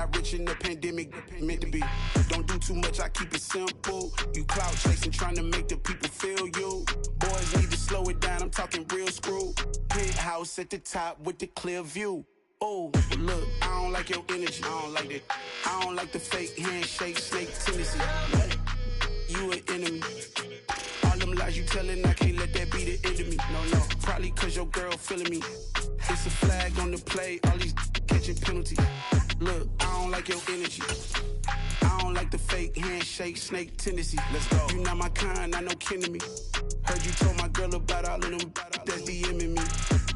got rich in the pandemic, meant to be. Don't do too much, I keep it simple. You clout chasing, trying to make the people feel you. Boys need to slow it down, I'm talking real screw. Penthouse at the top with the clear view. Oh, look, I don't like your energy, I don't like that. I don't like the fake handshake, snake tendency. You an enemy. All them lies you telling, I can't let that be the end of me. No, probably cause your girl feeling me. It's a flag on the play, all these catching penalties. Look, I don't like your energy. I don't like the fake handshake, snake tendency. Let's go. You not my kind, not no kin to me. Heard you told my girl about all of them that's DMing me.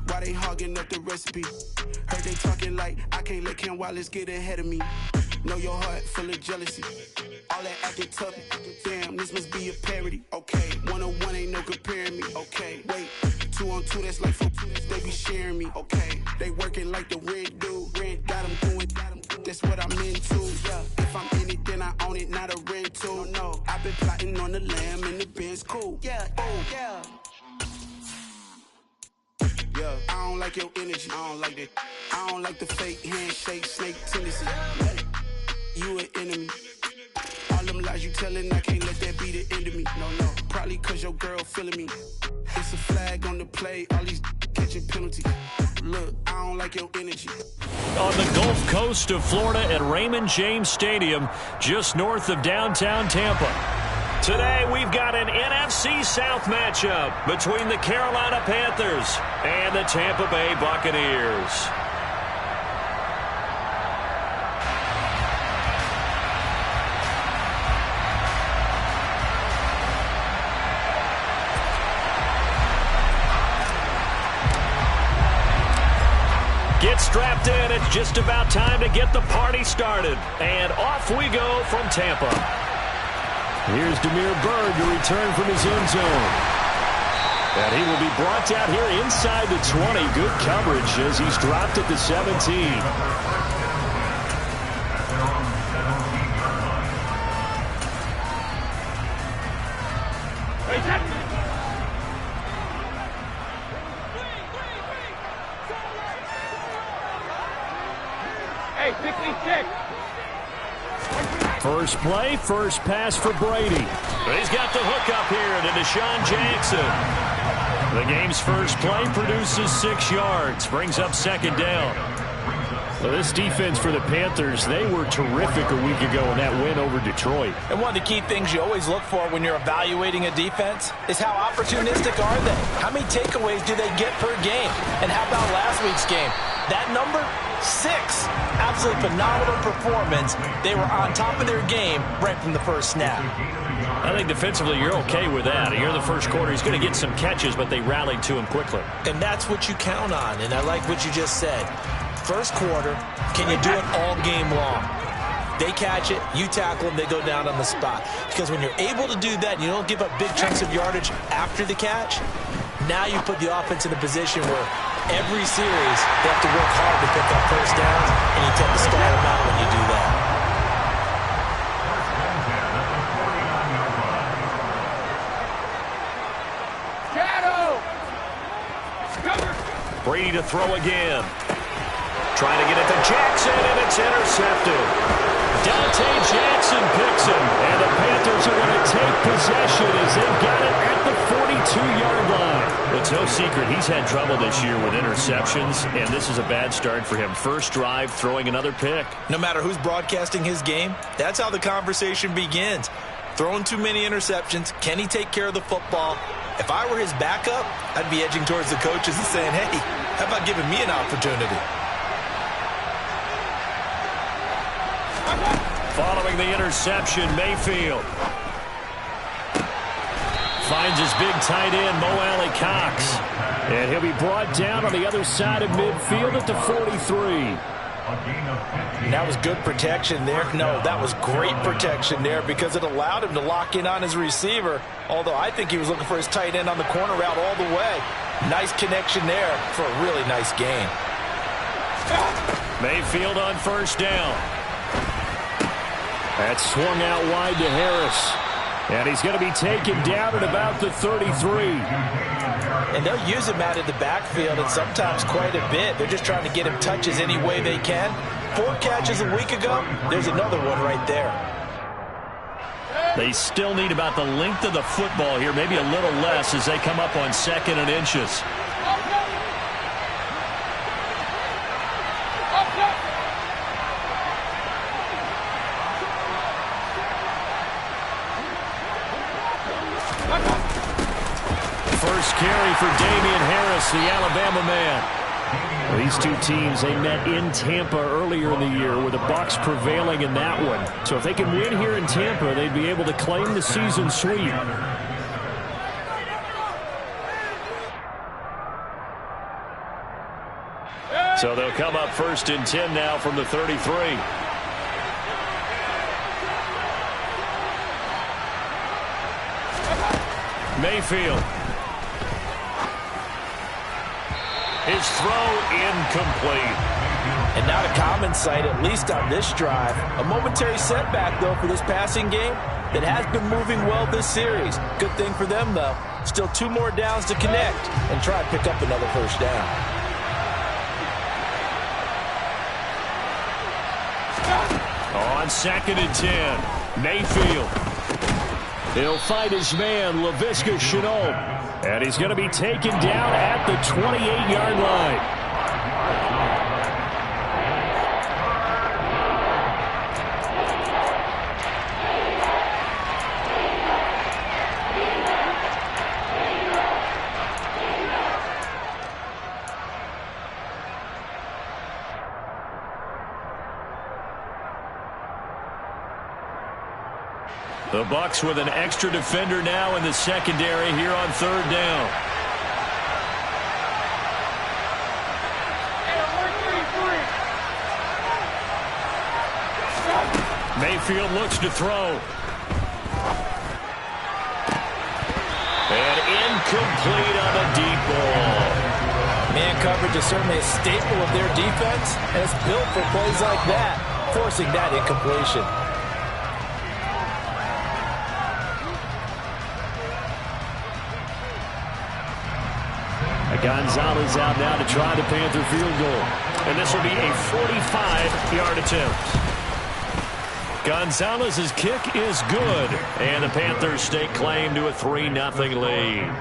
Why they hogging up the recipe? Heard they talking like I can't let Ken Wallace get ahead of me. Know your heart full of jealousy. All that acting tough, damn, this must be a parody. Okay, 1-on-1 ain't no comparing me. Okay, wait, 2-on-2, that's like 4, they be sharing me. Okay, they working like the red dude. Red got them doing, that's what I'm into. Yeah, if I'm in it, then I own it, not a rental. No, I've been plotting on the lamb and the Benz cool. Yeah, oh, yeah. Yeah, I don't like your energy, I don't like that. I don't like the fake handshake, snake tendency. You an enemy. All them lies you telling, I can't let that be the end of me. No, probably cause your girl feeling me. It's a flag on the play, all these catching penalties. Look, I don't like your energy. On the Gulf Coast of Florida at Raymond James Stadium, just north of downtown Tampa. Today, we've got an NFC South matchup between the Carolina Panthers and the Tampa Bay Buccaneers. Get strapped in. It's just about time to get the party started. And off we go from Tampa. Here's Demir Berg to return from his end zone. And he will be brought down here inside the 20. Good coverage as he's dropped at the 17. First play, first pass for Brady. He's got the hook up here to Deshaun Jackson. The game's first play produces 6 yards, brings up second down. Well, this defense for the Panthers, they were terrific a week ago in that win over Detroit. And one of the key things you always look for when you're evaluating a defense is how opportunistic are they? How many takeaways do they get per game? And how about last week's game? That number, 6. Absolutely phenomenal performance. They were on top of their game right from the first snap. I think defensively you're okay with that. Here in the first quarter, he's going to get some catches, but they rallied to him quickly. And that's what you count on, and I like what you just said. First quarter, can you do it all game long? They catch it, you tackle them, they go down on the spot. Because when you're able to do that and you don't give up big chunks of yardage after the catch, now you put the offense in a position where every series they have to work hard to pick up first downs, and you tend to stall them out when you do that. Brady to throw again. Trying to get it to Jackson, and it's intercepted. Dante Jackson picks him, and the Panthers are going to take possession as they've got it at the 42-yard line. It's no secret he's had trouble this year with interceptions, and this is a bad start for him. First drive, throwing another pick. No matter who's broadcasting his game, that's how the conversation begins. Throwing too many interceptions, can he take care of the football? If I were his backup, I'd be edging towards the coaches and saying, hey, how about giving me an opportunity? Following the interception, Mayfield finds his big tight end, Mo Alley Cox. And he'll be brought down on the other side of midfield at the 43. That was good protection there. No, that was great protection there because it allowed him to lock in on his receiver. Although I think he was looking for his tight end on the corner route all the way. Nice connection there for a really nice gain. Mayfield on first down. That's swung out wide to Harris. And he's going to be taken down at about the 33. And they'll use him out of the backfield and sometimes quite a bit. They're just trying to get him touches any way they can. 4 catches a week ago, there's another one right there. They still need about the length of the football here, maybe a little less as they come up on 2nd and inches. First carry for Damian Harris, the Alabama man. Well, these two teams, they met in Tampa earlier in the year with the Bucs prevailing in that one. So if they can win here in Tampa, they'd be able to claim the season sweep. So they'll come up 1st and 10 now from the 33. Mayfield. His throw incomplete. And not a common sight, at least on this drive. A momentary setback, though, for this passing game that has been moving well this series. Good thing for them, though. Still 2 more downs to connect and try to pick up another first down. On 2nd and 10, Mayfield. He'll fight his man, Laviska Shenault. And he's going to be taken down at the 28-yard line. The Bucs with an extra defender now in the secondary here on 3rd down. Mayfield looks to throw. And incomplete on a deep ball. Man coverage is certainly a staple of their defense, and it's built for plays like that, forcing that incompletion. Gonzalez out now to try the Panther field goal. And this will be a 45-yard attempt. Gonzalez's kick is good. And the Panthers stake claim to a 3-0 lead.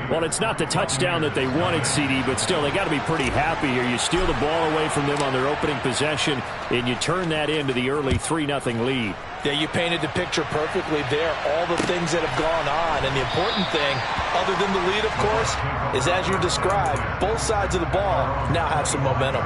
Well, it's not the touchdown that they wanted, CD, but still, they got to be pretty happy here. You steal the ball away from them on their opening possession, and you turn that into the early 3-0 lead. Yeah, you painted the picture perfectly there, all the things that have gone on. And the important thing, other than the lead, of course, is as you described, both sides of the ball now have some momentum.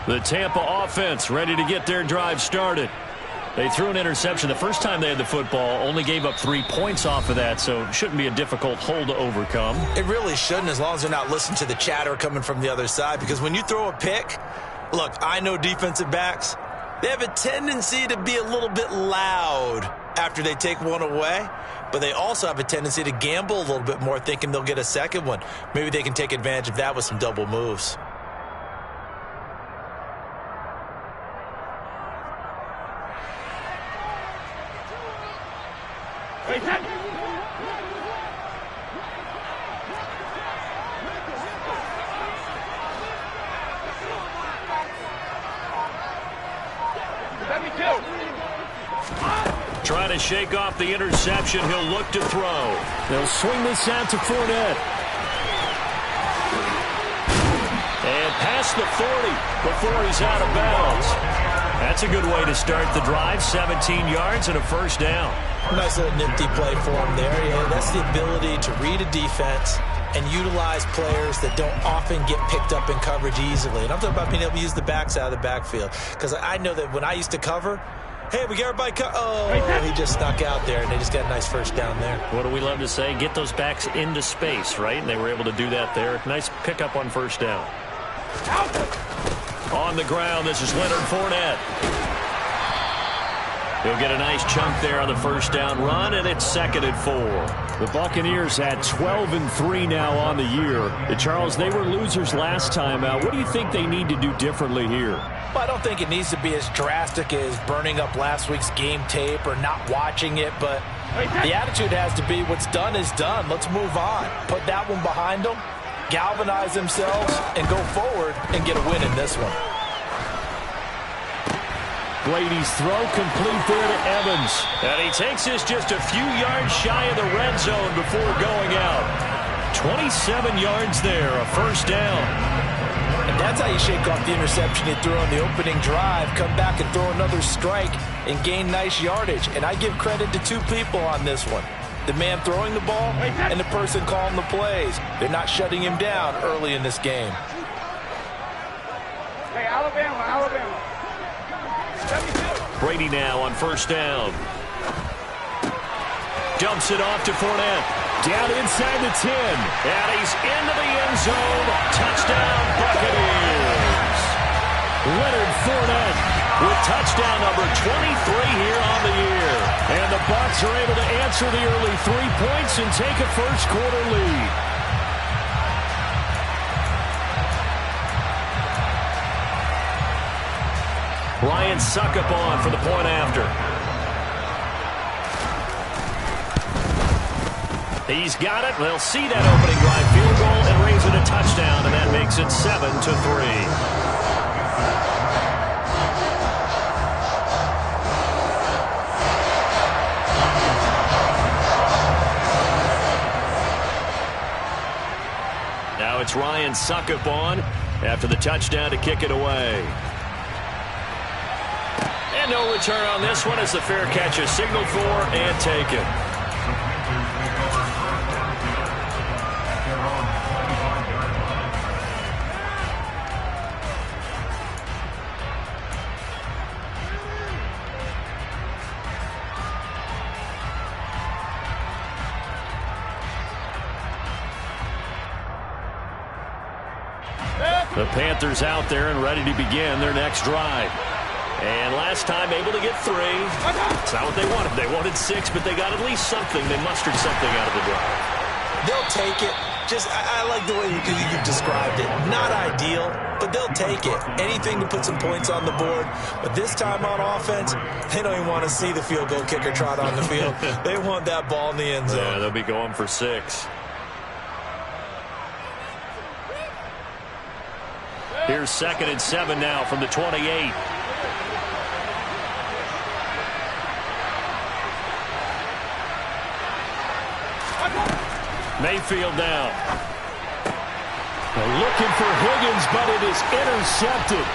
The Tampa offense ready to get their drive started. They threw an interception the first time they had the football, only gave up 3 points off of that, so it shouldn't be a difficult hole to overcome. It really shouldn't, as long as they're not listening to the chatter coming from the other side, because when you throw a pick, look, I know defensive backs, they have a tendency to be a little bit loud after they take one away, but they also have a tendency to gamble a little bit more, thinking they'll get a second one. Maybe they can take advantage of that with some double moves. Trying to shake off the interception. He'll look to throw. They'll swing this out to Fournette. And past the 40 before he's out of bounds. That's a good way to start the drive. 17 yards and a first down. Nice little nifty play for him there. Yeah, that's the ability to read a defense and utilize players that don't often get picked up in coverage easily. And I'm talking about being able to use the backs out of the backfield. Because I know that when I used to cover, hey, we got everybody he just snuck out there, and they just got a nice first down there. What do we love to say? Get those backs into space, right? And they were able to do that there. Nice pickup on first down. On the ground, this is Leonard Fournette. He'll get a nice chunk there on the first down run, and it's 2nd and 4. The Buccaneers had 12-3 now on the year. Charles, they were losers last time out. What do you think they need to do differently here? Well, I don't think it needs to be as drastic as burning up last week's game tape or not watching it, but the attitude has to be what's done is done. Let's move on. Put that one behind them, galvanize themselves, and go forward and get a win in this one. Brady's throw complete there to Evans. And he takes this just a few yards shy of the red zone before going out. 27 yards there, a first down. And that's how you shake off the interception he threw on the opening drive, come back and throw another strike and gain nice yardage. And I give credit to two people on this one. The man throwing the ball and the person calling the plays. They're not shutting him down early in this game. Hey, Alabama. Brady now on first down. Dumps it off to Fournette. Down inside the 10. And he's into the end zone. Touchdown, Buccaneers. Leonard Fournette with touchdown number 23 here on the year. And the Bucs are able to answer the early 3 points and take a first quarter lead. Ryan Suckup on for the point after. He's got it. They'll see that opening drive field goal and raise it a touchdown, and that makes it 7-3. Now it's Ryan Suckup on after the touchdown to kick it away. And no return on this one as the fair catch is signaled for and taken. The Panthers out there and ready to begin their next drive. And last time able to get 3. It's not what they wanted. They wanted 6, but they got at least something. They mustered something out of the drive. They'll take it. I like the way you've described it. Not ideal, but they'll take it. Anything to put some points on the board. But this time on offense, they don't even want to see the field goal kicker trot on the field. They want that ball in the end zone. Yeah, they'll be going for 6. Here's 2nd and 7 now from the 28. Mayfield now. They're looking for Higgins, but it is intercepted.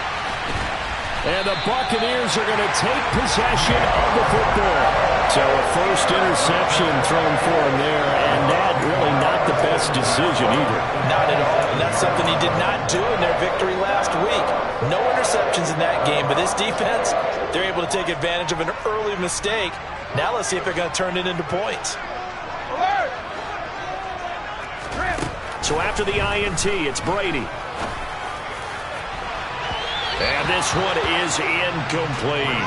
And the Buccaneers are going to take possession of the football. So a first interception thrown for him there, and that really not the best decision either. Not at all, and that's something he did not do in their victory last week. No interceptions in that game, but this defense, they're able to take advantage of an early mistake. Now let's see if they're going to turn it into points. So after the INT, it's Brady. And this one is incomplete.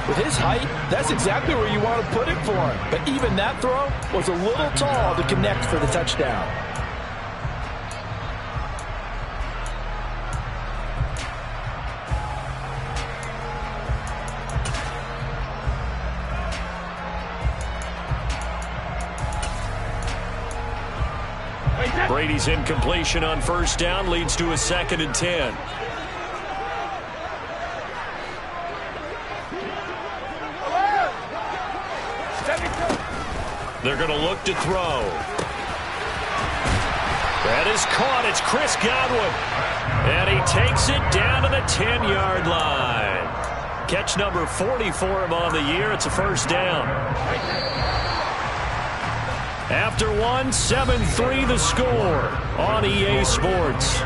With his height, that's exactly where you want to put it for him. But even that throw was a little tall to connect for the touchdown. Brady's incompletion on first down leads to a 2nd and 10. They're going to look to throw. That is caught. It's Chris Godwin. And he takes it down to the 10-yard line. Catch number 40 for him on the year. It's a first down. After one, 7-3 the score on EA Sports.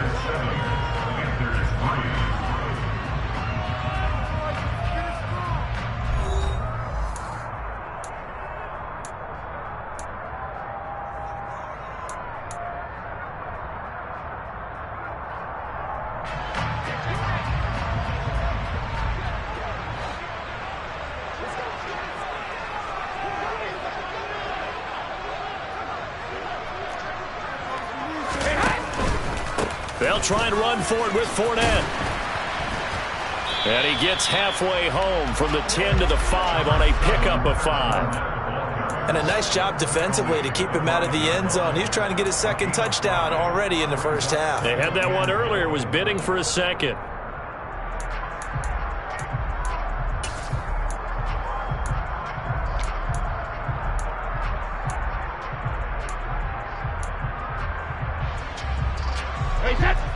They'll try and run for it with Fournette. And he gets halfway home from the 10 to the 5 on a pickup of 5. And a nice job defensively to keep him out of the end zone. He's trying to get his second touchdown already in the first half. They had that one earlier, was bidding for a second.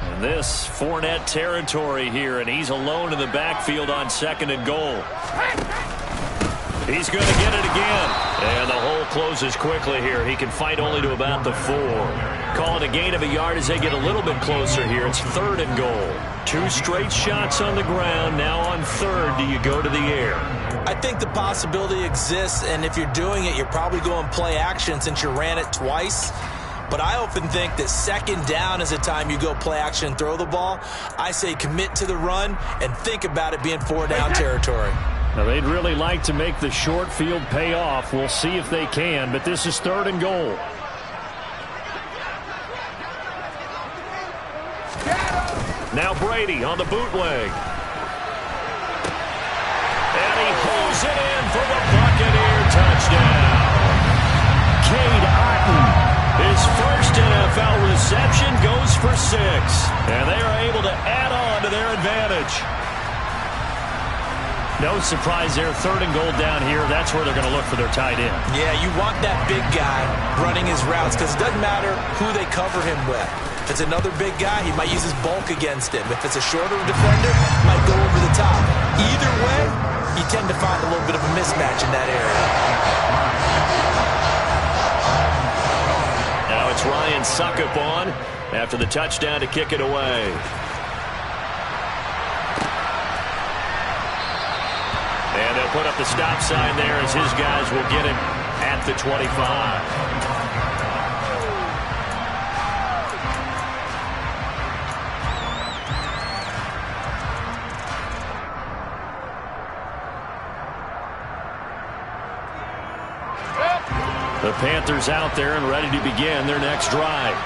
And this Fournette territory here, and he's alone in the backfield on 2nd and goal. He's going to get it again. And the hole closes quickly here. He can fight only to about the 4. Call it a gain of a yard as they get a little bit closer here. It's 3rd and goal. 2 straight shots on the ground. Now on 3rd, do you go to the air? I think the possibility exists, and if you're doing it, you're probably going play action since you ran it twice. But I often think that 2nd down is the time you go play action and throw the ball. I say commit to the run and think about it being 4-down territory. Now, they'd really like to make the short field pay off. We'll see if they can, but this is 3rd and goal. Now Brady on the bootleg. And he pulls it in for the Buccaneer touchdown. Cade Otton. His first NFL reception goes for 6. And they are able to add on to their advantage. No surprise there, 3rd and goal down here. That's where they're going to look for their tight end. Yeah, you want that big guy running his routes because it doesn't matter who they cover him with. If it's another big guy, he might use his bulk against him. If it's a shorter defender, he might go over the top. Either way, you tend to find a little bit of a mismatch in that area. Now it's Ryan Suckup on after the touchdown to kick it away. And they'll put up the stop sign there as his guys will get it at the 25. The Panthers out there and ready to begin their next drive.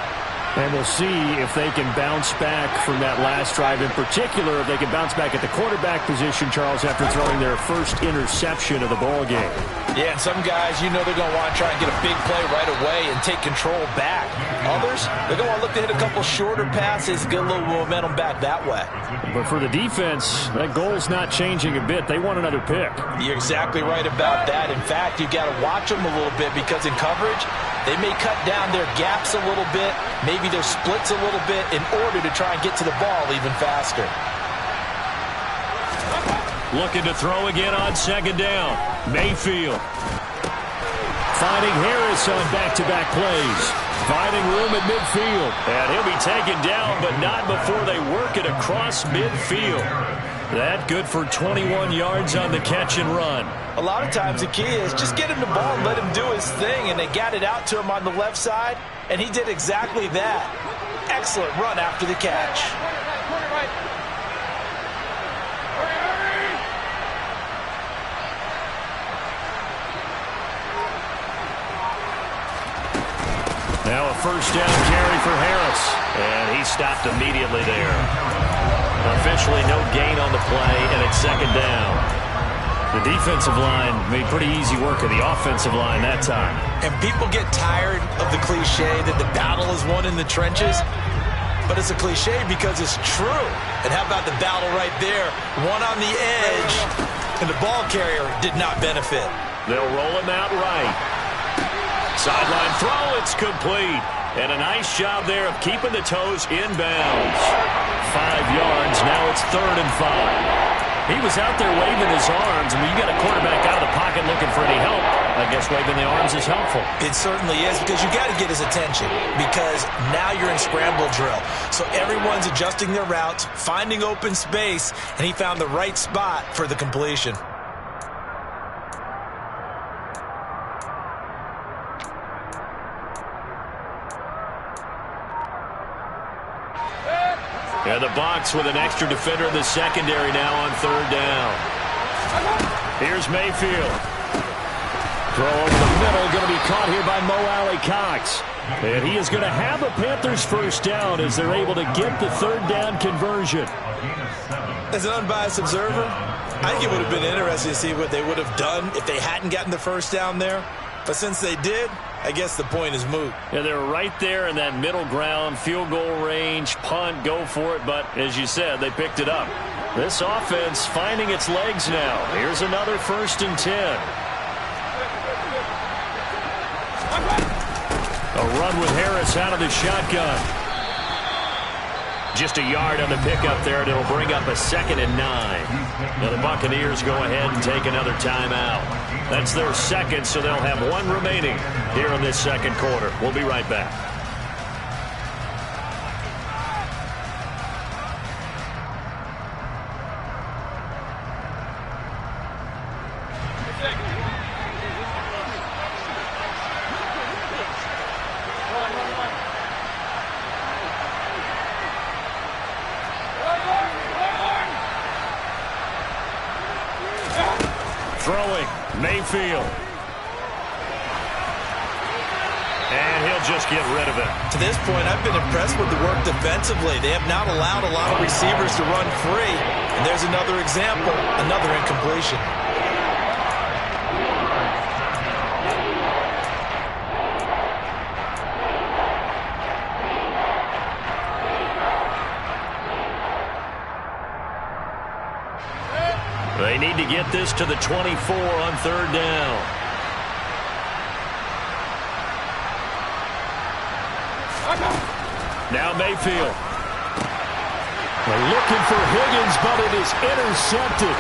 And we'll see if they can bounce back from that last drive. In particular, if they can bounce back at the quarterback position, Charles, after throwing their first interception of the ball game. Yeah, and some guys, you know they're going to want to try and get a big play right away and take control back. Others, they're going to want to look to hit a couple shorter passes, get a little momentum back that way. But for the defense, that goal's not changing a bit. They want another pick. You're exactly right about that. In fact, you've got to watch them a little bit because in coverage, they may cut down their gaps a little bit, maybe their splits a little bit in order to try and get to the ball even faster. Looking to throw again on 2nd down. Mayfield. Finding Harris on back-to-back plays. Finding room at midfield. And he'll be taken down, but not before they work it across midfield. That good for 21 yards on the catch and run. A lot of times the key is just get him the ball and let him do his thing, and they got it out to him on the left side, and he did exactly that. Excellent run after the catch. Now a first down carry for Harris, and he stopped immediately there. Officially no gain on the play, and it's 2nd down. The defensive line made pretty easy work of the offensive line that time. And people get tired of the cliche that the battle is won in the trenches, but it's a cliche because it's true. And how about the battle right there? One on the edge, and the ball carrier did not benefit. They'll roll him out right. Sideline throw, it's complete. And a nice job there of keeping the toes inbounds. 5 yards, now it's 3rd and 5. He was out there waving his arms. I mean, you got a quarterback out of the pocket looking for any help. I guess waving the arms is helpful. It certainly is, because you got to get his attention, because now you're in scramble drill. So everyone's adjusting their routes, finding open space, and he found the right spot for the completion. And the Bucs with an extra defender in the secondary now on 3rd down. Here's Mayfield. Throw over the middle, going to be caught here by Mo Alley-Cox. And he is going to have the Panthers 1st down as they're able to get the 3rd down conversion. As an unbiased observer, I think it would have been interesting to see what they would have done if they hadn't gotten the 1st down there. But since they did, I guess the point is moot. Yeah, they were right there in that middle ground, field goal range, punt, go for it. But as you said, they picked it up. This offense finding its legs now. Here's another 1st and 10. A run with Harris out of the shotgun. Just a yard on the pickup there, and it'll bring up a 2nd and 9. Now the Buccaneers go ahead and take another timeout. That's their 2nd, so they'll have 1 remaining here in this 2nd quarter. We'll be right back. Throwing, Mayfield. And he'll just get rid of it. To this point, I've been impressed with the work defensively. They have not allowed a lot of receivers to run free. And there's another example, another incompletion. They need to get this to the 24 on 3rd down. Now Mayfield. They're looking for Higgins, but it is intercepted.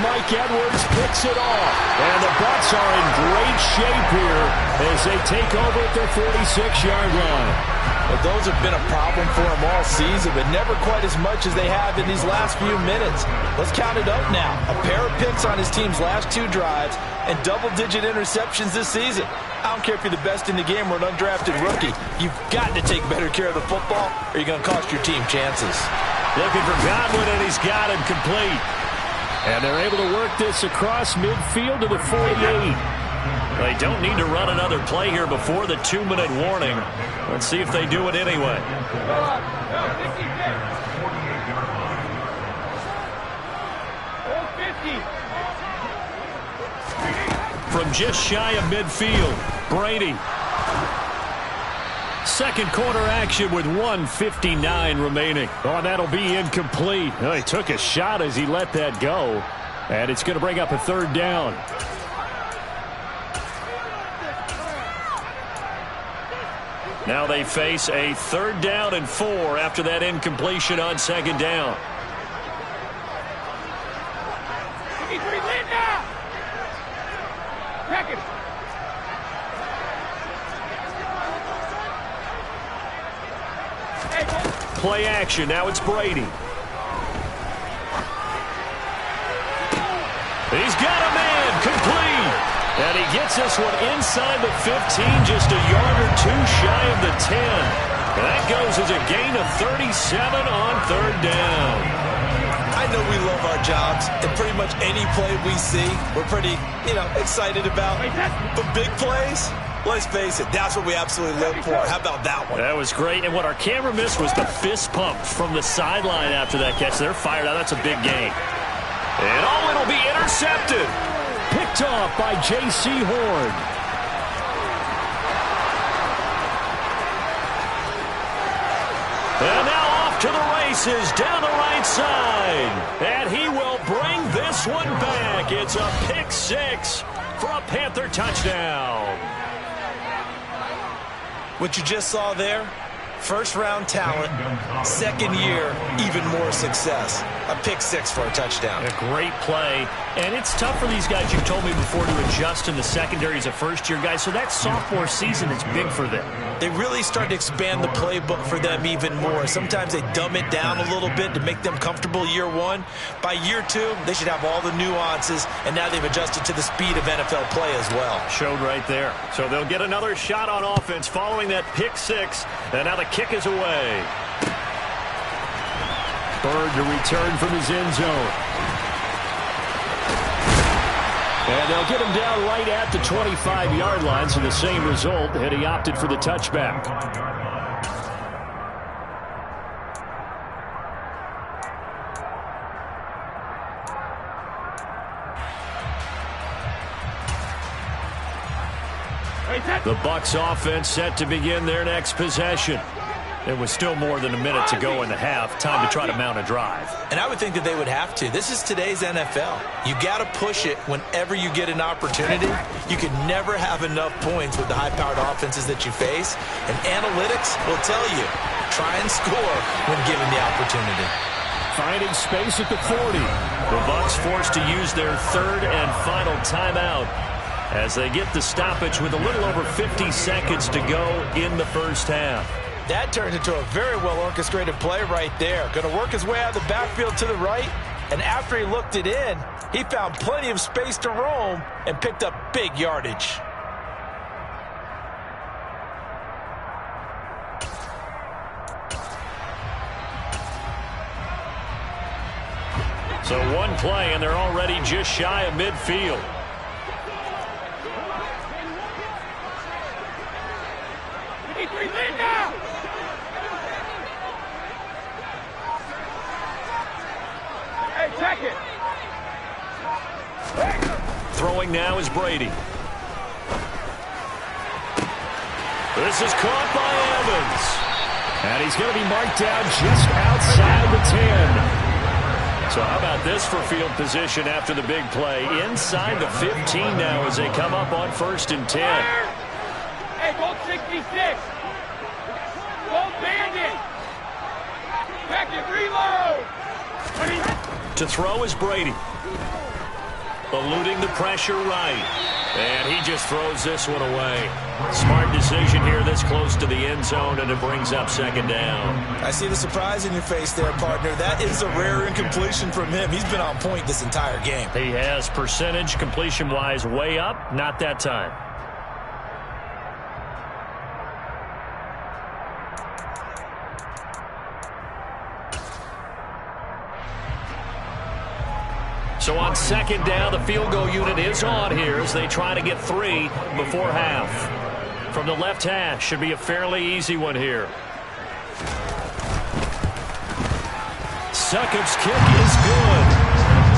Mike Edwards picks it off. And the Bucs are in great shape here as they take over at their 46-yard line. Well, those have been a problem for them all season, but never quite as much as they have in these last few minutes. Let's count it up now. A pair of picks on his team's last 2 drives and double-digit interceptions this season. I don't care if you're the best in the game or an undrafted rookie. You've got to take better care of the football or you're going to cost your team chances. Looking for Godwin, and he's got him complete. And they're able to work this across midfield to the 48. They don't need to run another play here before the 2-minute warning. Let's see if they do it anyway. From just shy of midfield, Brady. 2nd quarter action with 1:59 remaining. Oh, that'll be incomplete. Oh, he took a shot as he let that go. And it's going to bring up a 3rd down. Now they face a 3rd down and 4 after that incompletion on 2nd down. Play action. Now it's Brady. He's got a man. Complete. And he gets this one inside the 15, just a yard or 2 shy of the 10. And that goes as a gain of 37 on 3rd down. I know we love our jobs, and pretty much any play we see, we're pretty, excited about. But big plays, let's face it, that's what we absolutely live for. How about that one? That was great. And what our camera missed was the fist pump from the sideline after that catch. They're fired out. That's a big gain. And it'll be intercepted. Picked off by J.C. Horn. And now off to the races down the right side. And he will bring this one back. It's a pick 6 for a Panther touchdown. What you just saw there, first-round talent, second year, even more success. A pick six for a touchdown. A great play. And it's tough for these guys, you've told me before, to adjust in the secondary as a first-year guy. So that sophomore season is big for them. They really started to expand the playbook for them even more. Sometimes they dumb it down a little bit to make them comfortable year one. By year two, they should have all the nuances, and now they've adjusted to the speed of NFL play as well. Showed right there. So they'll get another shot on offense following that pick six. And now the kick is away. Bird to return from his end zone. And they'll get him down right at the 25-yard line, so the same result, and he opted for the touchback. The Bucs offense set to begin their next possession. It was still more than a minute to go in the half. Time to try to mount a drive. And I would think that they would have to. This is today's NFL. You got to push it whenever you get an opportunity. You can never have enough points with the high-powered offenses that you face. And analytics will tell you, try and score when given the opportunity. Finding space at the 40. The Bucs forced to use their third and final timeout as they get the stoppage with a little over 50 seconds to go in the first half. That turned into a very well-orchestrated play right there. Going to work his way out of the backfield to the right, and after he looked it in, he found plenty of space to roam and picked up big yardage. So one play, and they're already just shy of midfield. Throwing now is Brady. This is caught by Evans. And he's going to be marked down just outside the 10. So how about this for field position after the big play? Inside the 15 now as they come up on 1st and 10. Hey, go 66. Go bandit. Back it, reload. To throw is Brady. Eluding the pressure right. And he just throws this one away. Smart decision here this close to the end zone, and it brings up 2nd down. I see the surprise in your face there, partner. That is a rare incompletion from him. He's been on point this entire game. He has percentage completion-wise way up. Not that time. So on 2nd down, the field goal unit is on here as they try to get 3 before half. From the left hash, should be a fairly easy one here. Succop's kick is good.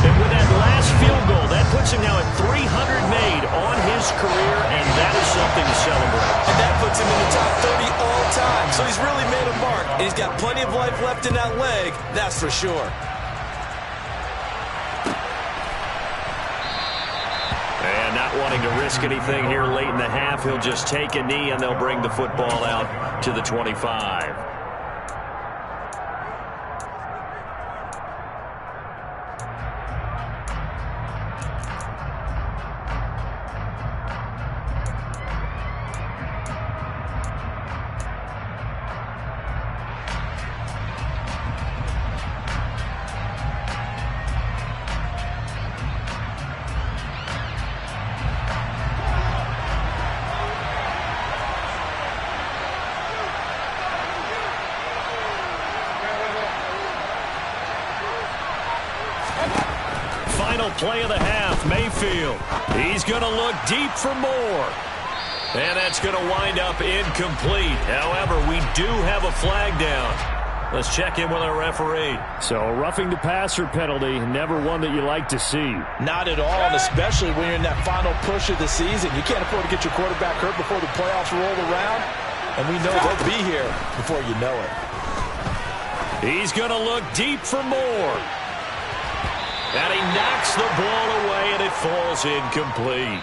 And with that last field goal, that puts him now at 300 made on his career, and that is something to celebrate. And that puts him in the top 30 all time. So he's really made a mark, and he's got plenty of life left in that leg, that's for sure. And not wanting to risk anything here late in the half, he'll just take a knee and they'll bring the football out to the 25. Play of the half, Mayfield. He's going to look deep for more. And that's going to wind up incomplete. However, we do have a flag down. Let's check in with our referee. So roughing the passer penalty, never one that you like to see. Not at all, and especially when you're in that final push of the season. You can't afford to get your quarterback hurt before the playoffs roll around. And we know they'll be here before you know it. He's going to look deep for more. And he knocks the ball away, and it falls incomplete.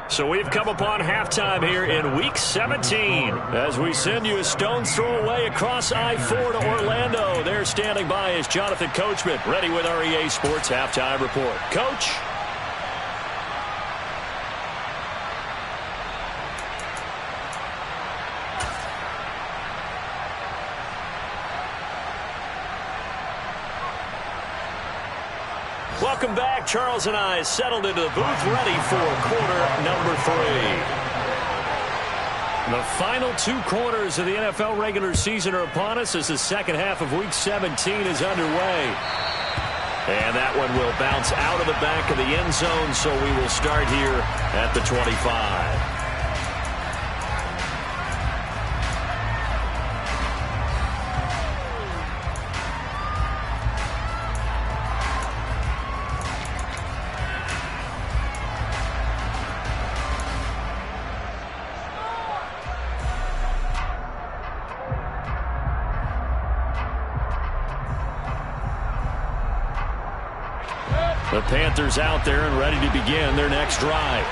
So we've come upon halftime here in Week 17 as we send you a stone's throw away across I-4 to Orlando. There standing by is Jonathan Coachman, ready with our EA Sports Halftime Report. Coach? Welcome back. Charles and I settled into the booth, ready for quarter number 3. The final 2 quarters of the NFL regular season are upon us as the second half of Week 17 is underway. And that one will bounce out of the back of the end zone, so we will start here at the 25. The Panthers out there and ready to begin their next drive.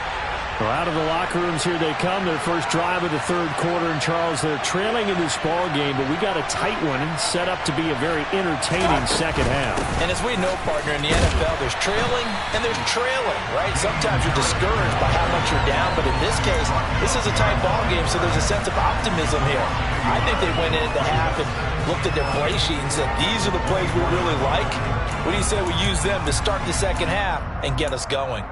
Well, out of the locker rooms here they come. Their first drive of the third quarter. And, Charles, they're trailing in this ball game, but we got a tight one and set up to be a very entertaining second half. And as we know, partner, in the NFL, there's trailing and there's trailing, right? Sometimes you're discouraged by how much you're down, but in this case, this is a tight ball game, so there's a sense of optimism here. I think they went in at the half and looked at their play sheet and said, these are the plays we really like. What do you say we use them to start the second half and get us going?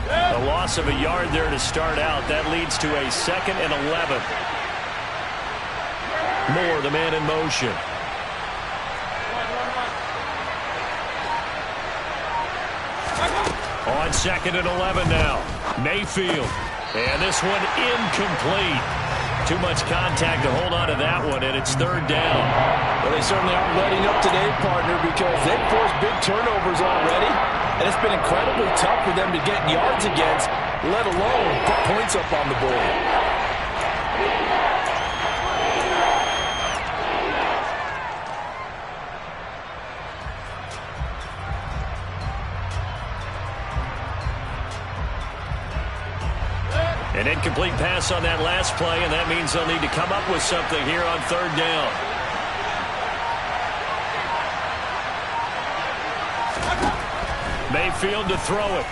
A loss of a yard there to start out. That leads to a 2nd and 11. Moore, the man in motion. On 2nd and 11 now. Mayfield. And this one incomplete. Too much contact to hold on to that one, and it's 3rd down. Well, they certainly aren't letting up today, partner, because they've forced big turnovers already, and it's been incredibly tough for them to get yards against, let alone put points up on the board. An incomplete pass on that last play, and that means they'll need to come up with something here on 3rd down. Mayfield to throw it.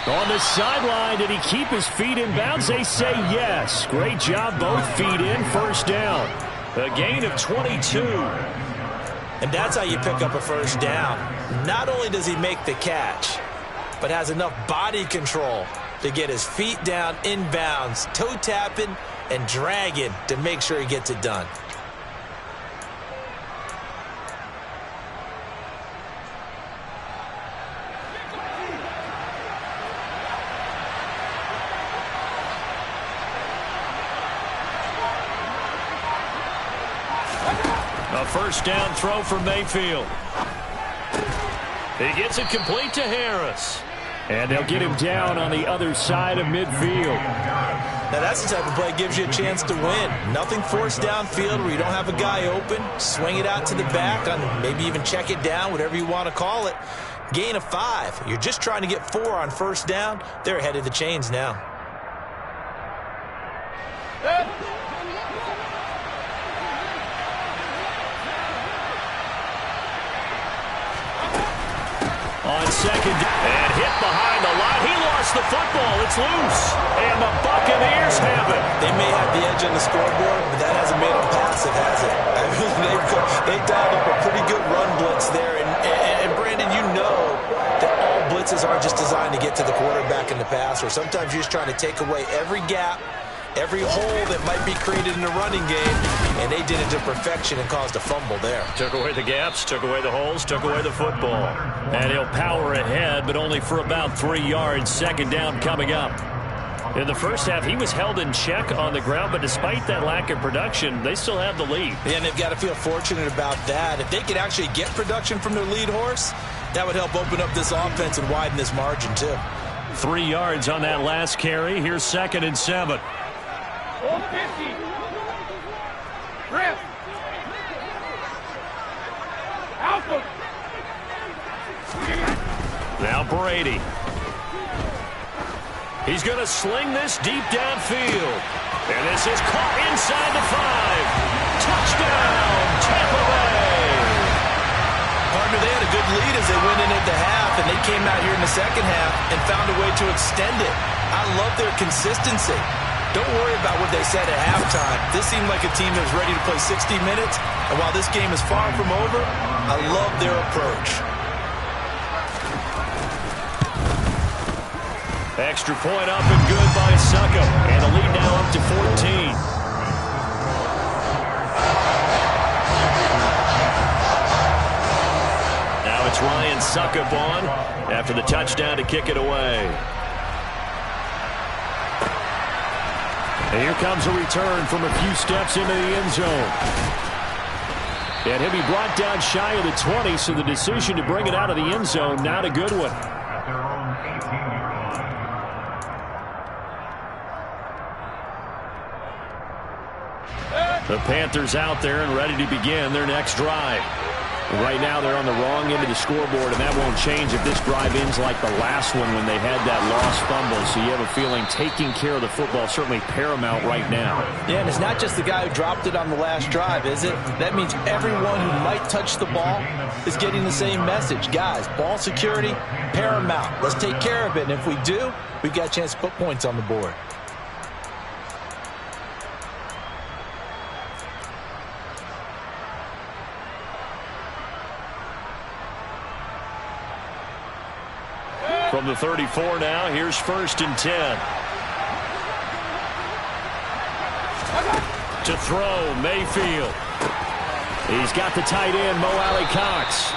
On the sideline, did he keep his feet in bounds? They say yes. Great job, both feet in, 1st down. A gain of 22. And that's how you pick up a 1st down. Not only does he make the catch, but has enough body control to get his feet down inbounds, toe tapping and dragging to make sure he gets it done. A 1st down throw for Mayfield. He gets it complete to Harris. And they'll get him down on the other side of midfield. Now that's the type of play that gives you a chance to win. Nothing forced downfield where you don't have a guy open. Swing it out to the back, on maybe even check it down, whatever you want to call it. Gain of 5. You're just trying to get 4 on 1st down. They're ahead of the chains now. On 2nd, and hit behind the line. He lost the football. It's loose. And the Buccaneers have it. They may have the edge on the scoreboard, but that hasn't made them passive, has it? I mean, they dialed up a pretty good run blitz there. And Brandon, you know that all blitzes aren't just designed to get to the quarterback in the pass, or sometimes you're just trying to take away every gap, every hole that might be created in the running game, and they did it to perfection and caused a fumble there. Took away the gaps, took away the holes, took away the football. And he'll power ahead, but only for about 3 yards. 2nd down coming up. In the first half, he was held in check on the ground, but despite that lack of production, they still have the lead. And they've got to feel fortunate about that. If they could actually get production from their lead horse, that would help open up this offense and widen this margin too. 3 yards on that last carry. Here's 2nd and 7. Hold 50. Grip. Alpha. Now Brady. He's going to sling this deep downfield. And this is caught inside the 5. Touchdown, Tampa Bay. Partner, they had a good lead as they went in at the half, and they came out here in the second half and found a way to extend it. I love their consistency. Don't worry about what they said at halftime. This seemed like a team that was ready to play 60 minutes, and while this game is far from over, I love their approach. Extra point up and good by Succo. And the lead now up to 14. Now it's Ryan Succo on after the touchdown to kick it away. And here comes a return from a few steps into the end zone. And he'll be brought down shy of the 20, so the decision to bring it out of the end zone, not a good one. The Panthers out there and ready to begin their next drive. Right now they're on the wrong end of the scoreboard, and that won't change if this drive ends like the last one when they had that lost fumble. So you have a feeling taking care of the football is certainly paramount right now. Yeah, and it's not just the guy who dropped it on the last drive, is it? That means everyone who might touch the ball is getting the same message. Guys, ball security, paramount. Let's take care of it, and if we do, we've got a chance to put points on the board. From the 34 now, here's 1st and 10. To throw, Mayfield. He's got the tight end, Mo Alley-Cox.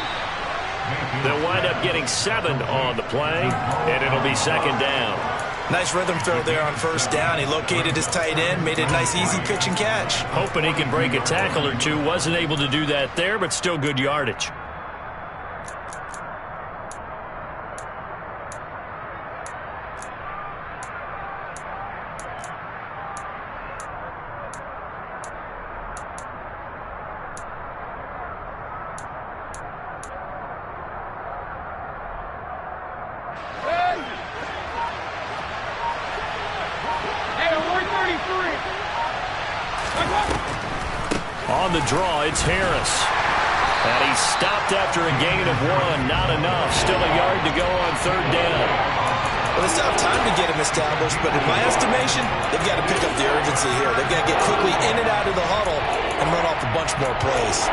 They'll wind up getting 7 on the play, and it'll be 2nd down. Nice rhythm throw there on 1st down. He located his tight end, made a nice easy pitch and catch. Hoping he can break a tackle or two. Wasn't able to do that there, but still good yardage. On the draw, it's Harris. And he's stopped after a gain of 1. Not enough. Still a yard to go on 3rd down. Well, they still have time to get him established, but in my estimation, they've got to pick up the urgency here. They've got to get quickly in and out of the huddle and run off a bunch more plays.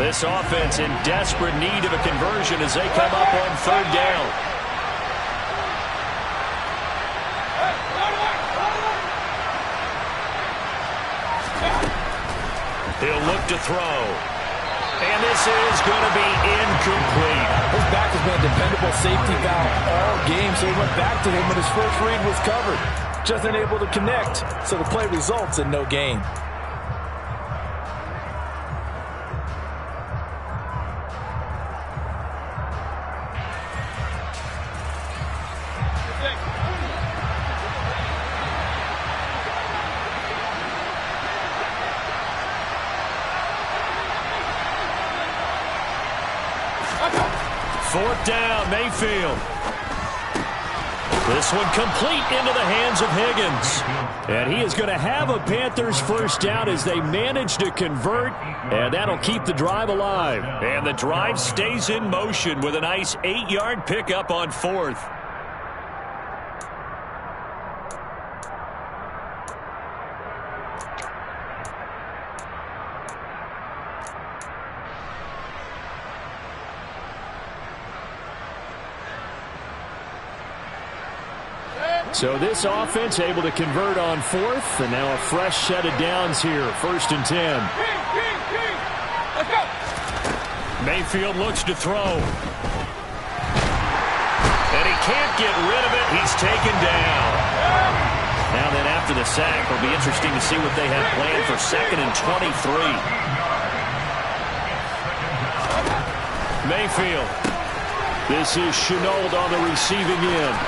This offense in desperate need of a conversion as they come up on 3rd down. He'll look to throw. And this is going to be incomplete. His back has been a dependable safety valve all game, so he went back to him when his first read was covered. Just unable to connect, so the play results in no gain. Fourth down, Mayfield. This one complete into the hands of Higgins. And he is going to have a Panthers first down as they manage to convert, and that'll keep the drive alive. And the drive stays in motion with a nice 8-yard pickup on 4th. So this offense able to convert on 4th, and now a fresh set of downs here, 1st and 10. Let's go. Mayfield looks to throw. And he can't get rid of it. He's taken down. Now then, after the sack, it'll be interesting to see what they have planned for 2nd and 23. Mayfield. This is Shenault on the receiving end.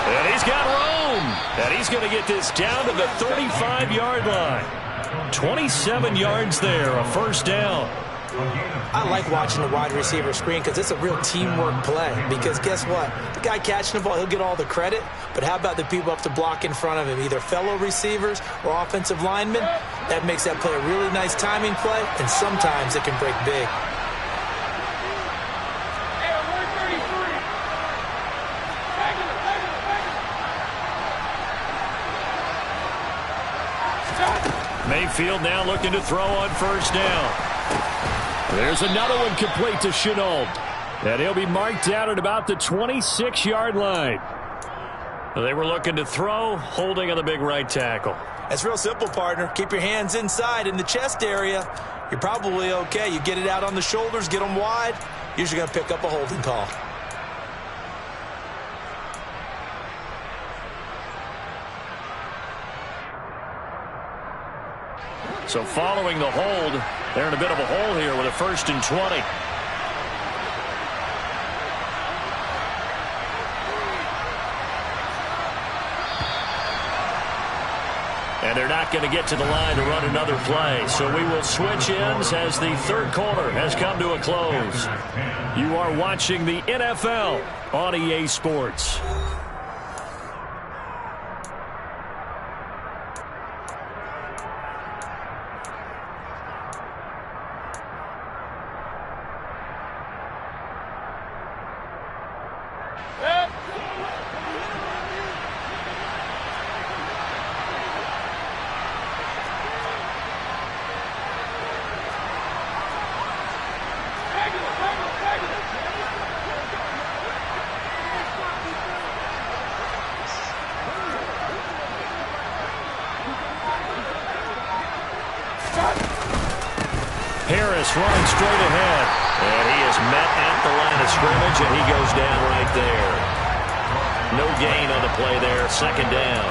And he's got room. And he's going to get this down to the 35-yard line. 27 yards there, a first down. I like watching the wide receiver screen because it's a real teamwork play. Because guess what? The guy catching the ball, he'll get all the credit. But how about the people up to block in front of him, either fellow receivers or offensive linemen? That makes that play a really nice timing play, and sometimes it can break big. Mayfield now looking to throw on first down. There's another one complete to Shenault. And he'll be marked down at about the 26-yard line. They were looking to throw, holding on the big right tackle. That's real simple, partner. Keep your hands inside in the chest area. You're probably okay. You get it out on the shoulders, get them wide. Usually going to pick up a holding call. So following the hold, they're in a bit of a hole here with a 1st and 20. And they're not going to get to the line to run another play. So we will switch ends as the third quarter has come to a close. You are watching the NFL on EA Sports. Running straight ahead. And he is met at the line of scrimmage, and he goes down right there. No gain on the play there. 2nd down.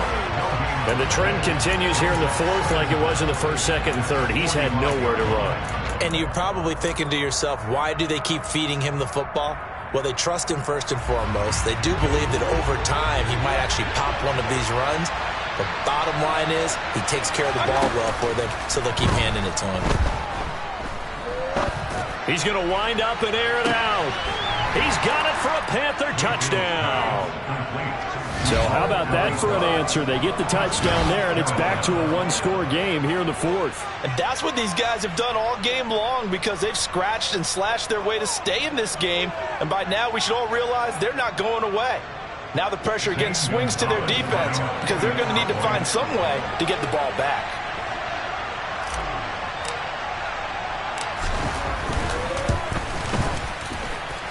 And the trend continues here in the 4th like it was in the 1st, 2nd, and 3rd. He's had nowhere to run. And you're probably thinking to yourself, why do they keep feeding him the football? Well, they trust him first and foremost. They do believe that over time he might actually pop one of these runs. The bottom line is he takes care of the ball well for them, so they'll keep handing it to him. He's going to wind up and air it out. He's got it for a Panther touchdown. So how about that for an answer? They get the touchdown there, and it's back to a one-score game here in the 4th. And that's what these guys have done all game long because they've scratched and slashed their way to stay in this game. And by now we should all realize they're not going away. Now the pressure again swings to their defense because they're going to need to find some way to get the ball back.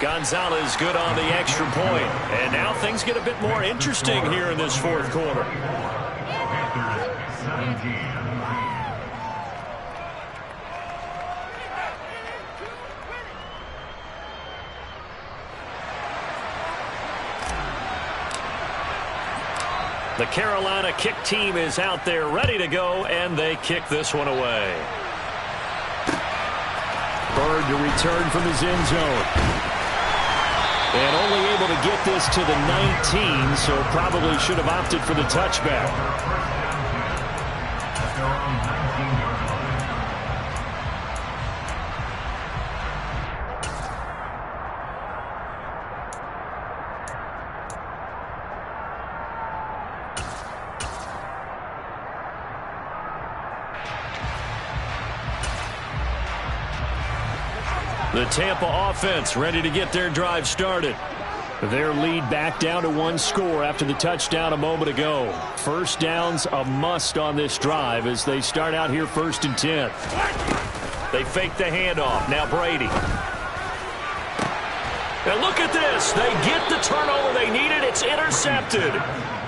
Gonzalez good on the extra point. And now things get a bit more interesting here in this 4th quarter. The Carolina kick team is out there ready to go, and they kick this one away. Bird to return from his end zone. And only able to get this to the 19, so probably should have opted for the touchback. The Tampa offense ready to get their drive started. Their lead back down to 1 score after the touchdown a moment ago. First down's a must on this drive as they start out here 1st and 10. They fake the handoff. Now Brady. And look at this. They get the turnover they needed. It's intercepted.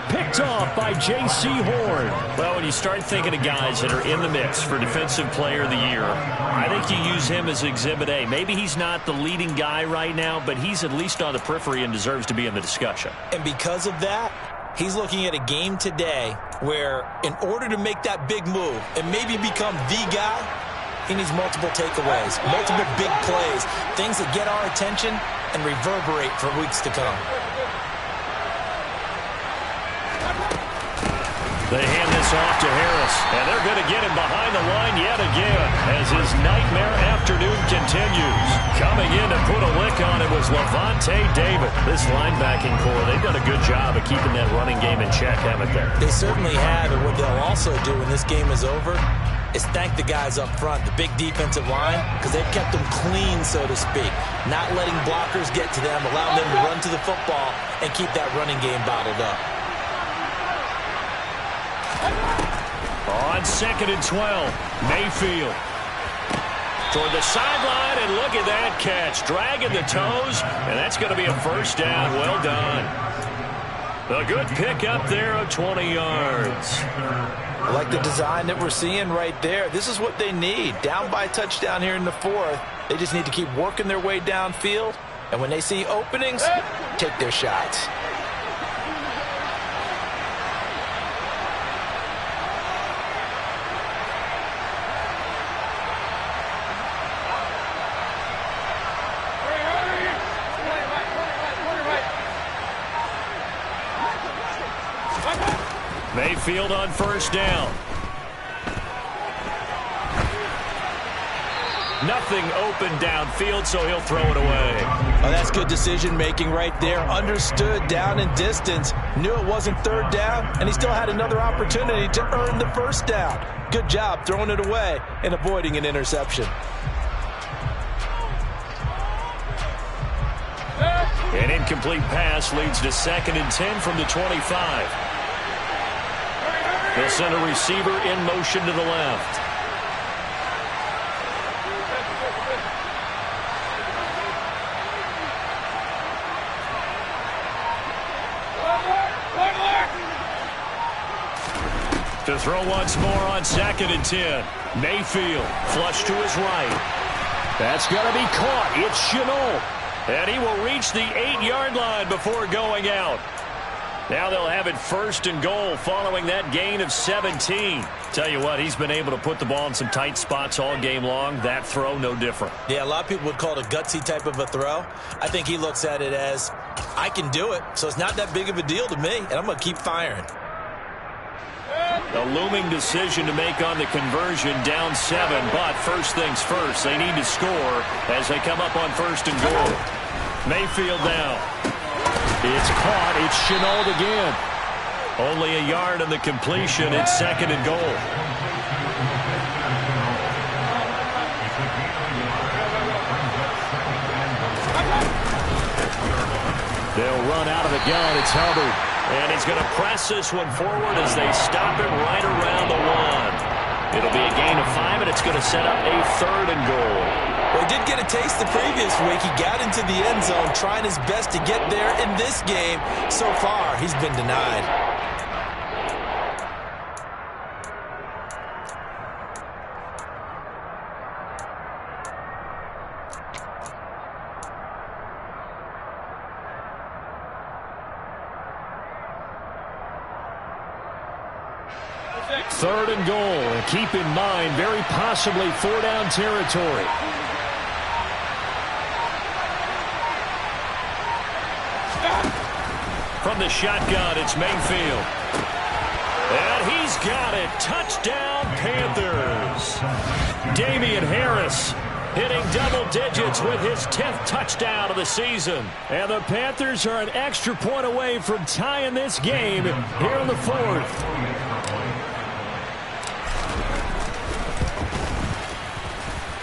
Picked off by J.C. Horn. Well, when you start thinking of guys that are in the mix for Defensive Player of the Year, I think you use him as Exhibit A. Maybe he's not the leading guy right now, but he's at least on the periphery and deserves to be in the discussion. And because of that, He's looking at a game today where in order to make that big move and maybe become the guy, he needs multiple takeaways, multiple big plays, things that get our attention and reverberate for weeks to come. They hand this off to Harris, and they're going to get him behind the line yet again as his nightmare afternoon continues. Coming in to put a lick on it was Levante David. This linebacking core, they've done a good job of keeping that running game in check, haven't they? They certainly have, and what they'll also do when this game is over is thank the guys up front, the big defensive line, because they've kept them clean, so to speak, not letting blockers get to them, allowing them to run to the football and keep that running game bottled up. On 2nd and 12, Mayfield toward the sideline, and look at that catch. Dragging the toes, and that's going to be a first down. Well done. A good pick up there of 20 yards. I like the design that we're seeing right there. This is what they need. Down by a touchdown here in the 4th. They just need to keep working their way downfield, and when they see openings, take their shots. Mayfield on first down. Nothing open downfield, so he'll throw it away. Oh, that's good decision-making right there. Understood down and distance. Knew it wasn't third down, and he still had another opportunity to earn the first down. Good job throwing it away and avoiding an interception. An incomplete pass leads to 2nd and 10 from the 25. They'll send a receiver in motion to the left. To throw once more on 2nd and 10. Mayfield flush to his right. That's going to be caught. It's Chenault. And he will reach the 8-yard line before going out. Now they'll have it 1st and goal following that gain of 17. Tell you what, he's been able to put the ball in some tight spots all game long. That throw, no different. Yeah, a lot of people would call it a gutsy type of a throw. I think he looks at it as, I can do it, so it's not that big of a deal to me, and I'm going to keep firing. A looming decision to make on the conversion, down 7, but first things first, they need to score as they come up on 1st and goal. Mayfield now. It's caught. It's Chenault again. Only a yard on the completion. It's 2nd and goal. They'll run out of the gun. It's Hubbard. And he's going to press this one forward as they stop him right around the 1. It'll be a gain of 5, and it's going to set up a 3rd and goal. Well, he did get a taste the previous week. He got into the end zone trying his best to get there in this game. So far, he's been denied. Third and goal, and keep in mind, very possibly 4-down territory. From the shotgun, it's Mayfield. And he's got it. Touchdown, Panthers. Damian Harris hitting double digits with his 10th touchdown of the season. And the Panthers are an extra point away from tying this game here in the 4th.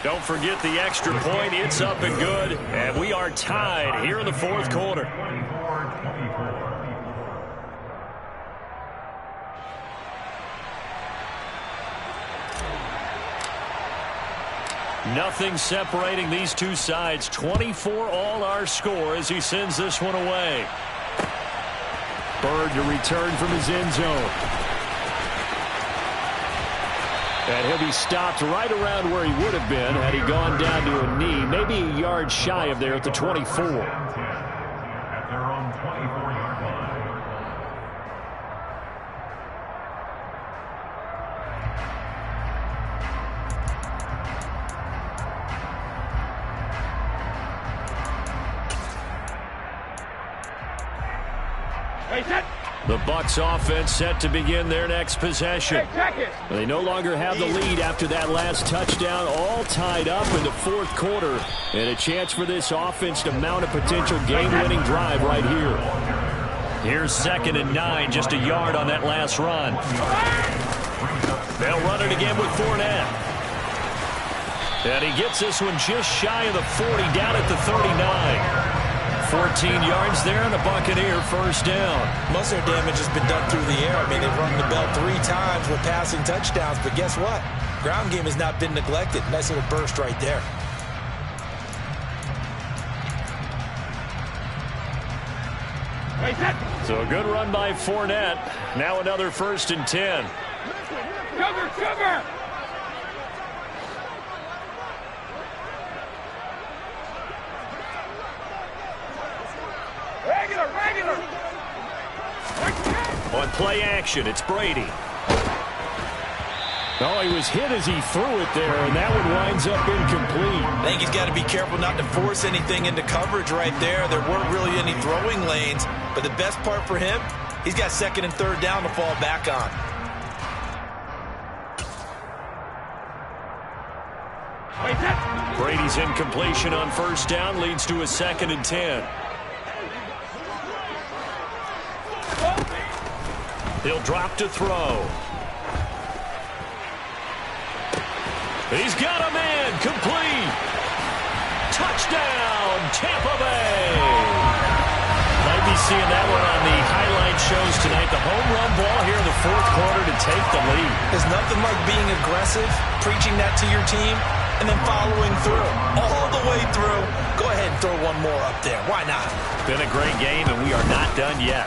Don't forget the extra point. It's up and good. And we are tied here in the 4th quarter. Nothing separating these two sides. 24 all our score as he sends this one away. Bird to return from his end zone. And he'll be stopped right around where he would have been had he gone down to a knee, maybe a yard shy of there at the 24. Hey, set. The Bucs offense set to begin their next possession. Hey, check it. They no longer have the lead after that last touchdown, all tied up in the fourth quarter. And a chance for this offense to mount a potential game-winning drive right here. Here's 2nd and 9, just a yard on that last run. They'll run it again with Fournette. And he gets this one just shy of the 40, down at the 39. 14 yards there, and a Buccaneer first down. Most of their damage has been done through the air. I mean, they've run the bell 3 times with passing touchdowns, but guess what? Ground game has not been neglected. Nice little burst right there. Hey, set. So a good run by Fournette. Now another 1st and 10. Sugar, sugar. Regular. On play action, it's Brady. Oh, he was hit as he threw it there, and that one winds up incomplete. I think he's got to be careful not to force anything into coverage right there. There weren't really any throwing lanes, but the best part for him, he's got 2nd and 3rd down to fall back on. Brady's incompletion on 1st down leads to a 2nd and 10. He'll drop to throw. He's got a man, complete. Touchdown, Tampa Bay. Might be seeing that one on the highlight shows tonight. The home run ball here in the 4th quarter to take the lead. There's nothing like being aggressive, preaching that to your team, and then following through, all the way through. Go ahead and throw one more up there. Why not? Been a great game, and we are not done yet.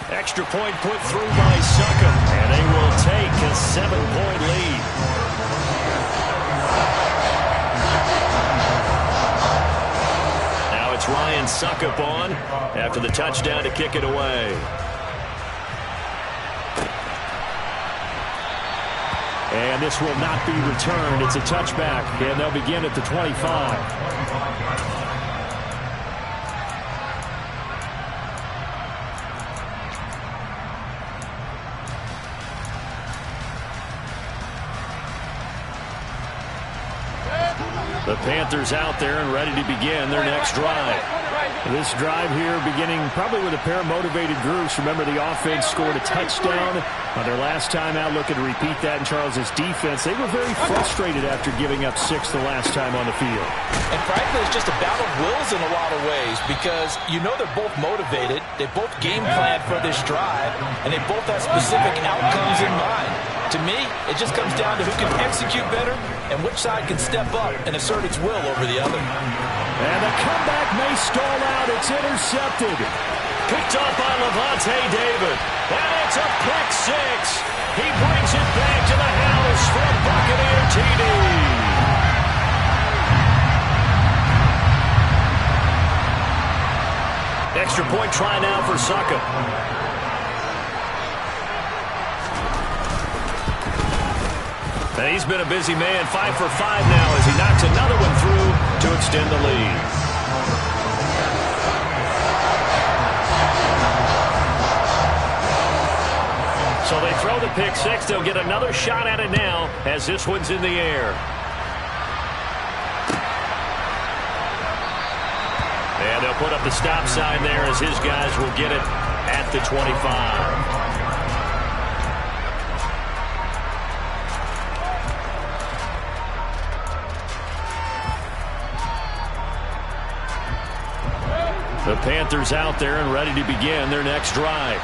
Extra point put through by Succop, and they will take a 7-point lead. Now it's Ryan Succop on after the touchdown to kick it away. And this will not be returned. It's a touchback, and they'll begin at the 25. The Panthers out there and ready to begin their next drive. This drive here beginning probably with a pair of motivated groups. Remember, the offense scored a touchdown on their last time out, looking to repeat that in Charles's defense. They were very frustrated after giving up 6 the last time on the field. And frankly, it's just a battle of wills in a lot of ways because you know they're both motivated. They both game planned for this drive, and they both have specific outcomes in mind. To me, it just comes down to who can execute better and which side can step up and assert its will over the other. And the comeback may stall out. It's intercepted. Picked off by Levante David. And it's a pick 6. He brings it back to the house for a Buccaneer TD. Extra point try now for Succop. And he's been a busy man, 5 for 5 now as he knocks another one through to extend the lead. So they throw the pick 6. They'll get another shot at it now as this one's in the air. And they'll put up the stop sign there as his guys will get it at the 25. The Panthers out there and ready to begin their next drive.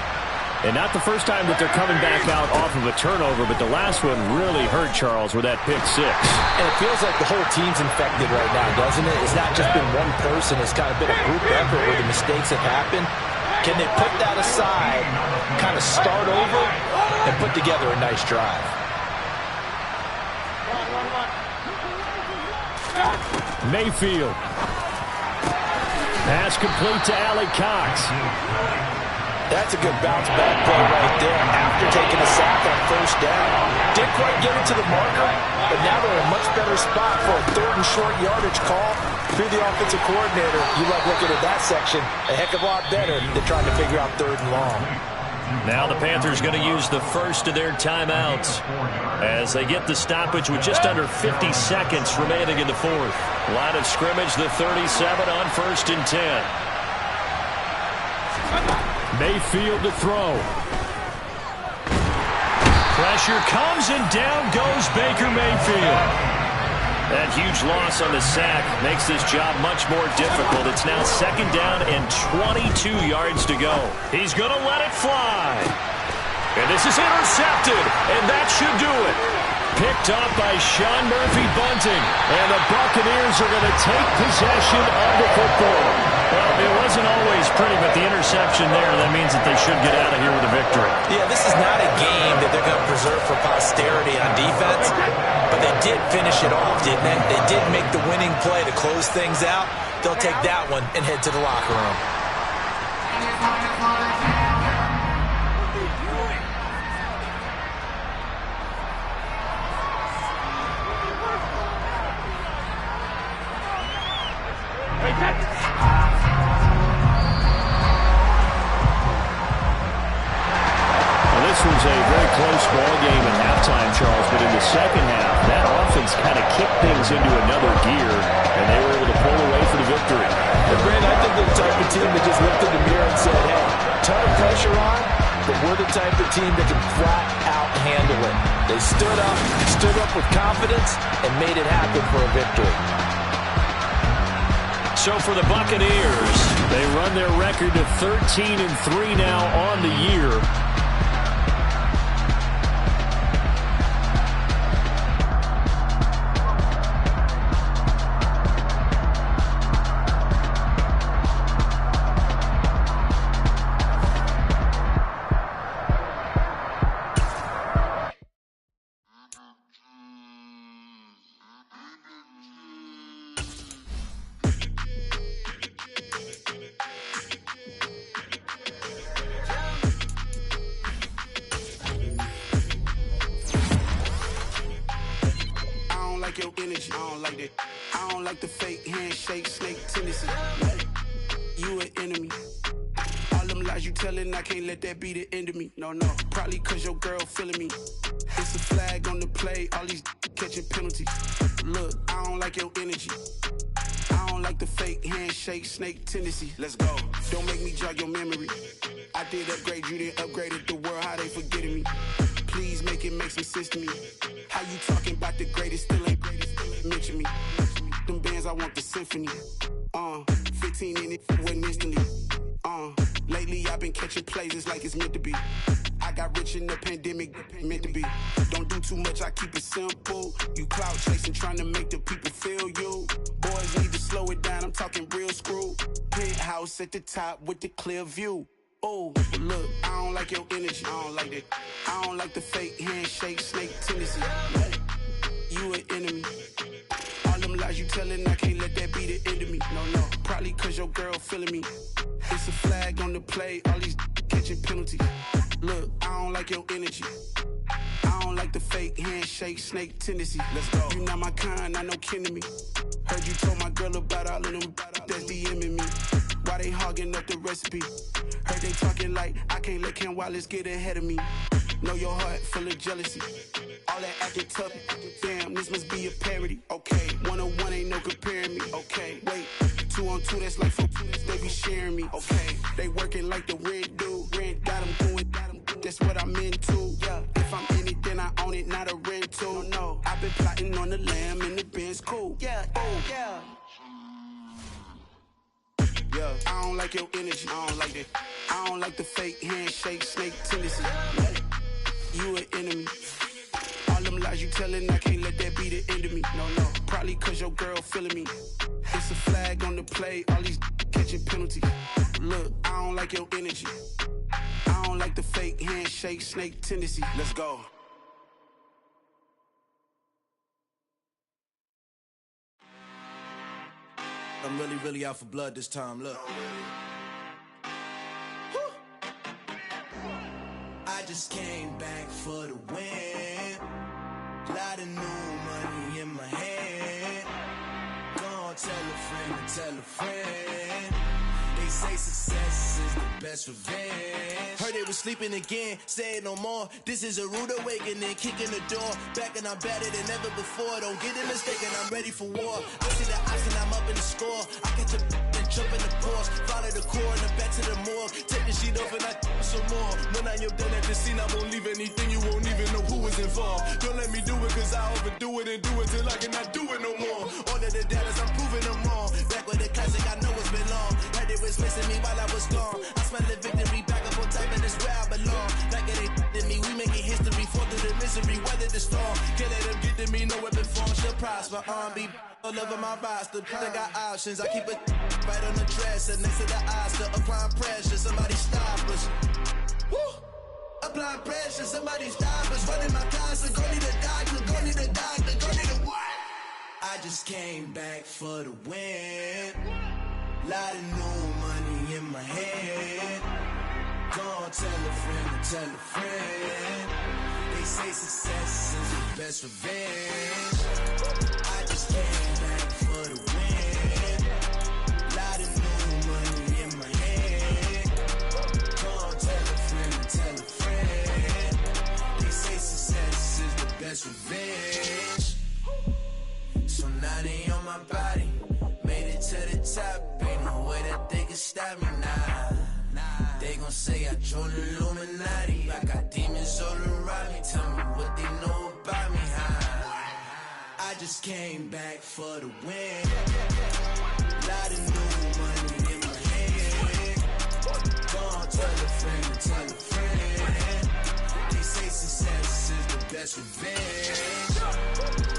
And not the first time that they're coming back out off of a turnover, but the last one really hurt Charles with that pick 6. And it feels like the whole team's infected right now, doesn't it? It's not just been one person. It's kind of been a group effort where the mistakes have happened. Can they put that aside, kind of start over, and put together a nice drive? Mayfield. Pass complete to Alec Cox. That's a good bounce-back play right there after taking a sack on first down. Didn't quite get it to the marker, but now they're in a much better spot for a third and short yardage call. Through the offensive coordinator, you like looking at that section a heck of a lot better than trying to figure out third and long. Now the Panthers going to use the first of their timeouts as they get the stoppage with just under 50 seconds remaining in the fourth. Line of scrimmage, the 37 on 1st and 10. Mayfield to throw. Pressure comes and down goes Baker Mayfield. That huge loss on the sack makes this job much more difficult. It's now 2nd down and 22 yards to go. He's going to let it fly. And this is intercepted, and that should do it. Picked up by Sean Murphy-Bunting, and the Buccaneers are going to take possession of the football. Well, it wasn't always pretty, but the interception there, that means that they should get out of here with a victory. Yeah, this is not a game that they're going to preserve for posterity on defense, but they did finish it off, didn't they? They did make the winning play to close things out. They'll take that one and head to the locker room. This was a very close ball game at halftime, Charles, but in the second half, that offense kind of kicked things into another gear, and they were able to pull away for the victory. And Brandon, I think they're the type of team that just looked in the mirror and said, hey, ton of pressure on, but we're the type of team that can flat out handle it. They stood up with confidence, and made it happen for a victory. So for the Buccaneers, they run their record to 13-3 now on the year. Your energy, I don't like that. I don't like the fake handshake, snake tendency. You an enemy. All them lies you telling, I can't let that be the end of me. No, probably cause your girl feeling me. It's a flag on the play, all these catching penalties. Look, I don't like your energy. I don't like the fake handshake, snake tendency. Let's go. Don't make me jog your memory. I did upgrade, you didn't upgrade it. The world, how they forgetting me. Please make it make some sense to me. How you talking about the greatest, still ain't mention me. Them bands, I want the symphony. 15 in it, wasn't instantly. Lately I've been catching plays, it's like it's meant to be. I got rich in the pandemic, meant to be. Don't do too much, I keep it simple. You clout chasing, trying to make the people feel you. Boys need to slow it down, I'm talking real screw. Penthouse at the top with the clear view. Oh, look, I don't like your energy, I don't like that. I don't like the fake handshake, snake tendency. You an enemy. All them lies you telling, I can't let that be the end of me. No, probably cause your girl feeling me. It's a flag on the play, all these catching penalties. Look, I don't like your energy. I don't like the fake handshake, snake tendency. Let's go. You not my kind, I know kin to me. Heard you told my girl about all of them that's DMing me. Why they hogging up the recipe? Heard they talking like I can't let Ken Wallace get ahead of me. Know your heart full of jealousy. All that acting tough, damn, this must be a parody. Okay, 1-on-1 ain't no comparing me. Okay, wait, 2-on-2, that's like 4-2, they be sharing me. Okay, they working like the rent do. Rent got them doing, that's what I'm into. Yeah, if I'm in it, then I own it, not a rental. No, I've been plotting on the lamb and the Benz cool. Yeah, oh, yeah. Yeah, I don't like your energy, I don't like that. I don't like the fake handshake, snake tendency. You an enemy. All them lies you telling, I can't let that be the end of me. No, probably cause your girl feeling me. It's a flag on the play, all these catching penalties. Look, I don't like your energy. I don't like the fake handshake, snake tendency. Let's go. I'm really out for blood this time, look. just came back for the win. Lot of new money in my hand. Gonna tell a friend to tell a friend. They say success is the best revenge. Heard they was sleeping again, say it no more. This is a rude awakening, kicking the door. Back and I'm better than ever before. Don't get it mistaken, I'm ready for war. I see the option, I'm up in the score. I catch a and jump in the course. Follow the core and then back to the morgue. Take the sheet off and I some more. When I am done at the scene, I won't leave anything. You won't even know who was involved. Don't let me do it cause I overdo it and do it till I cannot do it no more. All of the doubters, I'm proving them wrong. Back with the classic, I know it's been long. Heard it was missing me while I was gone. I smell the victory back up on top and it's where I belong. Like it ain't to me, we making history. Fall through the misery, weather the storm. Can't let them get to me, no weapon form shall prosper. Be all over my roster, I got options. I keep it right on the dresser, next to the Oscar. Applying pressure, somebody stop us. Woo! Applying pressure, somebody stop us. Running my concert, go need a doctor, go need a doctor, go need a what? I just came back for the win. Lot of new money in my hand. Gonna tell a friend to tell a friend. They say success is the best revenge. I just came back for the win. Lot of new money in my hand. Gonna tell a friend to tell a friend. They say success is the best revenge. So now they on my body. Made it to the top. Ain't no way that they can stop me now. They gon' say I joined the Illuminati. I got demons all around me. Tell me what they know about me, huh? I just came back for the win. Lot of new money in my hand. Gonna tell a friend to tell a friend. They say success is the best revenge.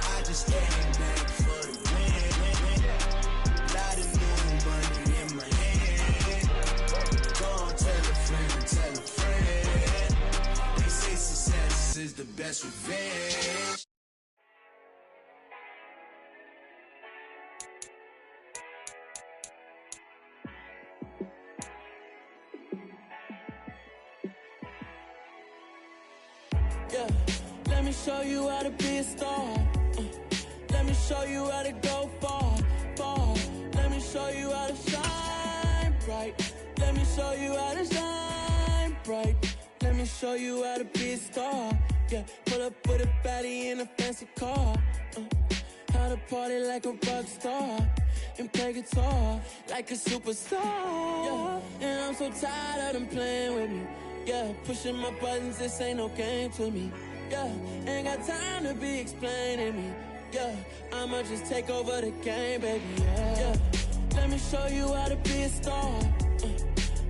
I just came back for the win. Lot of new money in my hand. Gonna tell a friend to tell a friend. They say success is the best revenge. Yeah, let me show you how to be a star. Let me show you how to go far, far. Let me show you how to shine bright. Let me show you how to shine bright. Let me show you how to be a star. Yeah, pull up with a baddie in a fancy car. How to party like a rock star and play guitar like a superstar. Yeah, and I'm so tired of them playing with me. Yeah, pushing my buttons, this ain't no game to me. Yeah, ain't got time to be explaining me. Yeah, I'ma just take over the game, baby. Yeah, let me show you how to be a star.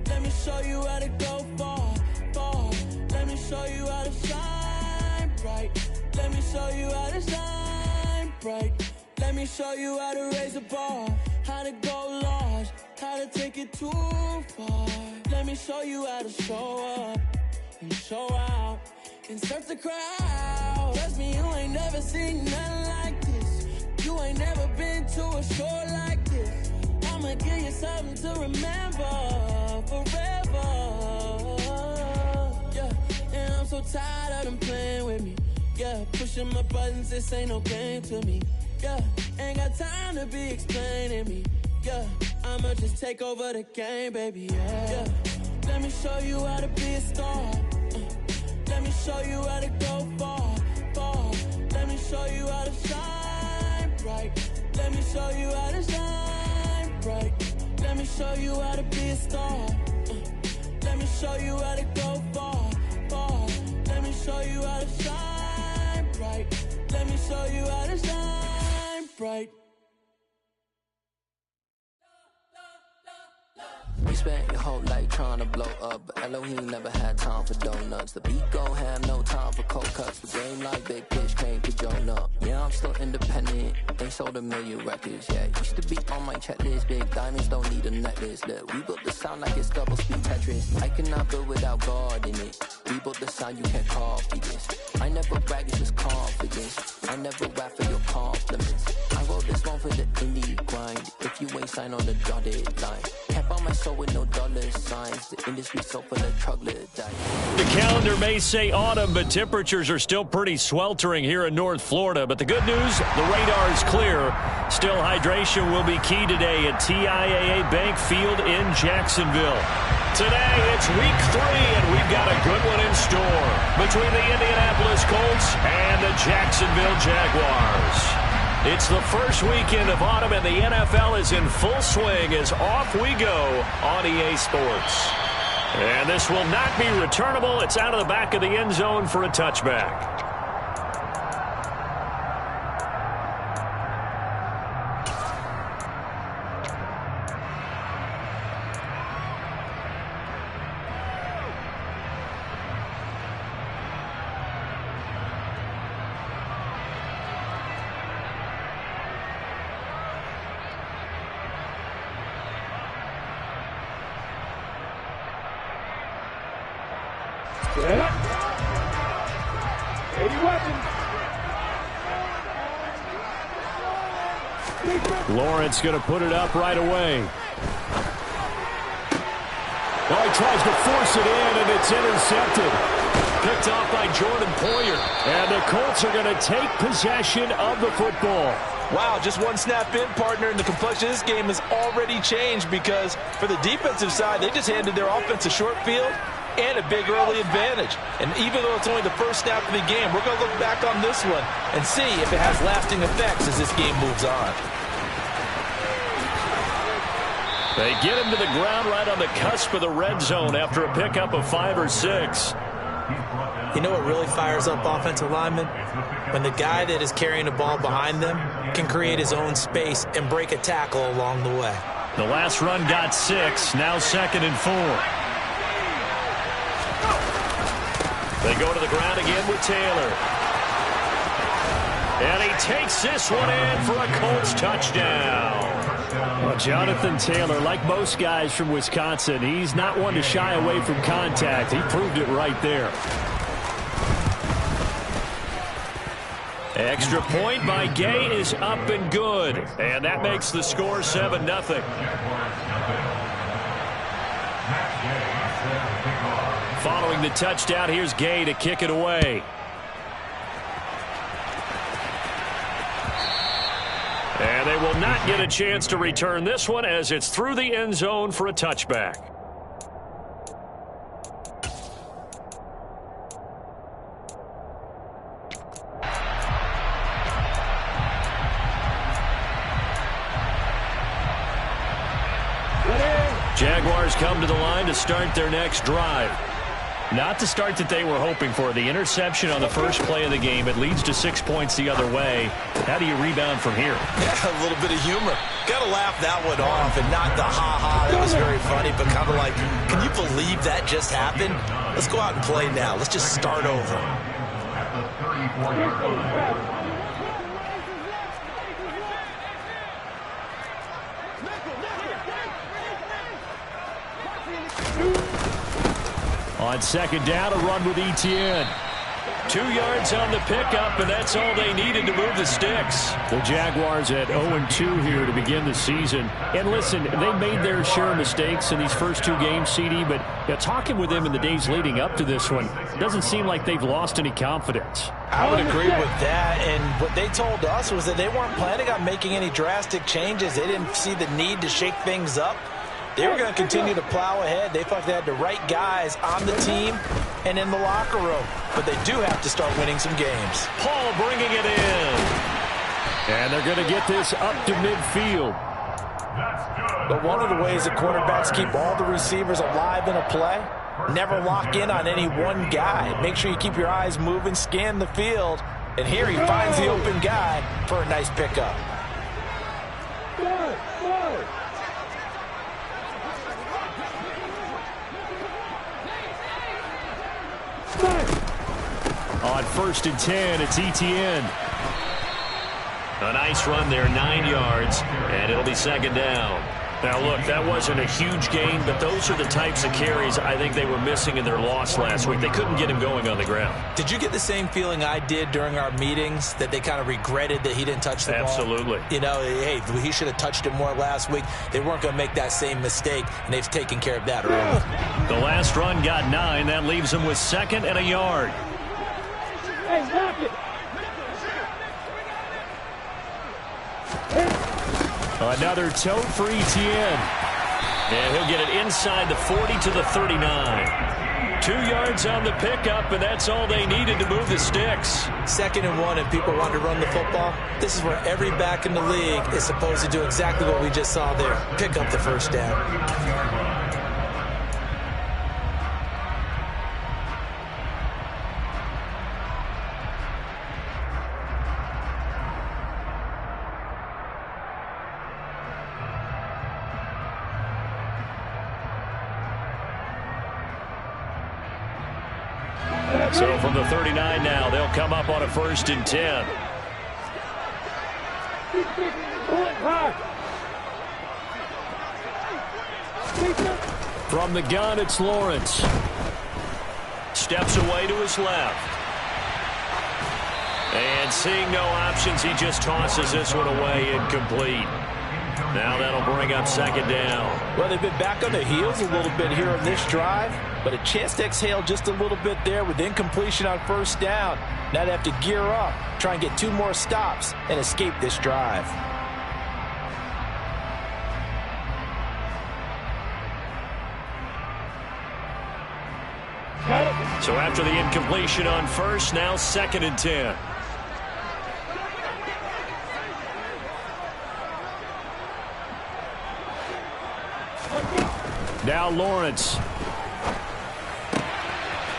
Let me show you how to go far, far. Let me show you how to shine bright. Let me show you how to shine bright. Let me show you how to raise a bar, how to go large, how to take it too far. Let me show you how to show up and show out and surf the crowd. Trust me, you ain't never seen nothing like this. You ain't never been to a show like this. I'ma give you something to remember forever. Yeah, and I'm so tired of them playing with me. Yeah, pushing my buttons, this ain't no game to me. Yeah, ain't got time to be explaining me. Yeah, I'ma just take over the game, baby. Yeah, let me show you how to be a star. Let me show you how to go far, far. Let me show you how to shine bright. Let me show you how to shine bright. Let me show you how to be a star. Let me show you how to go far, far. Let me show you how to shine bright. Let me show you how to shine bright. You spent your whole life trying to blow up, but Elohim never had time for donuts. The beat gon' have no time for cold cuts. The game like big bitch came to join up. Yeah, I'm still independent. They sold 1 million records. Yeah, used to be on my checklist. Big diamonds don't need a necklace. Look, we built the sound like it's double speed Tetris. I cannot build without God in it. We built the sound, you can't copy this. I never brag, it's just confidence. I never rap for your compliments. I wrote this one for the indie grind. If if you ain't signed on the dotted line. Can't buy my soul with no dollar signs. The industry so full of troglodytes. The calendar may say autumn, but temperatures are still pretty sweltering here in North Florida. But the good news, the radar is clear. Still, hydration will be key today at TIAA Bank Field in Jacksonville. Today, it's week 3, and we've got a good one in store between the Indianapolis Colts and the Jacksonville Jaguars. It's the first weekend of autumn, and the NFL is in full swing as off we go on EA Sports. And this will not be returnable. It's out of the back of the end zone for a touchback. Lawrence going to put it up right away. Oh, he tries to force it in, and it's intercepted. Picked off by Jordan Poyer. And the Colts are going to take possession of the football. Wow, just one snap in, partner, and the complexion of this game has already changed because for the defensive side, they just handed their offense a short field and a big early advantage. And even though it's only the first snap of the game, we're going to look back on this one and see if it has lasting effects as this game moves on. They get him to the ground right on the cusp of the red zone after a pickup of 5 or 6. You know what really fires up offensive linemen? When the guy that is carrying the ball behind them can create his own space and break a tackle along the way. The last run got 6, now 2nd and 4. They go to the ground again with Taylor. And he takes this one in for a Colts touchdown. Well, Jonathan Taylor, like most guys from Wisconsin, he's not one to shy away from contact. He proved it right there. Extra point by Gay is up and good. And that makes the score 7-0. Following the touchdown, here's Gay to kick it away. And they will not get a chance to return this one as it's through the end zone for a touchback. Jaguars come to the line to start their next drive. Not the start that they were hoping for. The interception on the first play of the game, it leads to 6 points the other way. How do you rebound from here? Yeah, a little bit of humor. Got to laugh that one off and not the ha-ha. That was very funny, but kind of like, can you believe that just happened? Let's go out and play now. Let's just start over. On second down, a run with Etienne. 2 yards on the pickup, and that's all they needed to move the sticks. The Jaguars at 0-2 here to begin the season. And listen, they made their share of mistakes in these first 2 games, CD, but talking with them in the days leading up to this one, it doesn't seem like they've lost any confidence. I would agree with that, and what they told us was that they weren't planning on making any drastic changes. They didn't see the need to shake things up. They were going to continue to plow ahead. They felt they had the right guys on the team and in the locker room. But they do have to start winning some games. Paul bringing it in. And they're going to get this up to midfield. But one of the ways that quarterbacks keep all the receivers alive in a play, never lock in on any one guy. Make sure you keep your eyes moving, scan the field. And here he finds the open guy for a nice pickup. On 1st and 10, it's Etienne. A nice run there, 9 yards, and it'll be second down. Now, look, that wasn't a huge gain, but those are the types of carries I think they were missing in their loss last week. They couldn't get him going on the ground. Did you get the same feeling I did during our meetings, that they kind of regretted that he didn't touch the ball? Absolutely. You know, hey, he should have touched it more last week. They weren't going to make that same mistake, and they've taken care of that early. The last run got 9. That leaves him with 2nd and a yard. Hey, knock it. Another tote for Etienne. And he'll get it inside the 40 to the 39. 2 yards on the pickup, and that's all they needed to move the sticks. 2nd and 1, and people want to run the football. This is where every back in the league is supposed to do exactly what we just saw there. Pick up the first down. So from the 39 now, they'll come up on a 1st and 10. From the gun, it's Lawrence. Steps away to his left. And seeing no options, he just tosses this one away, incomplete. Now that'll bring up 2nd down. Well, they've been back on their heels a little bit here on this drive, but a chance to exhale just a little bit there with incompletion on 1st down. Now they have to gear up, try and get 2 more stops, and escape this drive. So after the incompletion on 1st, now 2nd and 10. Now Lawrence.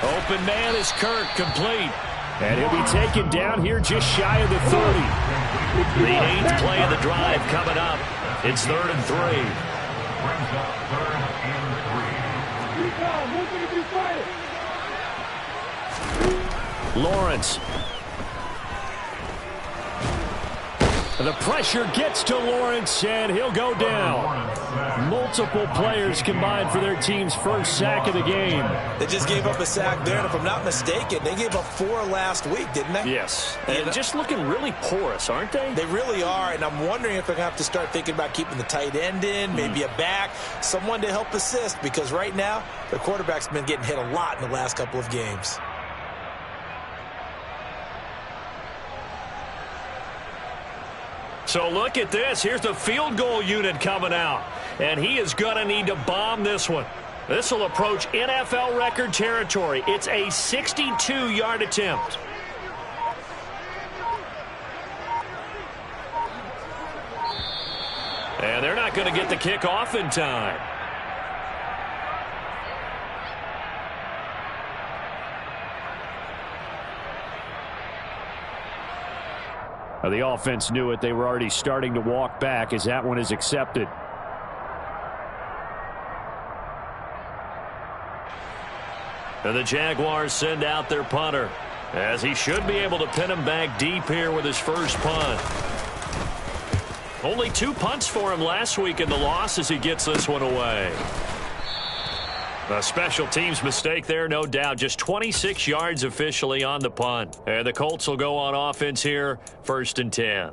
Open man is Kirk, complete. And he'll be taken down here just shy of the 30. The 8th play of the drive coming up. It's 3rd and 3. Lawrence. The pressure gets to Lawrence, and he'll go down. Multiple players combined for their team's first sack of the game. They just gave up a sack there, and if I'm not mistaken, they gave up 4 last week, didn't they? Yes. And just looking really porous, aren't they? They really are, and I'm wondering if they're going to have to start thinking about keeping the tight end in, maybe a back, someone to help assist, because right now, their quarterback's been getting hit a lot in the last couple of games. So look at this. Here's the field goal unit coming out. And he is going to need to bomb this one. This will approach NFL record territory. It's a 62-yard attempt. And they're not going to get the kick off in time. The offense knew it. They were already starting to walk back as that one is accepted. And the Jaguars send out their punter, as he should be able to pin him back deep here with his first punt. Only 2 punts for him last week in the loss as he gets this one away. A special teams mistake there, no doubt. Just 26 yards officially on the punt. And the Colts will go on offense here, 1st and 10.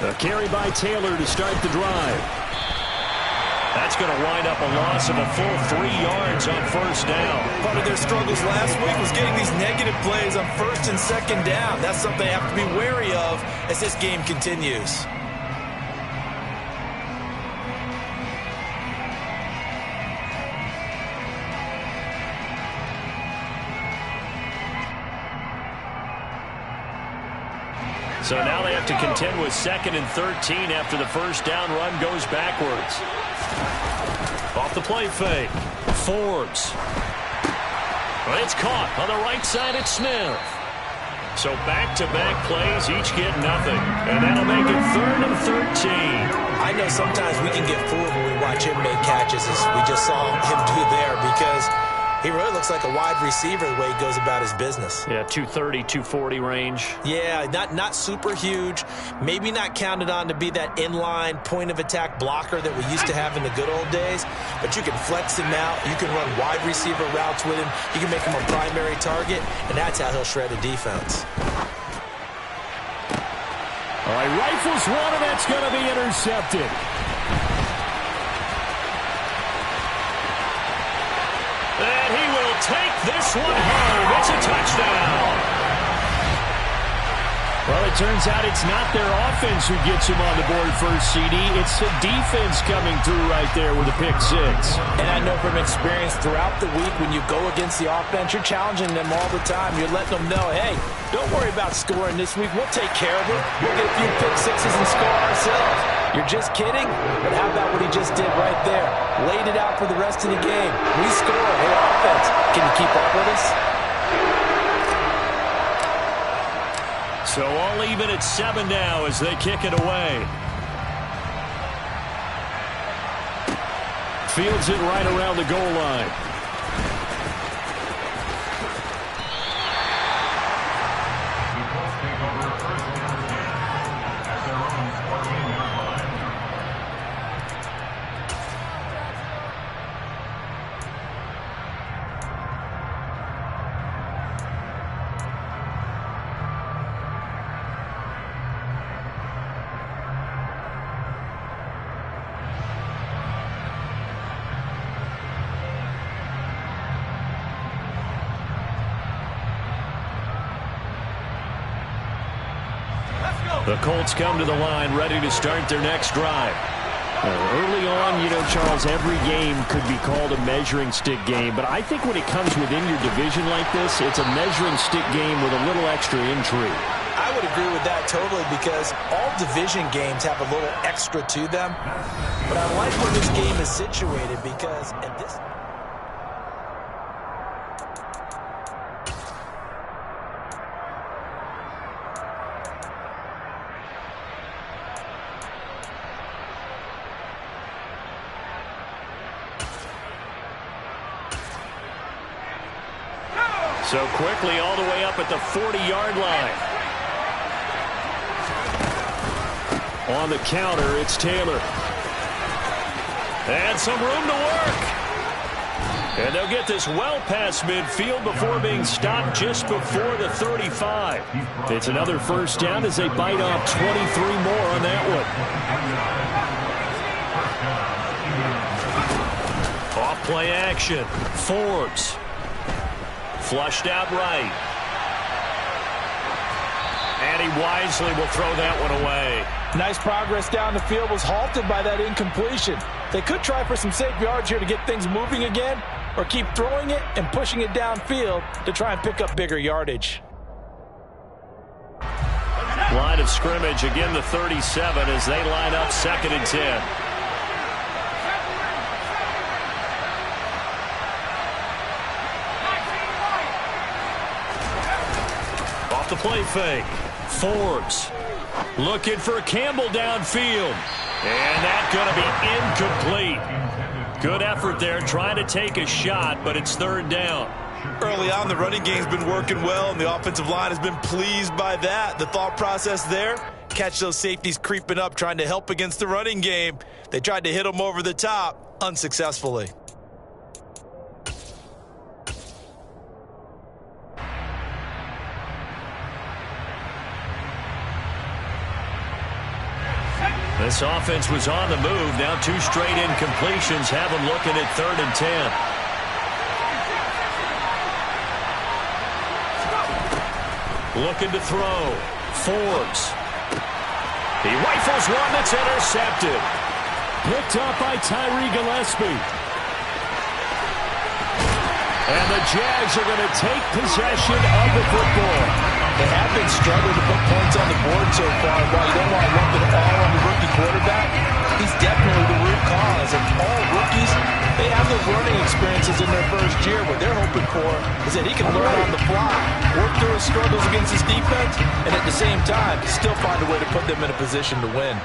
A carry by Taylor to start the drive. That's going to wind up a loss of a full 3 yards on 1st down. Part of their struggles last week was getting these negative plays on 1st and 2nd down. That's something they have to be wary of as this game continues. So now they have to contend with 2nd and 13 after the 1st down run goes backwards. Off the play fake. Forbes. It's caught on the right side. It's Smith. So back-to-back plays, each get nothing. And that'll make it 3rd and 13. I know sometimes we can get fooled when we watch him make catches, as we just saw him do there, because he really looks like a wide receiver the way he goes about his business. Yeah, 230, 240 range. Yeah, not super huge. Maybe not counted on to be that inline point-of-attack blocker that we used to have in the good old days. But you can flex him out. You can run wide receiver routes with him. You can make him a primary target, and that's how he'll shred a defense. All right, rifles one, and that's going to be intercepted. And he will take this one home. It's a touchdown. Well, it turns out it's not their offense who gets him on the board first, CD. It's the defense coming through right there with a pick six. And I know from experience throughout the week when you go against the offense, you're challenging them all the time. You're letting them know, hey, don't worry about scoring this week. We'll take care of it. We'll get a few pick sixes and score ourselves. You're just kidding? But how about what he just did right there? Laid it out for the rest of the game. We score. Hey, offense, can you keep up with us? So all even at 7 now as they kick it away. Fields it right around the goal line. The Colts come to the line, ready to start their next drive. Early on, you know, Charles, every game could be called a measuring stick game. But I think when it comes within your division like this, it's a measuring stick game with a little extra intrigue. I would agree with that totally, because all division games have a little extra to them. But I like where this game is situated because at this... So quickly all the way up at the 40-yard line. On the counter, it's Taylor. And some room to work. And they'll get this well past midfield before being stopped just before the 35. It's another first down as they bite off 23 more on that one. Off play action. Forbes. Flushed out right. And he wisely will throw that one away. Nice progress down the field, was halted by that incompletion. They could try for some safe yards here to get things moving again, or keep throwing it and pushing it downfield to try and pick up bigger yardage. Line of scrimmage, again the 37 as they line up 2nd and 10. The play fake. Forbes looking for Campbell downfield. And that's going to be incomplete. Good effort there trying to take a shot, but it's 3rd down. Early on, the running game's been working well, and the offensive line has been pleased by that. The thought process there, catch those safeties creeping up, trying to help against the running game. They tried to hit them over the top, unsuccessfully. This offense was on the move. Now 2 straight incompletions have them looking at 3rd and 10. Looking to throw. Forbes. He rifles one that's intercepted. Picked up by Tyree Gillespie. And the Jags are going to take possession of the football. They have been struggling to put points on the board so far. While you don't want to lump it all on the rookie quarterback, he's definitely the root cause. And all rookies, They have the running experiences in their first year. What they're hoping for is that he can learn on the fly, work through his struggles against his defense, and at the same time, still find a way to put them in a position to win.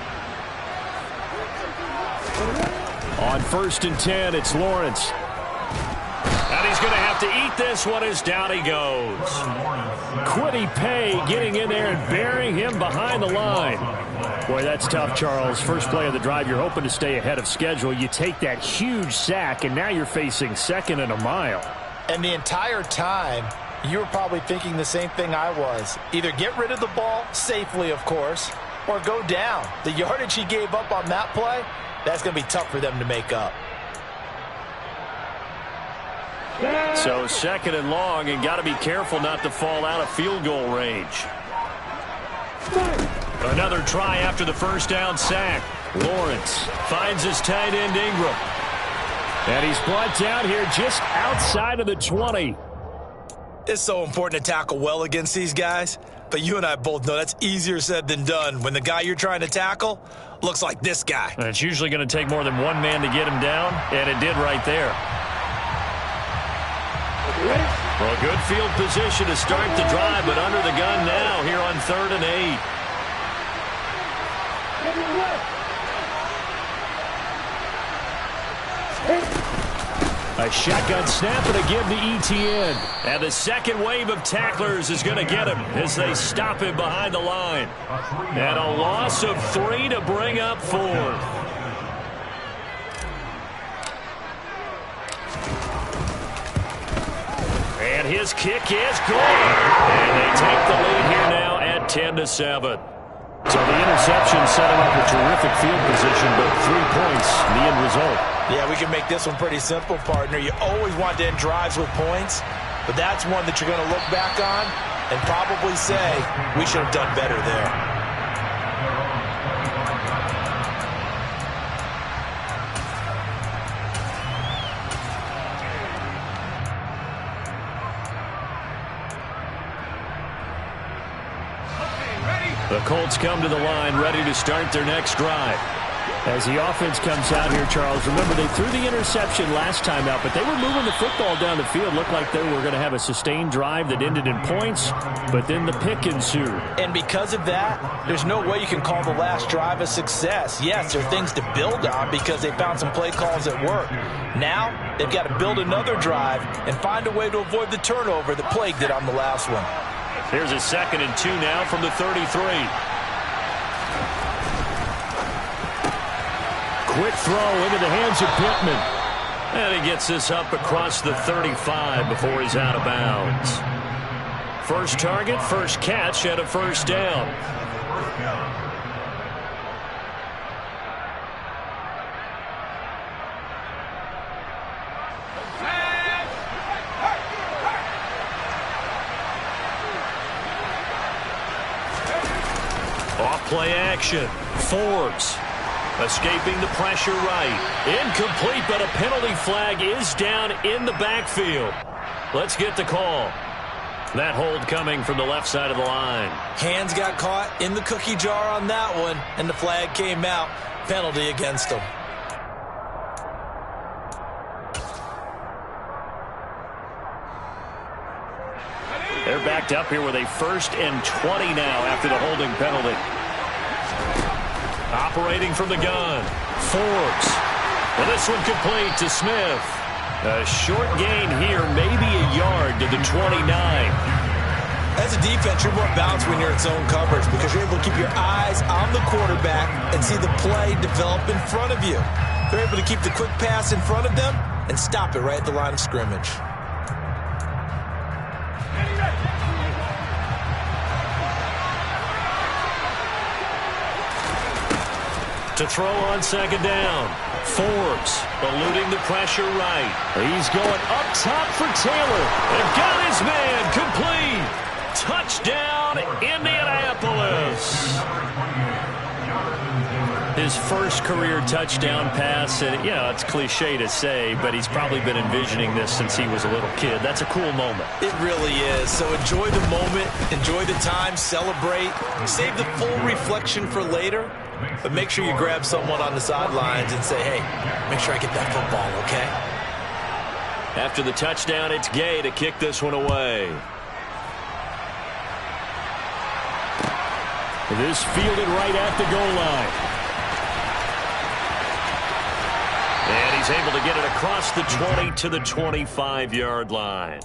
On 1st and 10, it's Lawrence. And he's going to have to eat this one as down he goes. Quiddy Pay getting in there and burying him behind the line. Boy, that's tough, Charles. First play of the drive, you're hoping to stay ahead of schedule. You take that huge sack, and now you're facing 2nd and a mile. And the entire time, you were probably thinking the same thing I was. Either get rid of the ball, safely, of course, or go down. The yardage he gave up on that play, that's going to be tough for them to make up. So 2nd and long, and got to be careful not to fall out of field goal range. Another try after the first down sack. Lawrence finds his tight end Ingram. And he's brought down here just outside of the 20. It's so important to tackle well against these guys, but you and I both know that's easier said than done when the guy you're trying to tackle looks like this guy. And it's usually going to take more than one man to get him down, and it did right there. Well, good field position to start the drive, but under the gun now here on 3rd and 8. A shotgun snap and a give to ETN. And the second wave of tacklers is going to get him as they stop him behind the line. And a loss of 3 to bring up 4th. And his kick is good. And they take the lead here now at 10-7. So the interception set him up a terrific field position, but 3 points, the end result. Yeah, we can make this one pretty simple, partner. You always want to end drives with points, but that's one that you're going to look back on and probably say, we should have done better there. The Colts come to the line ready to start their next drive. As the offense comes out here, Charles, remember they threw the interception last time out, but they were moving the football down the field. Looked like they were going to have a sustained drive that ended in points, but then the pick ensued. And because of that, there's no way you can call the last drive a success. Yes, there are things to build on because they found some play calls that work. Now, they've got to build another drive and find a way to avoid the turnover that plagued it on the last one. Here's a 2nd and 2 now from the 33. Quick throw into the hands of Pittman. And he gets this up across the 35 before he's out of bounds. First target, first catch, and a first down. Off-play action. Forbes escaping the pressure right. Incomplete, but a penalty flag is down in the backfield. Let's get the call. That hold coming from the left side of the line. Hands got caught in the cookie jar on that one, and the flag came out. Penalty against him. They're backed up here with a 1st and 20 now after the holding penalty. Operating from the gun. Forbes. Well, this one complete to Smith. A short gain here, maybe a yard to the 29. As a defense, you're more balanced when you're in zone coverage because you're able to keep your eyes on the quarterback and see the play develop in front of you. They're able to keep the quick pass in front of them and stop it right at the line of scrimmage. To throw on 2nd down. Forbes eluding the pressure right. He's going up top for Taylor. They've got his man complete. Touchdown, Indianapolis. His first career touchdown pass, and you know, it's cliche to say, but he's probably been envisioning this since he was a little kid. That's a cool moment. It really is. So enjoy the moment, enjoy the time, celebrate, save the full reflection for later. but make sure you grab someone on the sidelines and say, hey, make sure I get that football, okay? After the touchdown, it's Gay to kick this one away. This fielded right at the goal line. And he's able to get it across the 20 to the 25-yard line.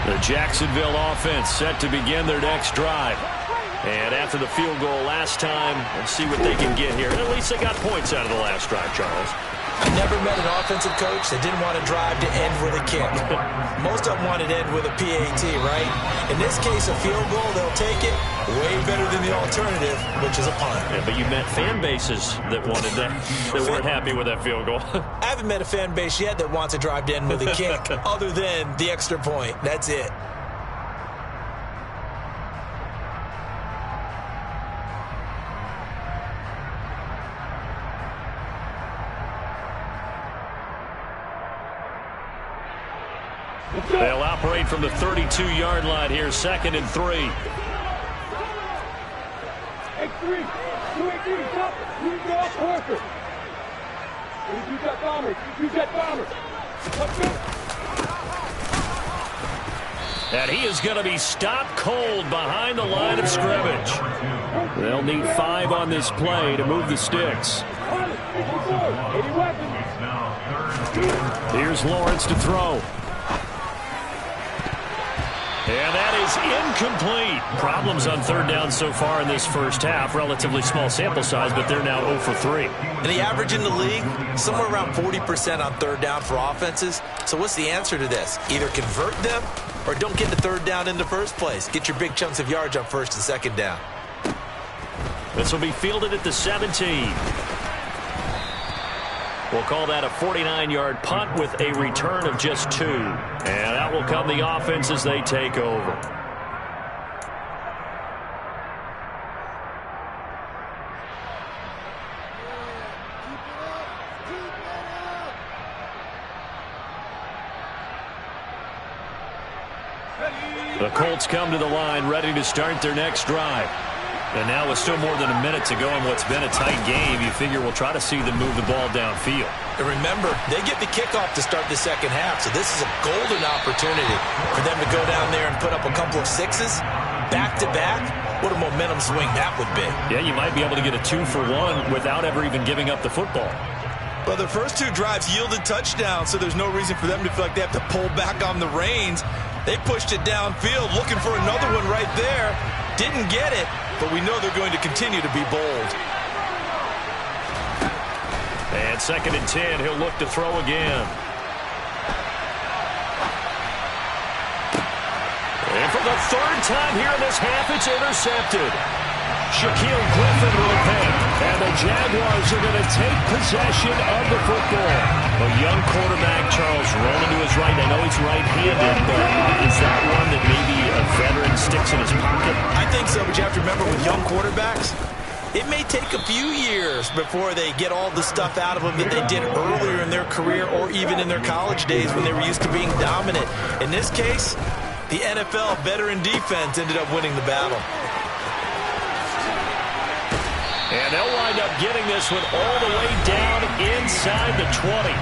The Jacksonville offense set to begin their next drive. And after the field goal last time, let's see what they can get here. At least they got points out of the last drive, Charles. I never met an offensive coach that didn't want to drive to end with a kick. Most of them wanted to end with a PAT, right? In this case, a field goal, they'll take it. Way better than the alternative, which is a punt. Yeah, but you met fan bases that wanted that, that weren't happy with that field goal. I haven't met a fan base yet that wants to drive to end with a kick, other than the extra point. That's it. They'll operate from the 32-yard line here, 2nd and 3. X3, 283, stop. You go off horses. You got bombers. You got bombers. Let's go. And he is going to be stopped cold behind the line of scrimmage. They'll need 5 on this play to move the sticks. Here's Lawrence to throw. And that is incomplete. Problems on 3rd down so far in this first half. Relatively small sample size, but they're now 0 for 3. And the average in the league, somewhere around 40% on 3rd down for offenses. So what's the answer to this? Either convert them or don't get the 3rd down in the first place. Get your big chunks of yards on 1st and 2nd down. This will be fielded at the 17. We'll call that a 49-yard punt with a return of just 2. And out will come the offense as they take over. The Colts come to the line, ready to start their next drive. And now with still more than a minute to go in what's been a tight game, you figure we'll try to see them move the ball downfield. And remember, they get the kickoff to start the second half, so this is a golden opportunity for them to go down there and put up a couple of sixes, back-to-back. What a momentum swing that would be. Yeah, you might be able to get a 2-for-1 without ever even giving up the football. Well, the first 2 drives yielded touchdowns, so there's no reason for them to feel like they have to pull back on the reins. They pushed it downfield, looking for another one right there. Didn't get it, but we know they're going to continue to be bold. And 2nd and 10, he'll look to throw again. And for the 3rd time here in this half, it's intercepted. Shaquille Griffin with a pick. And the Jaguars are going to take possession of the football. A young quarterback, Charles, rolling to his right. I know he's right-handed, but is that one that maybe a veteran sticks in his pocket? I think so, but you have to remember with young quarterbacks, it may take a few years before they get all the stuff out of them that they did earlier in their career or even in their college days when they were used to being dominant. In this case, the NFL veteran defense ended up winning the battle. And they'll wind up getting this one all the way down inside the 20.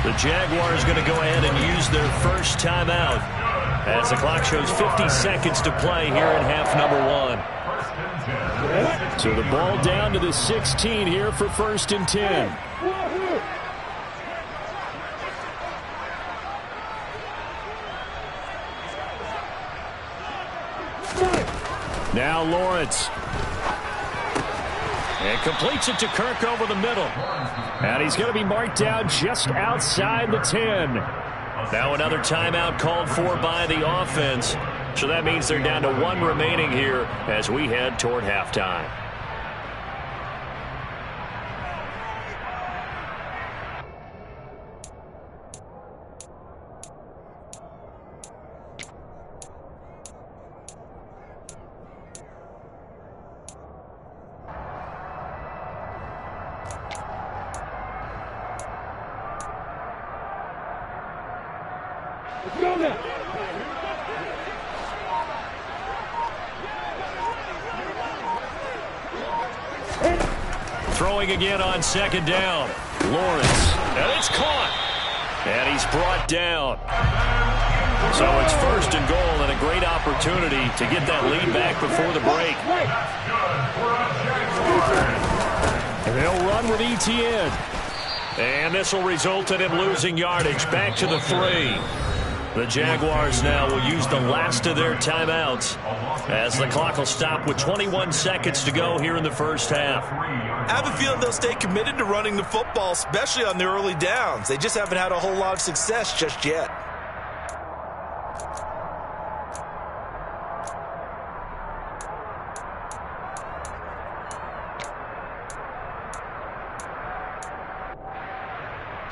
The Jaguars going to go ahead and use their first timeout as the clock shows 50 seconds to play here in half number 1. So the ball down to the 16 here for 1st and 10. Now Lawrence. And completes it to Kirk over the middle. And he's going to be marked down just outside the 10. Now another timeout called for by the offense. So that means they're down to 1 remaining here as we head toward halftime. Throwing again on second down. Lawrence. And it's caught. And he's brought down. So it's first and goal and a great opportunity to get that lead back before the break. And they'll run with ETN. And this will result in him losing yardage back to the 3. The Jaguars now will use the last of their timeouts as the clock will stop with 21 seconds to go here in the first half. I have a feeling they'll stay committed to running the football, especially on the early downs. They just haven't had a whole lot of success just yet.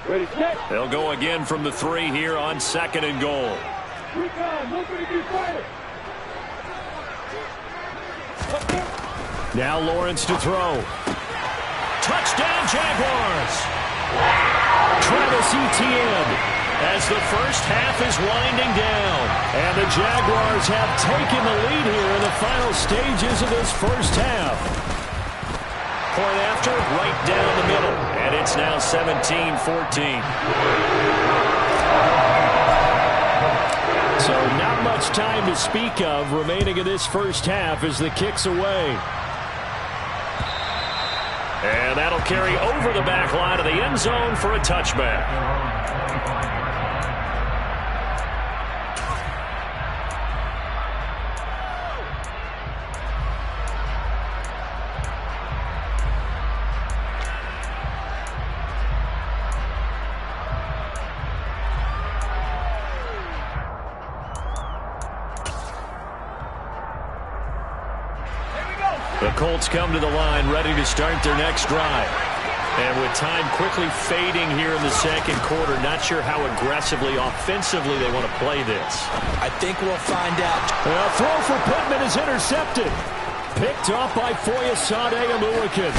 Ready, set. They'll go again from the 3 here on second and goal. Now Lawrence to throw. Touchdown Jaguars! Travis Etienne as the first half is winding down. And the Jaguars have taken the lead here in the final stages of this first half. Point after, right down the middle. And it's now 17-14. So not much time to speak of remaining in this first half as the kick's away. And that'll carry over the back line of the end zone for a touchback. The Colts come to the line ready to start their next drive. And with time quickly fading here in the second quarter, not sure how aggressively, offensively they want to play this. I think we'll find out. A throw for Pittman is intercepted. Picked off by Foyesade Aluakin.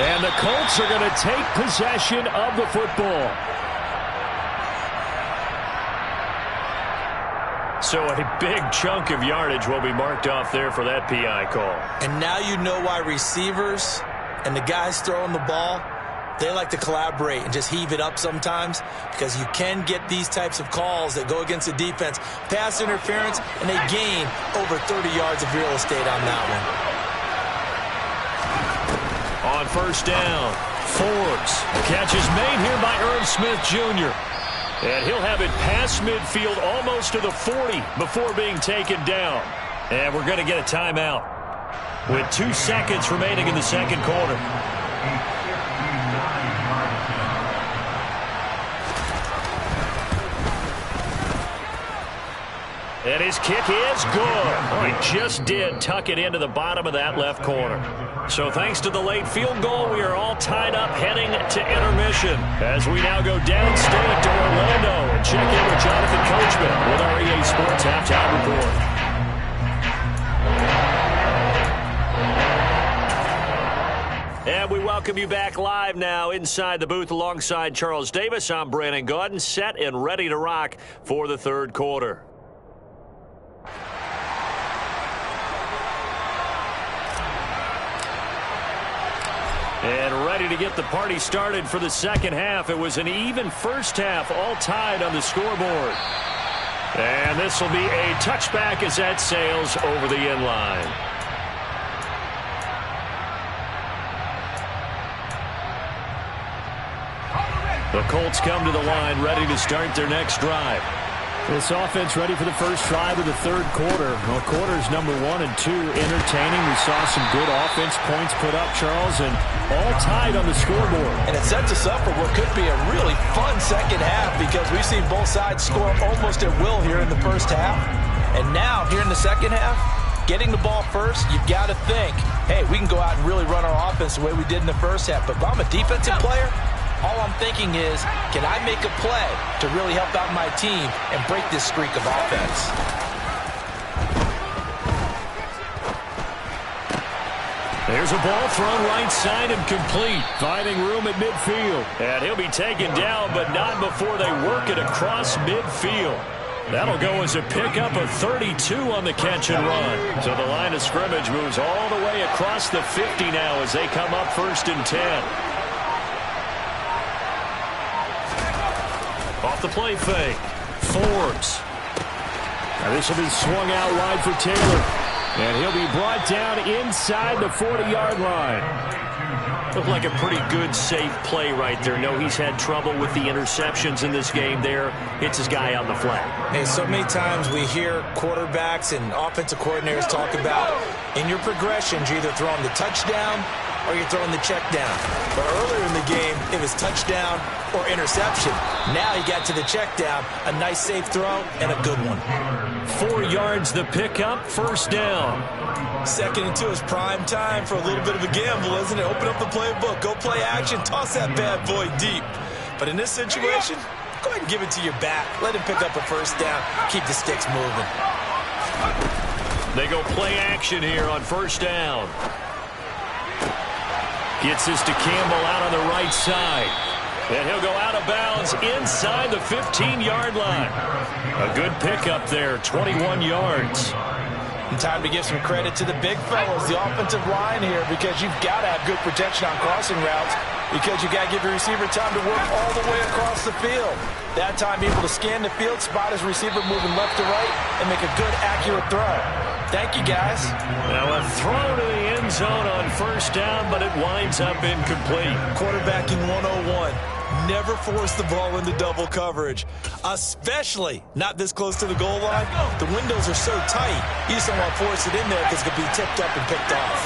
And the Colts are going to take possession of the football. So a big chunk of yardage will be marked off there for that PI call. And now you know why receivers and the guys throwing the ball, they like to collaborate and just heave it up sometimes, because you can get these types of calls that go against the defense, pass interference, and they gain over 30 yards of real estate on that one. On first down, Forbes. Catch is made here by Irv Smith Jr. And he'll have it past midfield almost to the 40 before being taken down. And we're going to get a timeout with 2 seconds remaining in the second quarter. And his kick is good. Oh, he just did tuck it into the bottom of that left corner. So thanks to the late field goal, we are all tied up heading to intermission as we now go downstate to Orlando and check in with Jonathan Coachman with our EA Sports Halftime Report. And we welcome you back live now inside the booth alongside Charles Davis. I'm Brandon Gaudin, set and ready to rock for the third quarter. And ready to get the party started for the second half. It was an even first half, all tied on the scoreboard. And this will be a touchback as that sails over the end line. The Colts come to the line ready to start their next drive. This offense ready for the first drive of the third quarter. Well, quarters number 1 and 2 entertaining. We saw some good offense points put up, Charles, and all tied on the scoreboard. And it sets us up for what could be a really fun second half, because we've seen both sides score almost at will here in the first half. And now, here in the second half, getting the ball first, you've got to think, hey, we can go out and really run our offense the way we did in the first half. But if I'm a defensive player, all I'm thinking is, can I make a play to really help out my team and break this streak of offense? There's a ball thrown right side and complete, finding room at midfield. And he'll be taken down, but not before they work it across midfield. That'll go as a pickup of 32 on the catch and run. So the line of scrimmage moves all the way across the 50 now as they come up 1st and 10. Off the play fake. Forbes. Now this will be swung out wide for Taylor. And he'll be brought down inside the 40-yard line. Looked like a pretty good, safe play right there. No, he's had trouble with the interceptions in this game there. Hits his guy on the flat. Hey, so many times we hear quarterbacks and offensive coordinators talk about in your progressions, you're either throwing the touchdown or you're throwing the check down. But earlier in the game, it was touchdown or interception. Now he got to the check down, a nice safe throw, and a good one. 4 yards the pickup, 1st down. 2nd and 2 is prime time for a little bit of a gamble, isn't it? Open up the playbook, go play action, toss that bad boy deep. But in this situation, go ahead and give it to your back. Let him pick up a 1st down, keep the sticks moving. They go play action here on 1st down. Gets this to Campbell out on the right side. And he'll go out of bounds inside the 15-yard line. A good pickup there, 21 yards. And time to give some credit to the big fellas, the offensive line here, because you've got to have good protection on crossing routes, because you've got to give your receiver time to work all the way across the field. That time able to scan the field, spot his receiver moving left to right, and make a good, accurate throw. Thank you, guys. Now a throw to the end zone on 1st down, but it winds up incomplete. Quarterbacking 101. Never force the ball into double coverage, especially not this close to the goal line. The windows are so tight, you just don't want to force it in there because it could be tipped up and picked off.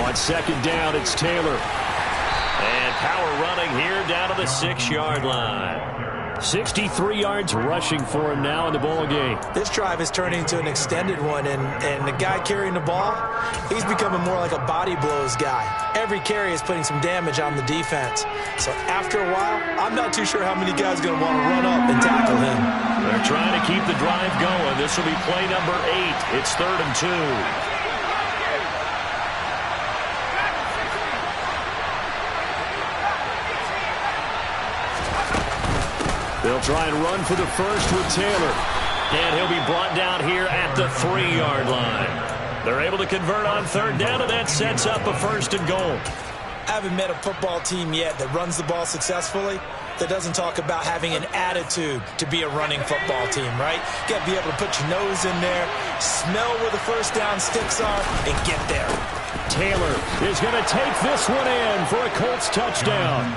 On 2nd down, it's Taylor. And power running here down to the 6-yard line. 63 yards rushing for him now in the ball game. This drive is turning into an extended one, and the guy carrying the ball, he's becoming more like a body blows guy. Every carry is putting some damage on the defense. So after a while, I'm not too sure how many guys are going to want to run up and tackle him. They're trying to keep the drive going. This will be play number 8. It's 3rd and 2. They'll try and run for the 1st with Taylor. And he'll be brought down here at the 3-yard line. They're able to convert on 3rd down, and that sets up a 1st and goal. I haven't met a football team yet that runs the ball successfully that doesn't talk about having an attitude to be a running football team, right? You got to be able to put your nose in there, smell where the 1st down sticks are, and get there. Taylor is going to take this one in for a Colts touchdown.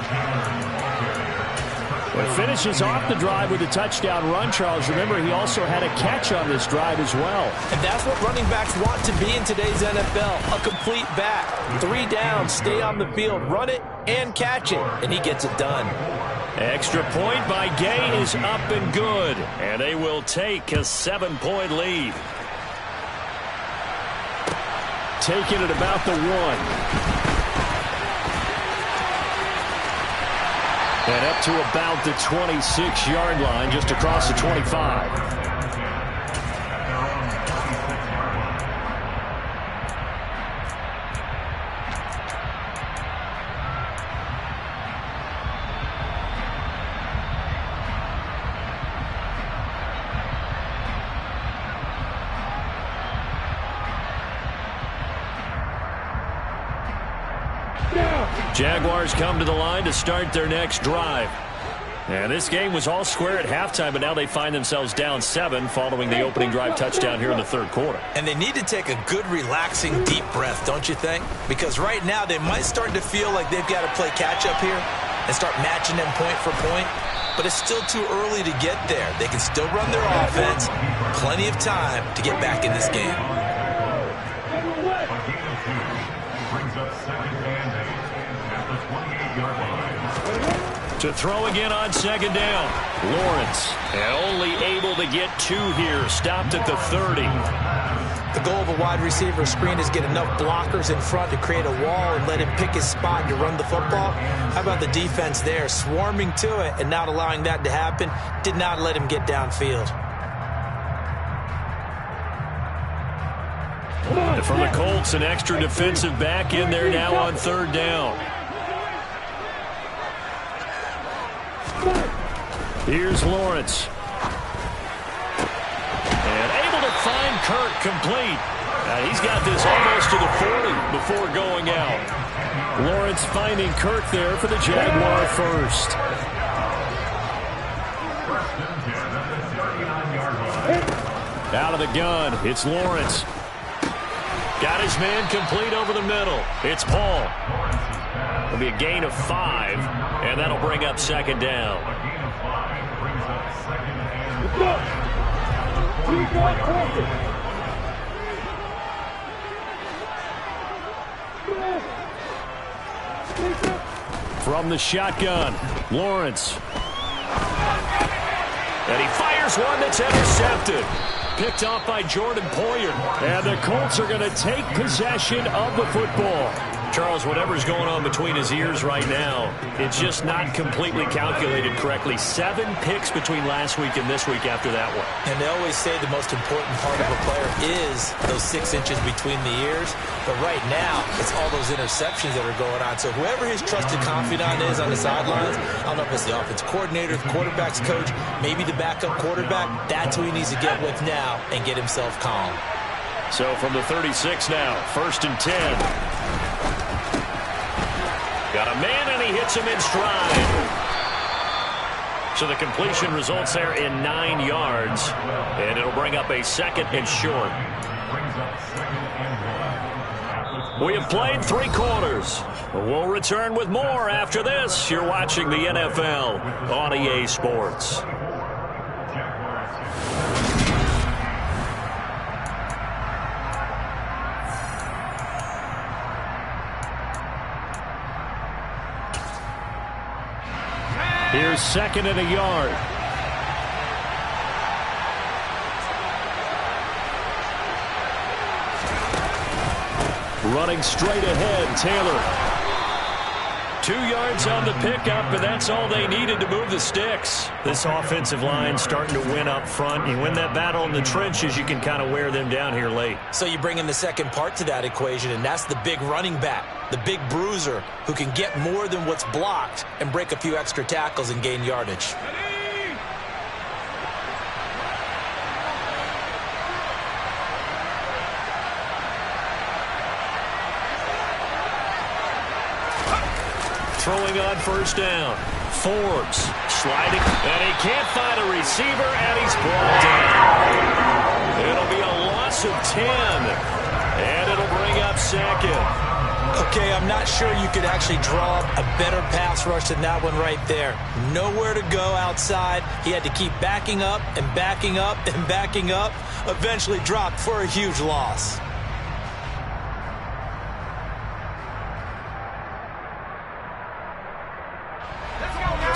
But finishes off the drive with a touchdown run, Charles. Remember, he also had a catch on this drive as well. And that's what running backs want to be in today's NFL, a complete back. 3 downs, stay on the field, run it, and catch it. And he gets it done. Extra point by Gay is up and good. And they will take a 7-point lead. Taking it about the 1. And up to about the 26-yard line, just across the 25. Jaguars come to the line to start their next drive. And this game was all square at halftime, but now they find themselves down 7 following the opening drive touchdown here in the 3rd quarter. And they need to take a good, relaxing, deep breath, don't you think? Because right now they might start to feel like they've got to play catch-up here and start matching them point for point. But it's still too early to get there. They can still run their offense. Plenty of time to get back in this game. To throw again on 2nd down. Lawrence, and only able to get 2 here. Stopped at the 30. The goal of a wide receiver screen is get enough blockers in front to create a wall and let him pick his spot to run the football. How about the defense there, swarming to it and not allowing that to happen? Did not let him get downfield. And from the Colts, an extra defensive back in there now on 3rd down. Here's Lawrence. find Kirk complete. He's got this almost to the 40 before going out. Lawrence finding Kirk there for the Jaguar first. Out of the gun, it's Lawrence. Got his man complete over the middle. It's Paul. It'll be a gain of 5, and that'll bring up second down. From the shotgun, Lawrence. And he fires one that's intercepted. Picked off by Jordan Poyer. And the Colts are going to take possession of the football. Charles, whatever's going on between his ears right now, it's just not completely calculated correctly. 7 picks between last week and this week after that one. And they always say the most important part of a player is those 6 inches between the ears. But right now, it's all those interceptions that are going on. So whoever his trusted confidant is on the sidelines, I don't know if it's the offense coordinator, the quarterback's coach, maybe the backup quarterback, that's who he needs to get with now and get himself calm. So from the 36 now, 1st and 10. Got a man, and he hits him in stride. So the completion results there in 9 yards, and it'll bring up a 2nd and short. We have played 3 quarters. We'll return with more after this. You're watching the NFL on EA Sports. Here's 2nd and a yard. Running straight ahead, Taylor. 2 yards on the pickup, and that's all they needed to move the sticks. This offensive line starting to win up front. You win that battle in the trenches, you can kind of wear them down here late. So you bring in the second part to that equation, and that's the big running back, the big bruiser, who can get more than what's blocked and break a few extra tackles and gain yardage. Throwing on 1st down. Forbes sliding, and he can't find a receiver, and he's brought down. It'll be a loss of 10, and it'll bring up 2nd. Okay, I'm not sure you could actually draw a better pass rush than that one right there. Nowhere to go outside. He had to keep backing up and backing up and backing up. Eventually dropped for a huge loss.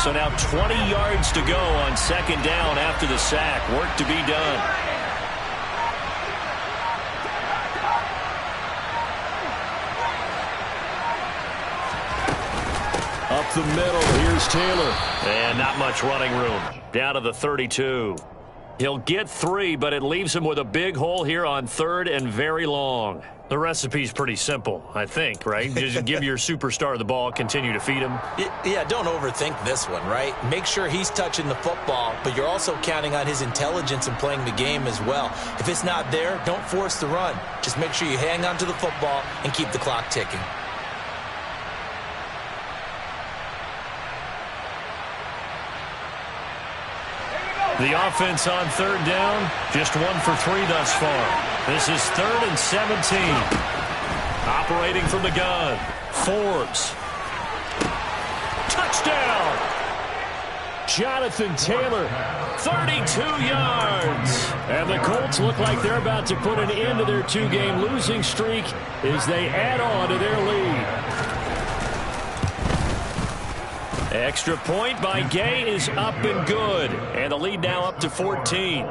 So now 20 yards to go on 2nd down after the sack. Work to be done. Up the middle, here's Taylor. And not much running room. Down to the 32. He'll get 3, but it leaves him with a big hole here on 3rd and very long. The recipe's pretty simple, I think, right? Just give your superstar the ball, continue to feed him. Yeah, don't overthink this one, right? Make sure he's touching the football, but you're also counting on his intelligence in playing the game as well. If it's not there, don't force the run. Just make sure you hang on to the football and keep the clock ticking. The offense on 3rd down, just 1 for 3 thus far. This is 3rd and 17. Operating from the gun, Forbes. Touchdown! Jonathan Taylor, 32 yards. And the Colts look like they're about to put an end to their 2-game losing streak as they add on to their lead. Extra point by Gay is up and good. And the lead now up to 14.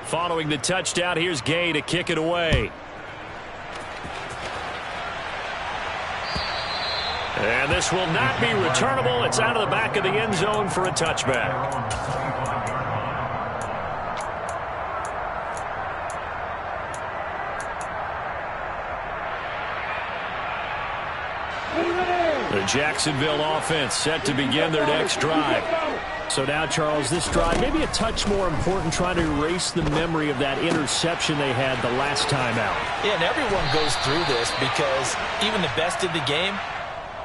Following the touchdown, here's Gay to kick it away. And this will not be returnable. It's out of the back of the end zone for a touchback. The Jacksonville offense set to begin their next drive. So now, Charles, this drive maybe a touch more important, trying to erase the memory of that interception they had the last time out. Yeah, and everyone goes through this because even the best in the game,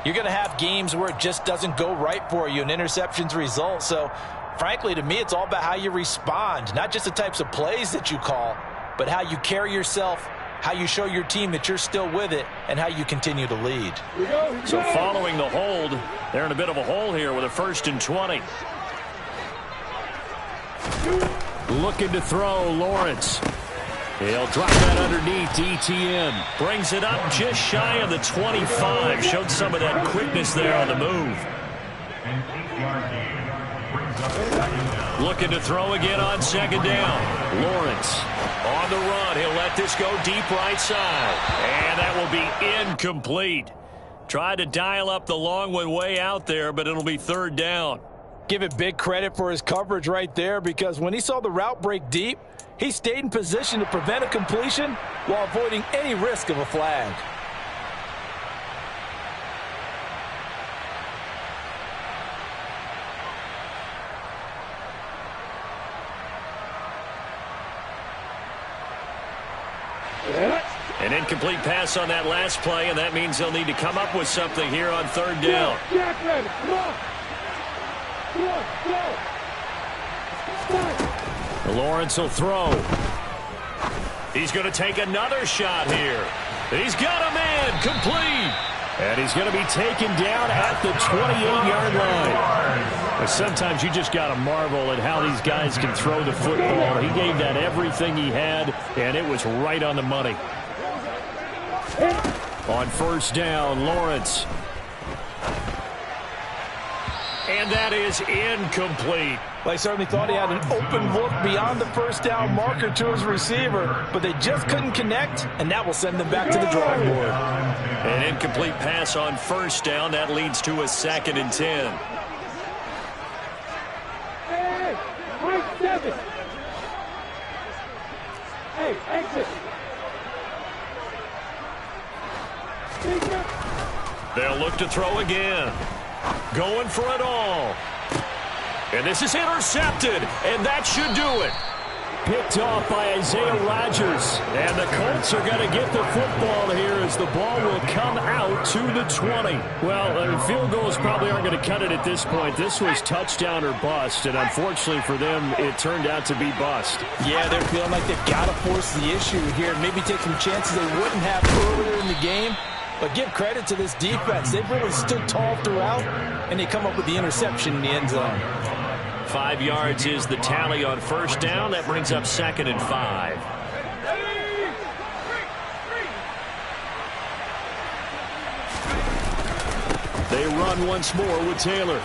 you're going to have games where it just doesn't go right for you and interceptions result. So, frankly, to me, it's all about how you respond, not just the types of plays that you call, but how you carry yourself, how you show your team that you're still with it, and how you continue to lead. So following the hold, they're in a bit of a hole here with a 1st and 20. Looking to throw, Lawrence. He'll drop that underneath. ETN brings it up just shy of the 25. Showed some of that quickness there on the move. Looking to throw again on 2nd down. Lawrence on the run. He'll let this go deep right side. And that will be incomplete. Tried to dial up the long one way out there, but it'll be 3rd down. Give it big credit for his coverage right there, because when he saw the route break deep, he stayed in position to prevent a completion while avoiding any risk of a flag. An incomplete pass on that last play, and that means they'll need to come up with something here on 3rd down. Lawrence will throw. He's going to take another shot here. He's got a man complete. And he's going to be taken down at the 28-yard line. But sometimes you just got to marvel at how these guys can throw the football. He gave that everything he had, and it was right on the money. On 1st down, Lawrence. And that is incomplete. Well, he certainly thought he had an open look beyond the 1st down marker to his receiver, but they just couldn't connect, and that will send them back to the drawing board. An incomplete pass on 1st down. That leads to a 2nd and 10. Hey, right 7. Hey, exit. They'll look to throw again. Going for it all. And this is intercepted, and that should do it. Picked off by Isaiah Rodgers. And the Colts are going to get the football here as the ball will come out to the 20. Well, field goals probably aren't going to cut it at this point. This was touchdown or bust, and unfortunately for them, it turned out to be bust. Yeah, they're feeling like they've got to force the issue here, maybe take some chances they wouldn't have earlier in the game. But give credit to this defense. They've really stood tall throughout, and they come up with the interception in the end zone. 5 yards is the tally on 1st down. That brings up 2nd and 5. They run once more with Taylor.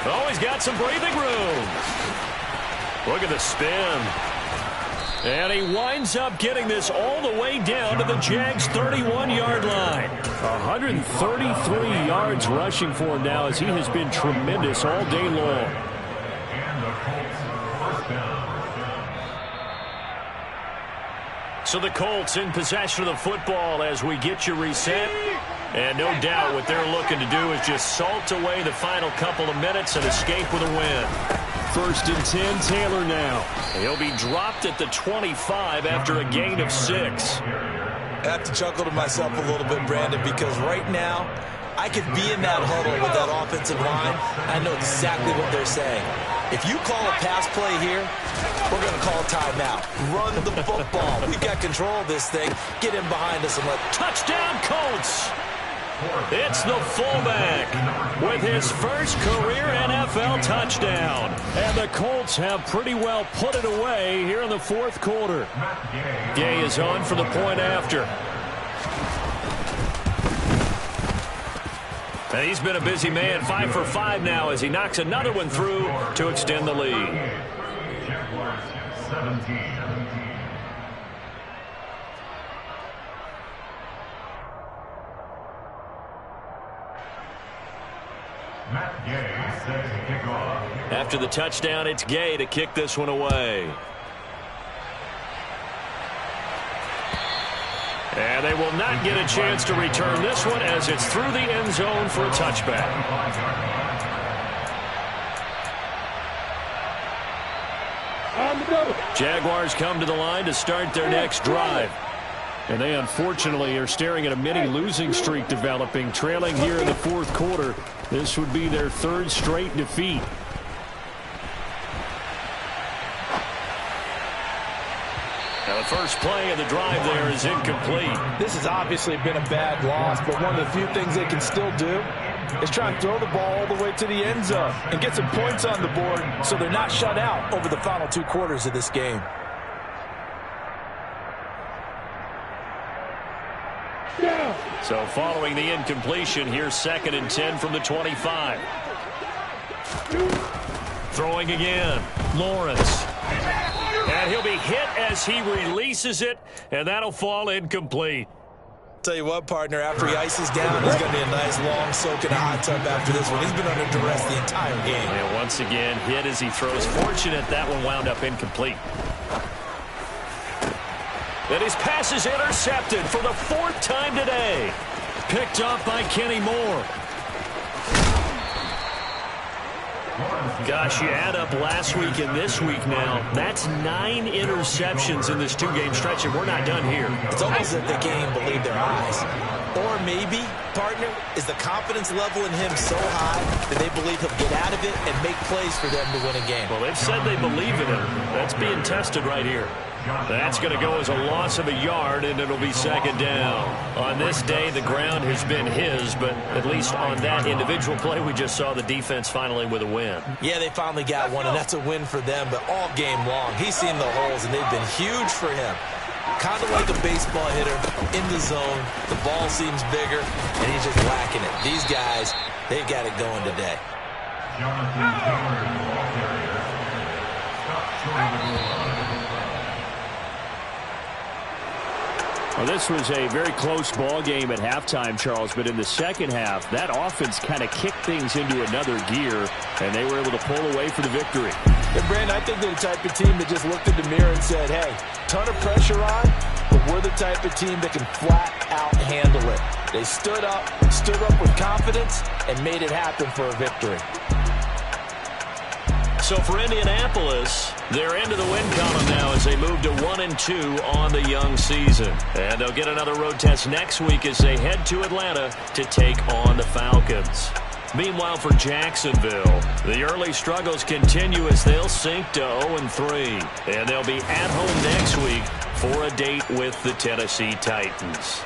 Oh, he's got some breathing room. Look at the spin. And he winds up getting this all the way down to the Jags' 31-yard line. 133 yards rushing for him now, as he has been tremendous all day long. So the Colts in possession of the football as we get you reset. And no doubt what they're looking to do is just salt away the final couple of minutes and escape with a win. 1st and 10, Taylor now. He'll be dropped at the 25 after a gain of 6. I have to chuckle to myself a little bit, Brandon, because right now I could be in that huddle with that offensive line. I know exactly what they're saying. If you call a pass play here, we're going to call a timeout. Run the football. We've got control of this thing. Get in behind us and let... Touchdown, Colts! It's the fullback with his first career NFL touchdown. And the Colts have pretty well put it away here in the 4th quarter. Gay is on for the point after. And he's been a busy man, 5 for 5 now as he knocks another one through to extend the lead. After the touchdown, it's Gay to kick this one away. And they will not get a chance to return this one as it's through the end zone for a touchback. Jaguars come to the line to start their next drive. And they unfortunately are staring at a mini losing streak developing, trailing here in the fourth quarter. This would be their third straight defeat. Now the first play of the drive there is incomplete. This has obviously been a bad loss, but one of the few things they can still do is try and throw the ball all the way to the end zone and get some points on the board so they're not shut out over the final 2 quarters of this game. So following the incompletion, here's 2nd and 10 from the 25. Throwing again, Lawrence. And he'll be hit as he releases it, and that'll fall incomplete. Tell you what, partner, after he ices down, he's going to be a nice long soak in a hot tub after this one. He's been under duress the entire game. And once again, hit as he throws. Fortunate that one wound up incomplete. And his pass is intercepted for the 4th time today. Picked up by Kenny Moore. Gosh, you add up last week and this week now, that's 9 interceptions in this 2-game stretch, and we're not done here. It's almost as if they can't even believe their eyes. Or maybe, partner, is the confidence level in him so high that they believe he'll get out of it and make plays for them to win a game. Well, they've said they believe in him. That's being tested right here. That's going to go as a loss of a yard, and it'll be 2nd down. On this day, the ground has been his, but at least on that individual play, we just saw the defense finally with a win. Yeah, they finally got one, and that's a win for them, but all game long, he's seen the holes, and they've been huge for him. Kind of like a baseball hitter in the zone. The ball seems bigger, and he's just whacking it. These guys, they've got it going today. Well, this was a very close ball game at halftime, Charles, but in the second half, that offense kind of kicked things into another gear, and they were able to pull away for the victory. And, Brandon, I think they're the type of team that just looked in the mirror and said, hey, ton of pressure on, but we're the type of team that can flat out handle it. They stood up with confidence, and made it happen for a victory. So for Indianapolis, they're into the win column now as they move to 1-2 on the young season. And they'll get another road test next week as they head to Atlanta to take on the Falcons. Meanwhile, for Jacksonville, the early struggles continue as they'll sink to 0-3. And they'll be at home next week for a date with the Tennessee Titans.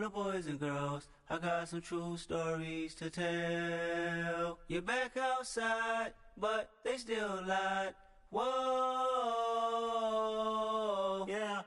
the boys and girls, I got some true stories to tell. You're back outside, but they still lied. Whoa, yeah.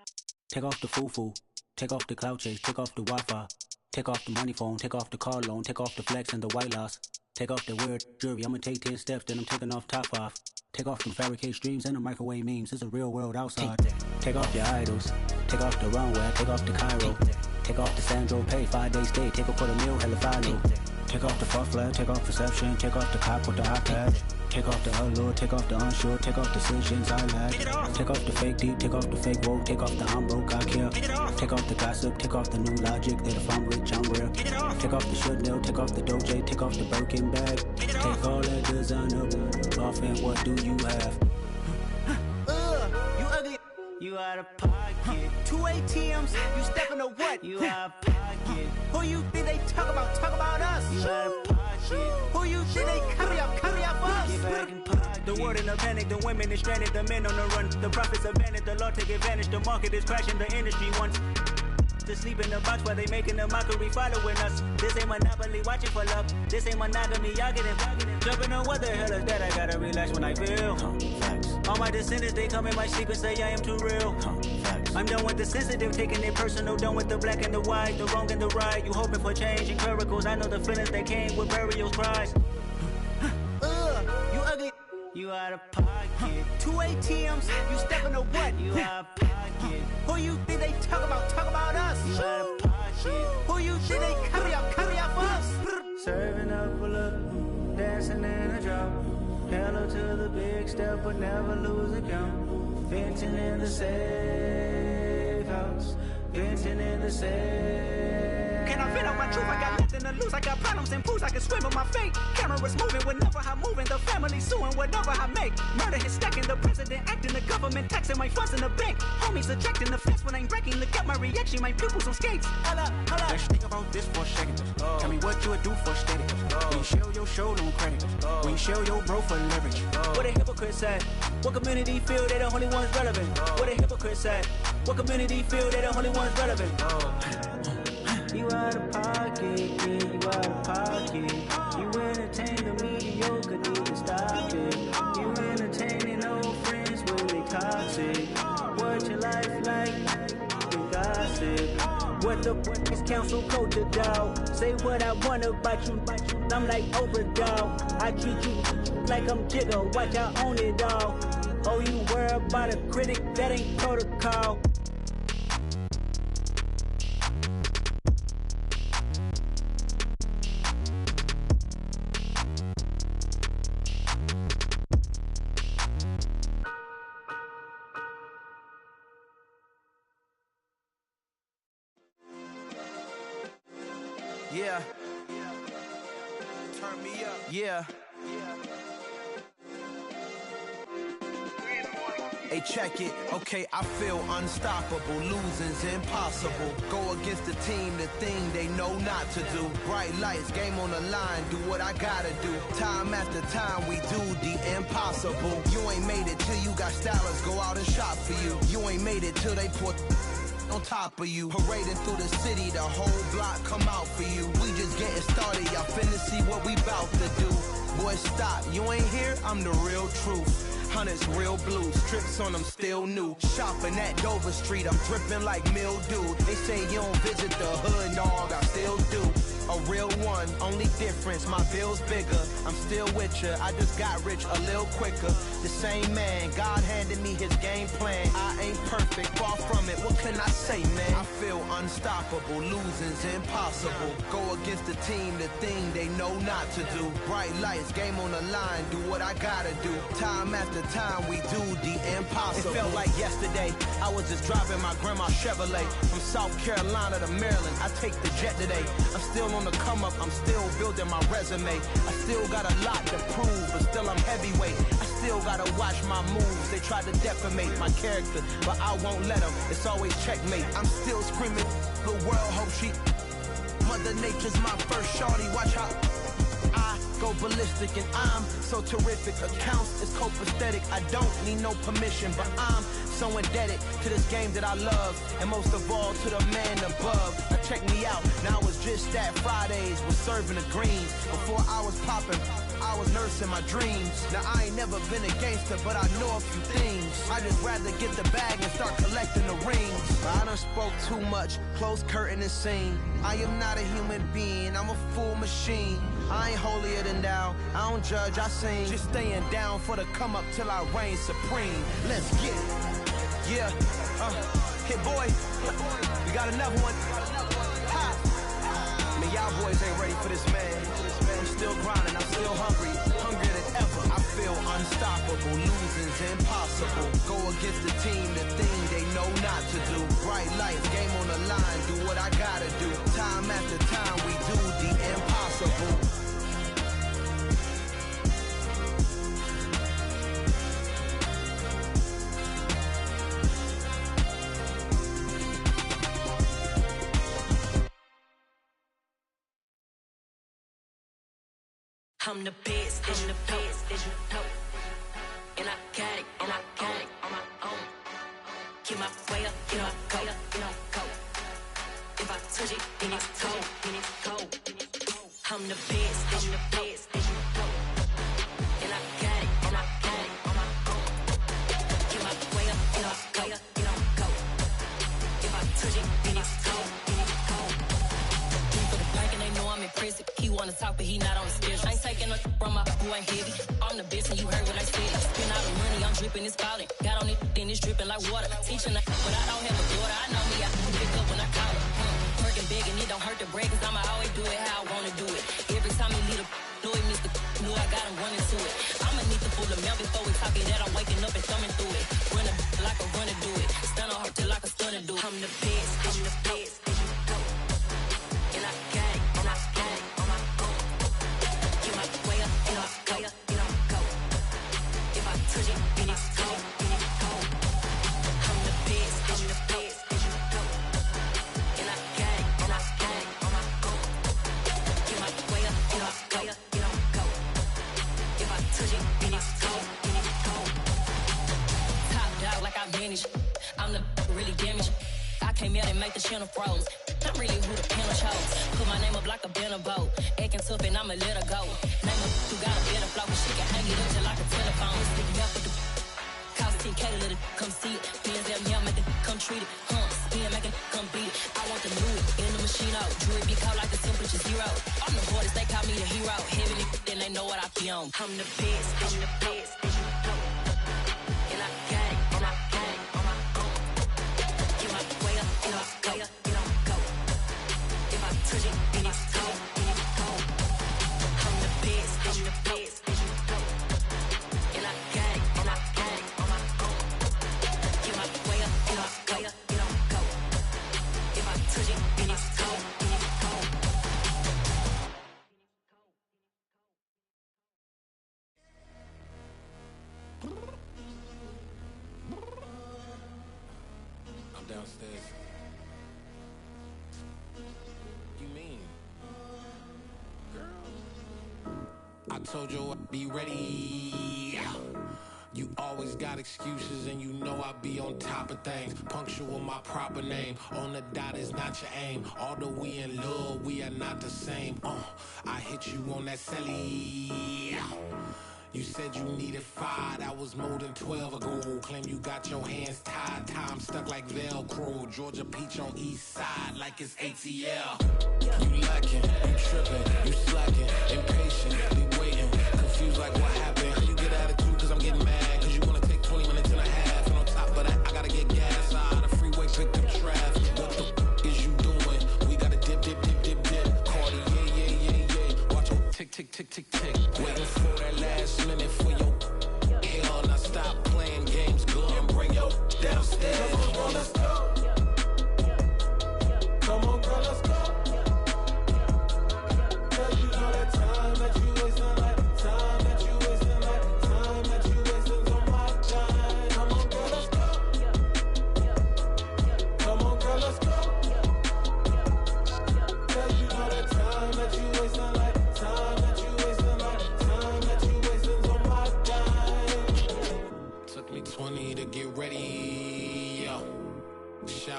Take off the foo-foo, take off the cloud chase, take off the Wi-Fi. Take off the money phone, take off the car loan, take off the flex and the white loss. Take off the weird jewelry, I'ma take 10 steps, then I'm taking off top 5. Take off them fabricate streams and the microwave memes, it's a real world outside. Take off your idols, take off the runway, take off the Cairo. Take off the Sandro pay, 5-day stay, take a quarter meal, hella final. Take off the fuck flag, take off perception, take off the cop with the iPad. Take off the allure, take off the unsure, take off decisions I lack. Take off the fake deep, take off the fake woke, take off the I'm broke, I care. Take off the gossip, take off the new logic, that if I'm rich, I'm real. Take off the Chanel, take off the Doja, take off the Birkin bag. Take all that designer off and what do you have? You ugly. You out of pocket. 2 ATMs, you stepping to what? You out of pocket. Who you think they talk about? Talk about us. You out of pocket. Who you think they carry up for us? Get back in pocket. The world in a panic, the women is stranded, the men on the run. The profits abandoned, the law take advantage. The market is crashing, the industry wants to sleep in the box while they making a mockery following us. This ain't Monopoly, watching for love. This ain't monogamy, y'all getting jumping on what the hell is that? I gotta relax when I feel. All my descendants, they come in my sleep and say I am too real. I'm done with the sensitive, taking it personal. Done with the black and the white, the wrong and the right. You hoping for change and miracles. I know the feelings that came with burial cries. You ugly. You out of pocket. 2 ATMs, you stepping to what? You out of pocket. Who you think they talk about? Talk about us. You out of pocket. Who you think they carry up for us? Serving up a look, dancing in a drop. Hello to the big step, but never lose a count. Venting in the safe house. Venting in the safe. Can I feel out my truth? I got nothing to lose. I got problems and pools. I can swim with my fate. Cameras moving whenever I'm moving. The family suing whatever I make. Murder is stacking. The president acting. The government taxing my funds in the bank. Homies ejecting the fence when I'm breaking. Look at my reaction. My pupils on skates. Holla, holla. Let's think about this for a second. Tell me what you would do for steady. When you show your show, no credit. When you show your bro for leverage. What a hypocrite said. What community feel they the only ones relevant? What a hypocrite said. What community feel they the only ones relevant? You out of pocket, yeah, you out of pocket. You entertain the mediocre, need to stop it. You entertaining old friends when they toxic. What your life like? You gossip. What the is council culture, dog? Say what I want about you. I'm like Oprah, dog. I treat you like I'm Jigga. Watch I own it all. Oh, you worry about a critic? That ain't protocol. Yeah. Turn me up. Yeah. Hey, check it. Okay, I feel unstoppable. Losing's impossible. Go against the team, the thing they know not to do. Bright lights, game on the line. Do what I gotta do. Time after time, we do the impossible. You ain't made it till you got stylers go out and shop for you. You ain't made it till they put on top of you. Parading through the city, the whole block come out for you. We just getting started, y'all finna see what we bout to do. Boy, stop, you ain't here, I'm the real truth. Hunters, real blue, strips on them still new. Shopping at Dover Street, I'm dripping like mildew. They say you don't visit the hood, dog, I still do. A real one, only difference, my bill's bigger. I'm still with ya, I just got rich a little quicker. The same man, God handed me his game plan. I ain't perfect, far from it, what can I say, man? I feel unstoppable, losing's impossible. Go against the team, the thing they know not to do. Bright lights, game on the line, do what I gotta do. Time after time, we do the impossible. It felt like yesterday, I was just driving my grandma's Chevrolet. From South Carolina to Maryland, I take the jet today. I'm still on the come up, I'm still building my resume. I still got a lot to prove, but still I'm heavyweight. I still gotta watch my moves. They try to defamate my character, but I won't let them. It's always checkmate. I'm still screaming, the world hope she. Mother Nature's my first shorty, watch how I go ballistic and I'm so terrific. Accounts is copacetic, I don't need no permission, but I'm so indebted to this game that I love, and most of all to the man above. Now check me out, now I was just that Fridays was serving the greens. Before I was popping, I was nursing my dreams. Now I ain't never been a gangster, but I know a few things. I just rather get the bag and start collecting the rings. I done spoke too much, close curtain and scene. I am not a human being, I'm a full machine. I ain't holier than thou, I don't judge, I sing. Just staying down for the come up till I reign supreme. Let's get it. Yeah, hit boy, we got another one. Ha! Man, y'all boys ain't ready for this, man. I'm still grinding, I'm still hungry, hungrier than ever. I feel unstoppable, losing's impossible. Go against the team, the thing they know not to do. Bright lights, game on the line, do what I gotta do. Time after time, we do the impossible. I'm the best, I'm the best, as you know. And I got it, on my own. Get my way up, you know, go. If I touch it, then it's cold, I'm the best, as you know. And I got it, on my own. Get my way up, you know, go. If I touch it, then it's cold, For the bank and they know I'm impressive. He wanna talk, but he not on the schedule. I ain't taking no from my who ain't heavy. I'm the best and you heard what I said. Spend all the money, I'm dripping, it's falling. Got on it, then it's dripping like water. Teaching her, but I don't have a daughter. I know me, I can pick up when I call her. Working big and it don't hurt to break, cause I'ma always do it how I wanna do it. Every time he lead a know he missed the knew I got him running to it. I'ma need the full amount before we talk it that I'm waking up and thumbing through it. Run a like a runner do it. Stun on her till like a stunner do it. I'm the best, I'm the best, as you know. And I got it, on my own. Get my way up, you know, go. If I touch it, then it's cold, I'm the best, I'm the best, as you know. And I got it, on my own. Get my way up, you know, go. If I touch it, then it's cold, Top dog like I manage. I'm the really damaged. I came out and make the channel froze. I'm really who the panel chose. Put my name up like a banner boat. Acting tough and I'ma let her go. Name up who got a better flow, but she can hang it up just like a telephone. Stick me up with the cost 10K to let it come see it. Bands at me, I make it come treat it. Spin, make it come beat it. I want the new it in the machine out. Jewelry be cold like the temperature 0. I'm the hardest, they call me the hero. Heavy then they know what I be on. I'm the best, as you know. And I got it, on my own. Get my way up, you know, go. If I touch it, then it's cold, I'm the best, as you know. And I got it, on my own. Get my way up, you know, go. If I touch it, then it's cold, I'm downstairs. You mean? Girl, I told you I'd be ready. You always got excuses and you know I be on top of things. Punctual my proper name. On the dot is not your aim. Although we in love, we are not the same. I hit you on that celly. You said you needed 5, that was more than 12 ago. Claim you got your hands tied, time stuck like Velcro. Georgia peach on east side like it's ATL. You lacking, you tripping, you slacking, impatient, be waiting, confused like what happened. How you get attitude cause I'm getting mad, cause you wanna take 20 minutes and a half. And on top of that, I gotta get gas out of the freeway, pick up traffic. What the is you doing? We gotta dip. Cardi, yeah. Watch your tick. Waiting for that last minute for your hell. Now stop playing games, go and bring your downstairs. Come on, let's go. Come on, girl, let's go. Cause you know that time that you wasting, like time that you wasting, like time that you wasting.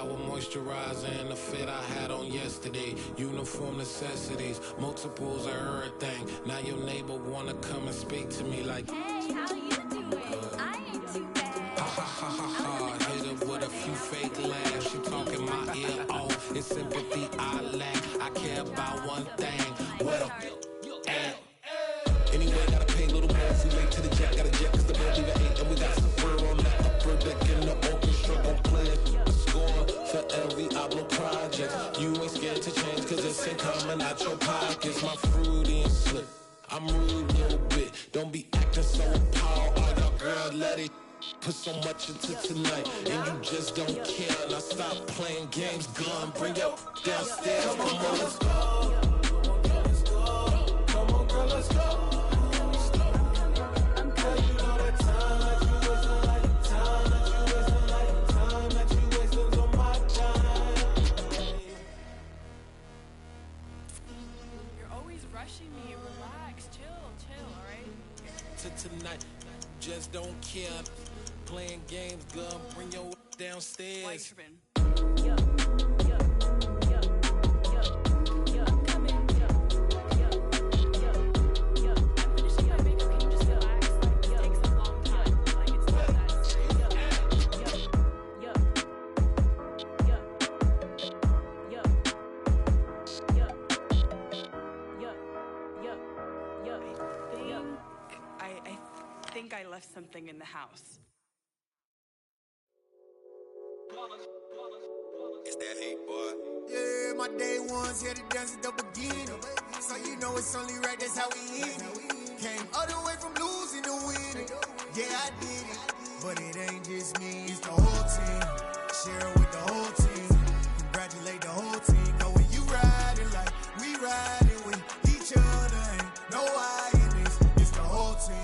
shower, moisturizer, and the fit I had on yesterday. Uniform necessities, multiples of everything. Now your neighbor wanna come and speak to me like, hey, how you doing? I ain't too bad. Ha ha ha ha ha. Hit her with a few fake laughs. She talking my ear off. It's sympathy I lack. I care about one thing. Well, anyway, gotta pay a little more. If we late to the jet, gotta jet, cause the road leave at 8. And we got some fur on the upper deck in the orchestra. Gon' play a score for every album project. You ain't scared to change, cause it's ain't coming out your pockets. My fruity and slip. I'm rude a little bit. Don't be acting so appalled. All y'all girl, let it put so much into tonight. And you just don't care. Now stop playing games, gun. Bring your downstairs. Come on, let's go. Come on, girl, let's go. Me, relax, chill, alright? Tonight, just don't care. Playing games, gun, bring your downstairs. White tripping. I left something in the house. It's that hate, boy. Yeah, my day ones here to dance at the beginning. So you know it's only right, that's how we end it. Came all the way from losing to winning. Yeah, I did it. But it ain't just me, it's the whole team. Share it with the whole team. Congratulate the whole team. Cause when you riding like we riding with each other, ain't no I in this. It's the whole team.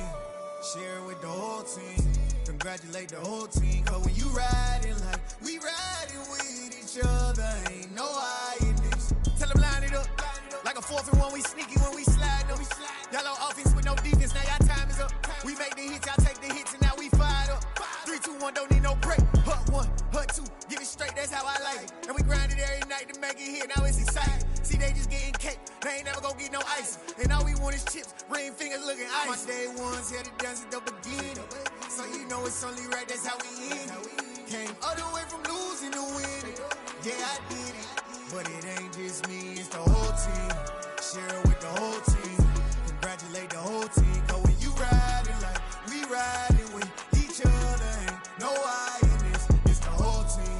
Share with the whole team. Congratulate the whole team. Cause when you riding like we riding with each other, ain't no I in this. Tell them line it up. Like a 4th and 1, we sneaky when we slide them. Y'all on offense with no defense, now y'all time is up. We make the hits, y'all take the hits, and now we fired up. 3, 2, 1, don't need no break. Hut 1, hut 2, give it straight, that's how I like it. And we grind it every night to make it here, now it's exciting. See, they just getting cake, they ain't never gonna get no ice. And all we want is chips, ring fingers looking ice. My day ones here to dance at the beginning. So you know it's only right, that's how we end it. Came all the way from losing to winning. Yeah, I did it. But it ain't just me, it's the whole team. Share it with the whole team. Congratulate the whole team. Cause when you riding like we riding with each other, ain't no I in this. It's the whole team.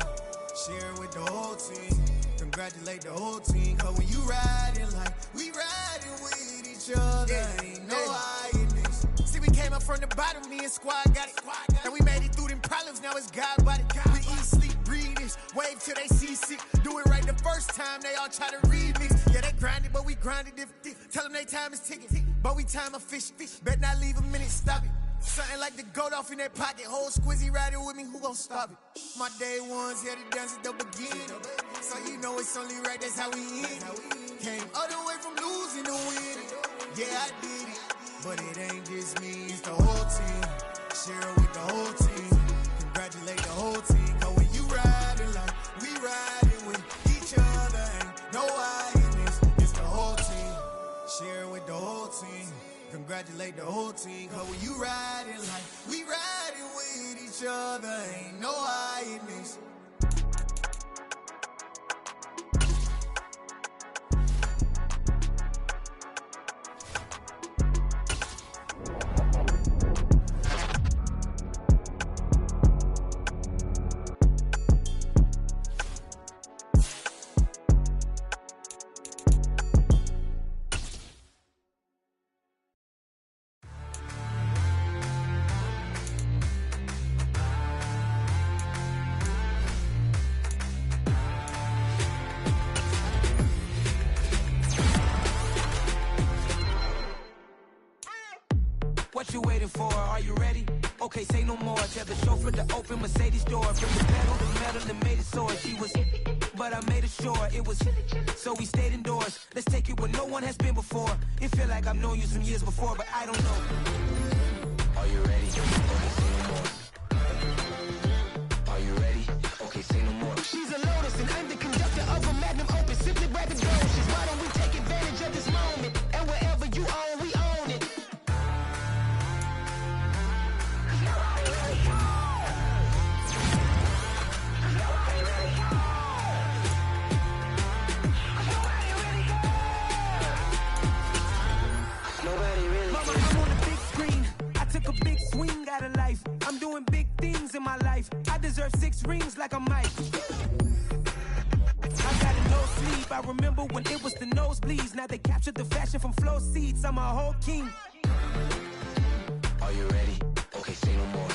Share it with the whole team. Congratulate the whole team. Cause when you riding like we riding with each other, ain't no I in this. See, we came up from the bottom, me and squad got it. And we made it through them problems, now it's God body. We eat, sleep, breathe this, wave till they see sick. Do it right the first time, they all try to remix. Yeah, they grinded, but we grinded different. Tell them they time is ticking, but we time a fish. Bet not leave a minute, stop it. Something like the goat off in that pocket. Whole squizzy riding with me, who gon' stop it? My day ones here to dance at the beginning. So you know it's only right, that's how we end it. Came all the way from losing to winning. Yeah, I did it. But it ain't just me, it's the whole team. Share it with the whole team. Congratulate the whole team. Cause when you riding like we riding with each other, ain't no I in this. It's the whole team. Share it with the whole team. Congratulate the whole team. Cause when you riding like we riding with each other, ain't no I in this. What you waiting for? Are you ready? Okay, say no more. Tell the chauffeur to open Mercedes door. From the pedal to metal and made it soar. She was, but I made it sure it was. So we stayed indoors. Let's take it where no one has been before. It feel like I've known you some years before, but I don't know. Are you ready? Okay, say no more. Are you ready? Okay, say no more. She's alone. deserve 6 rings like a Mike. I got a no sleep. I remember when it was the nosebleeds. Now they captured the fashion from flow seats. I'm a whole king. Are you ready? Okay, say no more.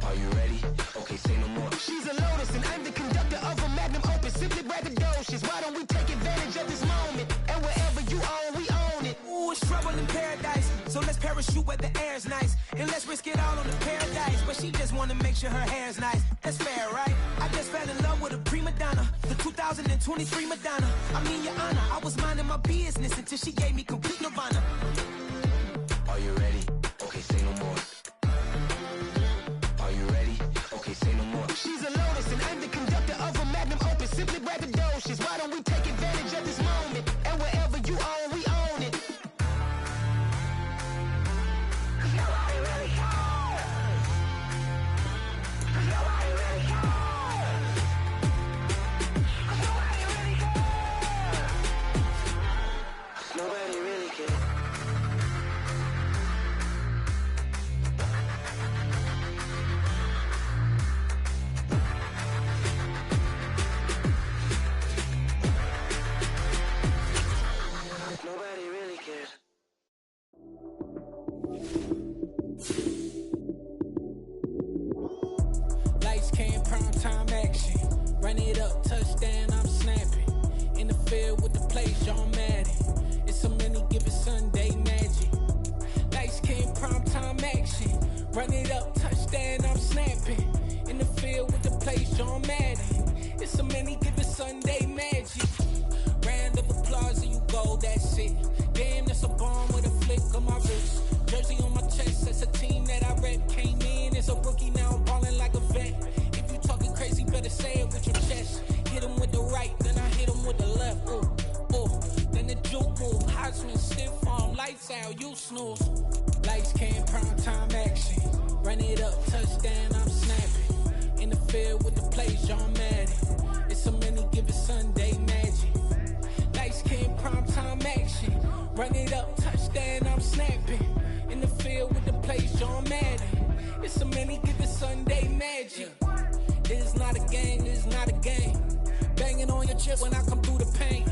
Are you ready? Okay, say no more. She's a lotus and I'm the conductor of a magnum opus. Simply braggadocious. Why don't we take advantage of this moment? And wherever you own, we own it. Ooh, it's trouble in paradise. So let's parachute where the air's nice. And let's risk it all on the paradise. But she just wanna make sure her hair's nice. That's fair, right? I just fell in love with a prima donna. The 2023 Madonna. I mean, your honor, I was minding my business until she gave me complete nirvana. Are you ready? Okay, say no more. Are you ready? Okay, say no more. She's a lotus and I'm the conductor of a magnum opus. Simply braggadocious. Why don't we take advantage of this moment? And wherever you own, we own it. Nobody really cares. Nobody really cares. Nobody really cares. Nobody really cares. Nobody really cares. Lights came, prime time action. Run it up, touchdown, I'm snapping. In the field with the play, John Madden. It's a mini given Sunday magic. Lights came, prime time action. Run it up, touchdown, I'm snapping. In the field with the play, John Madden. It's a mini given Sunday magic. Round of applause and you go, that's it. Damn, that's a bomb with a flick on my wrist. Jersey on my chest, that's a team that I rep. Came in as a rookie, now I'm ballin' like a vet. If you talking crazy, better say it with your chest. Hit him with the right, then I hit him with the left. Ooh, ooh, then the juke move. High swing, stiff arm, lights out, you snooze. Lights came, prime time action. Run it up, touchdown, I'm snapping. In the field with the plays, John Madden. It's a mini given Sunday magic. Lights came, prime time action. Run it up, touchdown, I'm snapping. In the field with the plays, John Madden. It's a mini given Sunday magic. This is not a game, this is not a game. Banging on your chest when I come through the paint.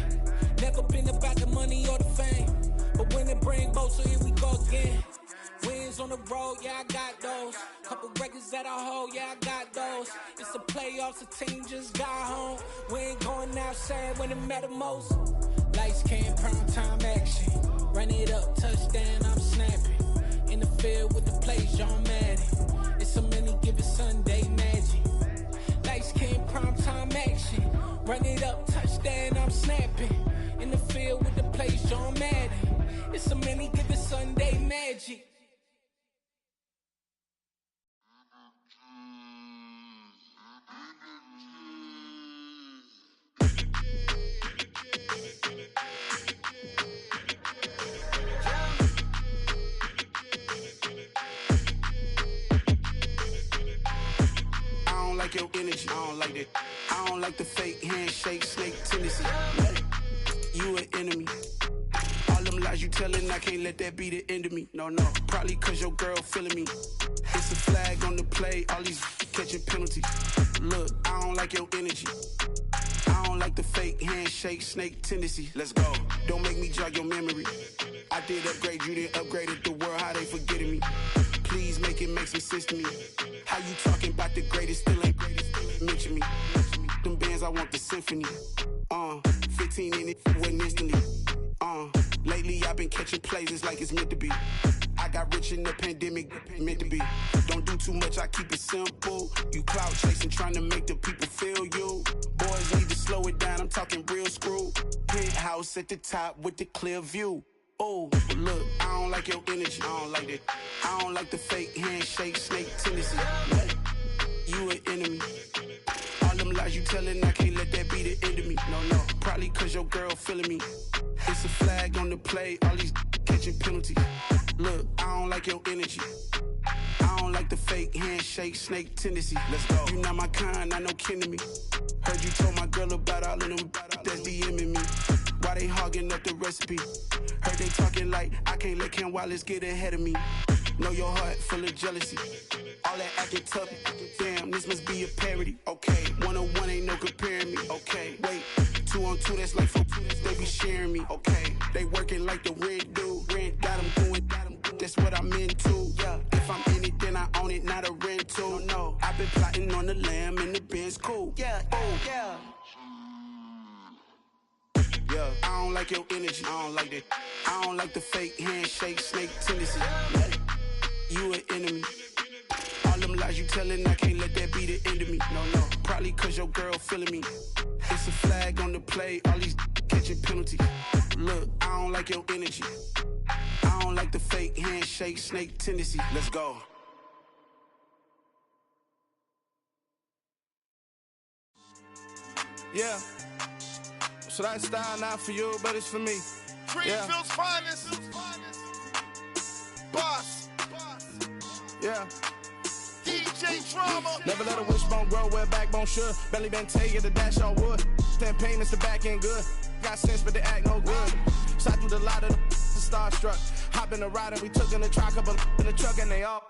Never been about the money or the fame. But when it bring both, so here we go again. Wins on the road, yeah, I got those. Couple records that I hold, yeah, I got those. It's the playoffs, the team just got home. We ain't going outside when it matter most. Lights came, prime time action. Run it up, touchdown, I'm snapping. In the field with the plays, John Madden. It's a mini given Sunday magic. Lights came, prime time action. Run it up, touchdown, I'm snapping. In the field with the plays, John Madden. It's a mini given Sunday magic. Your energy, I don't like that. I don't like the fake handshake, snake tendency. You an enemy. All them lies you telling, I can't let that be the end of me. No, probably cause your girl feeling me. It's a flag on the play, all these catching penalties. Look, I don't like your energy. I don't like the fake handshake, snake tendency. Let's go. Don't make me jog your memory. I did upgrade, you didn't upgrade it. The world, how they forgetting me. Please make it make some sense to me. How you talking about the greatest, still ain't greatest, mention me. Them bands, I want the symphony. 15 in it, wasn't instantly. Lately I've been catching plays, it's like it's meant to be. I got rich in the pandemic, meant to be. Don't do too much, I keep it simple. You clout chasing, trying to make the people feel you. Boys need to slow it down, I'm talking real screw. Penthouse at the top with the clear view. Oh, look, I don't like your energy, I don't like that. I don't like the fake handshake, snake tendency. You an enemy. All them lies you telling, I can't let that be the end of me. No, probably cause your girl feeling me. It's a flag on the play, all these catching penalties. Look, I don't like your energy. I don't like the fake handshake, snake tendency. Let's go. You not my kind, not no kin to me. Heard you told my girl about all of them that's DMing me. Why they hogging up the recipe? Heard they talking like I can't let Ken Wallace get ahead of me. Know your heart full of jealousy. All that acting tough, damn, this must be a parody. Okay, 101 ain't no comparing me. Okay, wait, 2 on 2, that's like 4, they be sharing me. Okay, they working like the rent dude. Rent got them going, that's what I'm into. Yeah, if I'm in it, then I own it, not a rental. No, I've been plotting on the lamb and the Benz cool. Yeah, yeah. Yeah, I don't like your energy, I don't like that. I don't like the fake handshake, snake tendency. You an enemy. All them lies you telling, I can't let that be the end of me. No, probably cause your girl feeling me. It's a flag on the play, all these catching penalties. Look, I don't like your energy. I don't like the fake handshake, snake tendency. Let's go. Yeah. So that style not for you, but it's for me. Greenfield's finest. Boss. Yeah. DJ Drama. Never let a wishbone grow where a backbone should. Belly been take the dash on wood. 10 payments, the back end good. Got sense, but they act no good. Shot through the lot of the starstruck. Hop in the ride and we took in the truck, couple in the truck, and they all.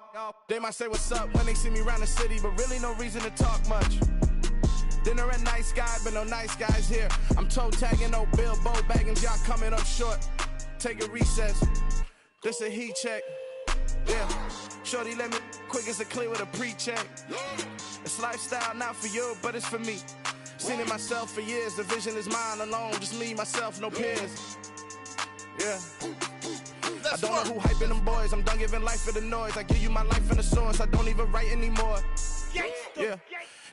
They might say what's up when they see me around the city, but really no reason to talk much. Dinner at nice guy, but no nice guys here. I'm toe tagging, no Bilbo bagging, y'all coming up short. Take a recess. This a heat check. Yeah. Shorty let me quick as a clear with a pre-check. It's lifestyle not for you, but it's for me. Seen it myself for years. The vision is mine alone. Just me, myself, no peers. Yeah. I don't know who hyping them boys. I'm done giving life for the noise. I give you my life in the source. I don't even write anymore. Yeah.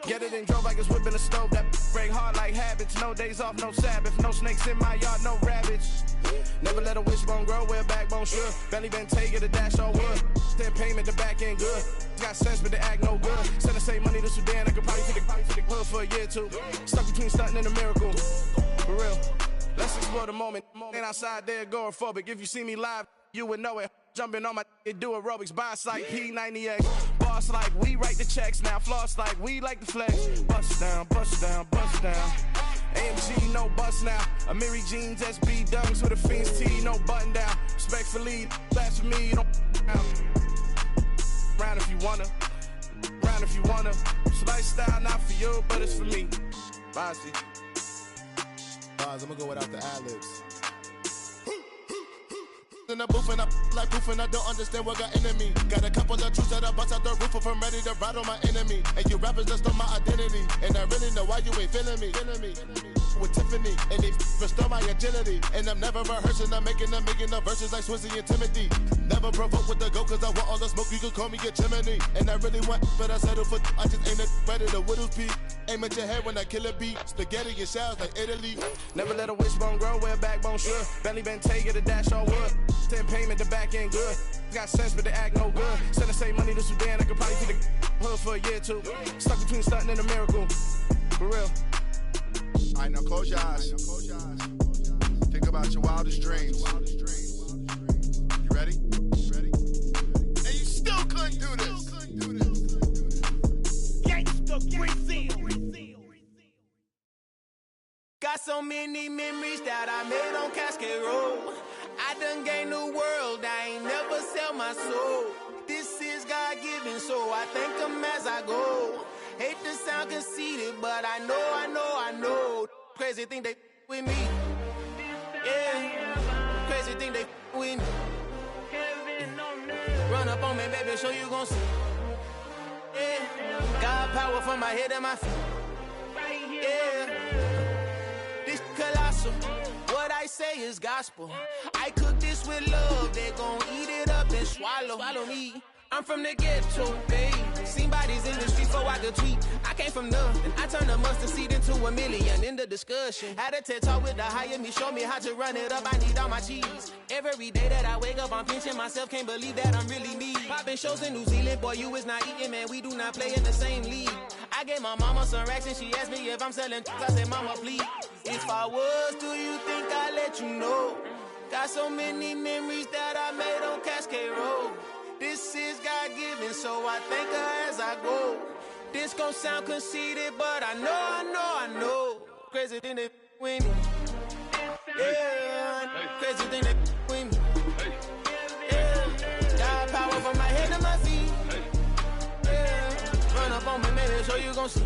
Get it and drove like it's whipping a stove. That break hard like habits. No days off, no Sabbath. No snakes in my yard, no rabbits. Never let a wishbone grow where a backbone should. Belly been take it, a dash on wood. 10 payment, the back end good. Got sense, but they act no good. Send the same money to Sudan. I could probably take the hood for a year or two. Stuck between stunting and a miracle. For real. Let's explore the moment. Ain't outside there agoraphobic. If you see me live, you would know it. Jumping on my do aerobics, boss like P90X. Boss like we write the checks now. Floss like we like the flex. Bust down, bust down, bust down. AMG, no bust now. Amiri jeans, SB dunks with a Fiends T, no button down. Respectfully, that's for me, you don't round if you wanna. Round if you wanna. So lifestyle not for you, but it's for me. Bossy. I'm gonna go without the ad-libs. In the booth and I like proof and I don't understand what got into me. Got a couple of truths that I bust out the roof if I'm ready to ride on my enemy. And you rappers just on my identity. And I really know why you ain't feeling me. With Tiffany, and they restore my agility. And I'm never rehearsing, I'm making the verses like Swizzy and Timothy. Never provoke with the go, cause I want all the smoke, you can call me a chimney. And I really want, but I settle for, I just ain't ready to whittle peak. Aim at your head when I kill a beat. Spaghetti and shells like Italy. Never let a wishbone grow where a backbone should. Belly been take it, a dash on wood. 10 payment, the back end good. Got sense, but they act no good. Send the same money to Sudan, I could probably take the hood for a year or two. Stuck between stunting and a miracle. For real. Alright, now close your eyes. Think about your wildest dreams. You ready? And you still couldn't do this. Gangsta Brazil. Got so many memories that I made on Cascade Road. I done gained the world, I ain't never sell my soul. This is God-given, so I thank him as I go. Hate to sound conceited, but I know. Crazy thing they with me. Yeah, crazy thing they with me. Run up on me, baby, show you gon' see. Yeah, got power from my head and my feet. Yeah, this colossal. What I say is gospel. I cook this with love. They gon' eat it up and swallow me. I'm from the ghetto, babe. Seen bodies in the streets before I could tweet. I came from nothing. I turned a mustard seed into a million in the discussion. Had a TED talk with the higher me, show me how to run it up. I need all my cheese. Every day that I wake up, I'm pinching myself. Can't believe that I'm really me. Popping shows in New Zealand, boy, you is not eating, man. We do not play in the same league. I gave my mama some racks and she asked me if I'm selling. I said, mama, please. If I was, do you think I'd let you know? Got so many memories that I made on Cascade Road. This is God-given, so I thank her as I go. This gon' sound conceited, but I know. Crazy thing that with me. Yeah, crazy thing that with me. Yeah, got power from my head to my feet. Yeah. up on me, maybe, so you gon' see.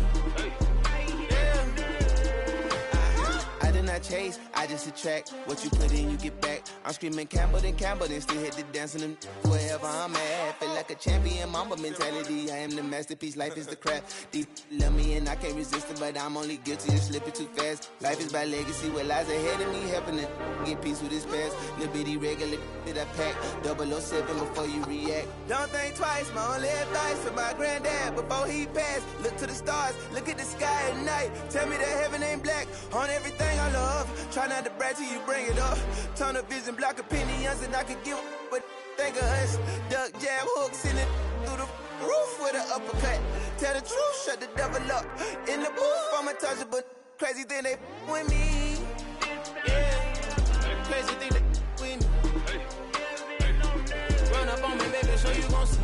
I did not chase, I just attract. What you put in, you get back. I'm screaming Campbell, then still hit the dancing and wherever I'm at. Feel like a champion, mamba mentality. I am the masterpiece, life is the crap. These love me and I can't resist it, but I'm only guilty of slipping too fast. Life is by legacy, what lies ahead of me, helping to get peace with this past. Little bitty regular that I pack, 007 before you react. Don't think twice, my only advice to my granddad before he passed. Look to the stars, look at the sky at night. Tell me that heaven ain't black on everything I love. Try not to brag till you bring it up. Tunnel vision, block opinions, and I could give but think of us. Duck jab hooks in it through the roof with an uppercut. Tell the truth, shut the devil up. In the booth, I'm untouchable. Crazy thing they with me. Yeah, crazy thing they with me. Run up on me, baby, so you gon' see.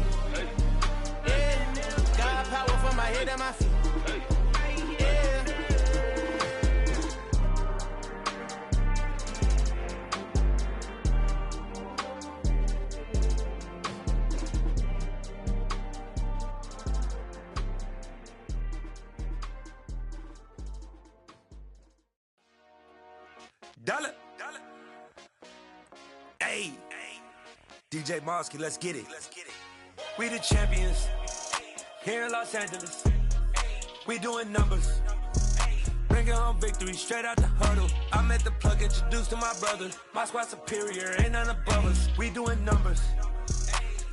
Yeah, got power from my head and my feet. Dollar. Hey, DJ Mosky, let's get it. We the champions here in Los Angeles. We doing numbers. Bringing home victory straight out the huddle. I'm at the plug, introduced to my brother. My squad superior, ain't none above us. We doing numbers.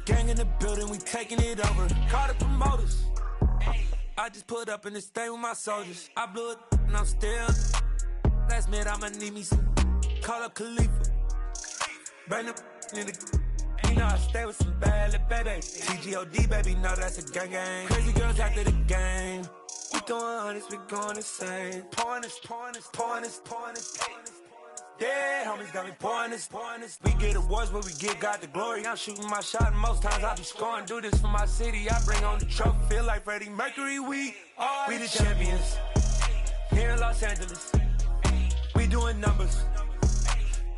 Gang in the building, we taking it over. Call the promoters. I just put up in this thing with my soldiers. I blew it and I'm still. Last minute, I'ma need me some. Call up Khalifa. Bring them in the. You know I stay with some bad little baby. TGOD, baby, know that's a gang gang. Crazy girls after the game. We doing hundreds, we going insane. Pouring this. Yeah, homies got me pouring this. We get awards, but we get God the glory. I'm shooting my shot, and most times I be scoring. Do this for my city, I bring on the trophy. Feel like Freddie Mercury, we the champions. Here in Los Angeles. We doing numbers.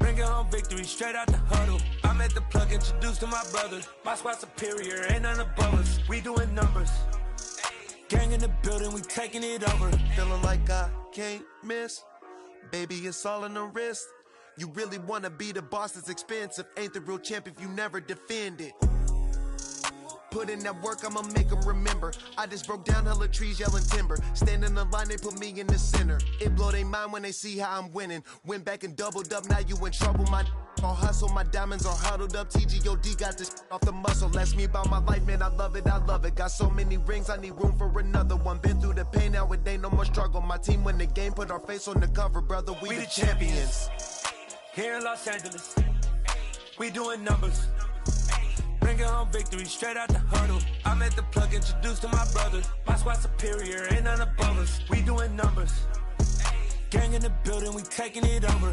Bringing home victory straight out the huddle. I'm at the plug, introduced to my brother. My squad superior, ain't none above us. We doing numbers. Gang in the building, we taking it over. Feeling like I can't miss. Baby, it's all in the wrist. You really wanna be the boss, it's expensive. Ain't the real champ if you never defend it. Put in that work, I'ma make them remember. I just broke down hella trees, yelling timber. Stand in the line, they put me in the center. It blow they mind when they see how I'm winning. Went back and doubled up, now you in trouble. My all hustle, my diamonds are huddled up. TGOD got this off the muscle. That's me about my life, man, I love it. Got so many rings, I need room for another one. Been through the pain, now it ain't no more struggle. My team win the game, put our face on the cover, brother. We the champions. Here in Los Angeles, we doing numbers. Bringing home victory straight out the huddle. I'm at the plug, introduced to my brother. My squad superior, ain't none above us. We doing numbers. Gang in the building, we taking it over.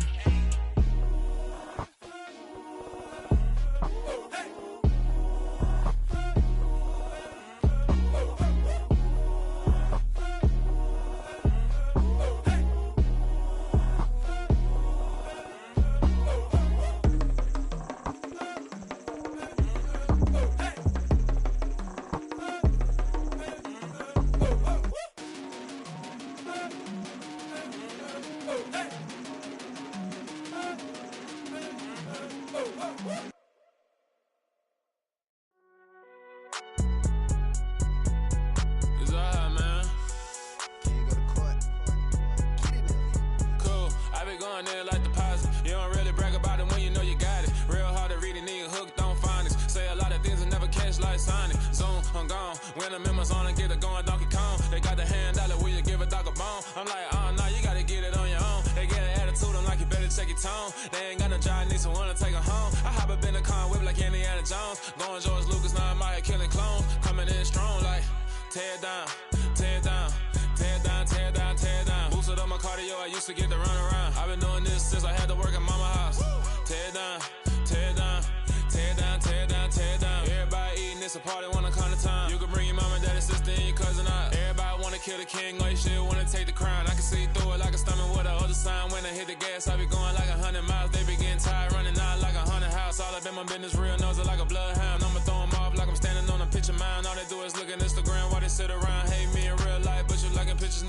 They ain't got no job, need someone to take her home. I hop up in the car, whip like Indiana Jones. Going George Lucas, now I'm out here killing clones. Coming in strong like, tear down, tear down, tear down, tear down, tear down. Boosted up my cardio, I used to get to run around. I've been doing this since I had to work at mama house. Tear down, tear down, tear down, tear down, tear down. Everybody eating, it's a party, wanna come to time. You can bring your mama, daddy, sister, and your cousin out. Everybody wanna kill the king, or you shit wanna take the crown. I can see through it like a stomach with a other sign. When I hit the gas, I be going like 100 miles. They be getting tired, running out like 100 house. All up in my business, real nose it like a bloodhound. I'ma throw them off like I'm standing on a picture mound. All they do is look at Instagram while they sit around. Hey,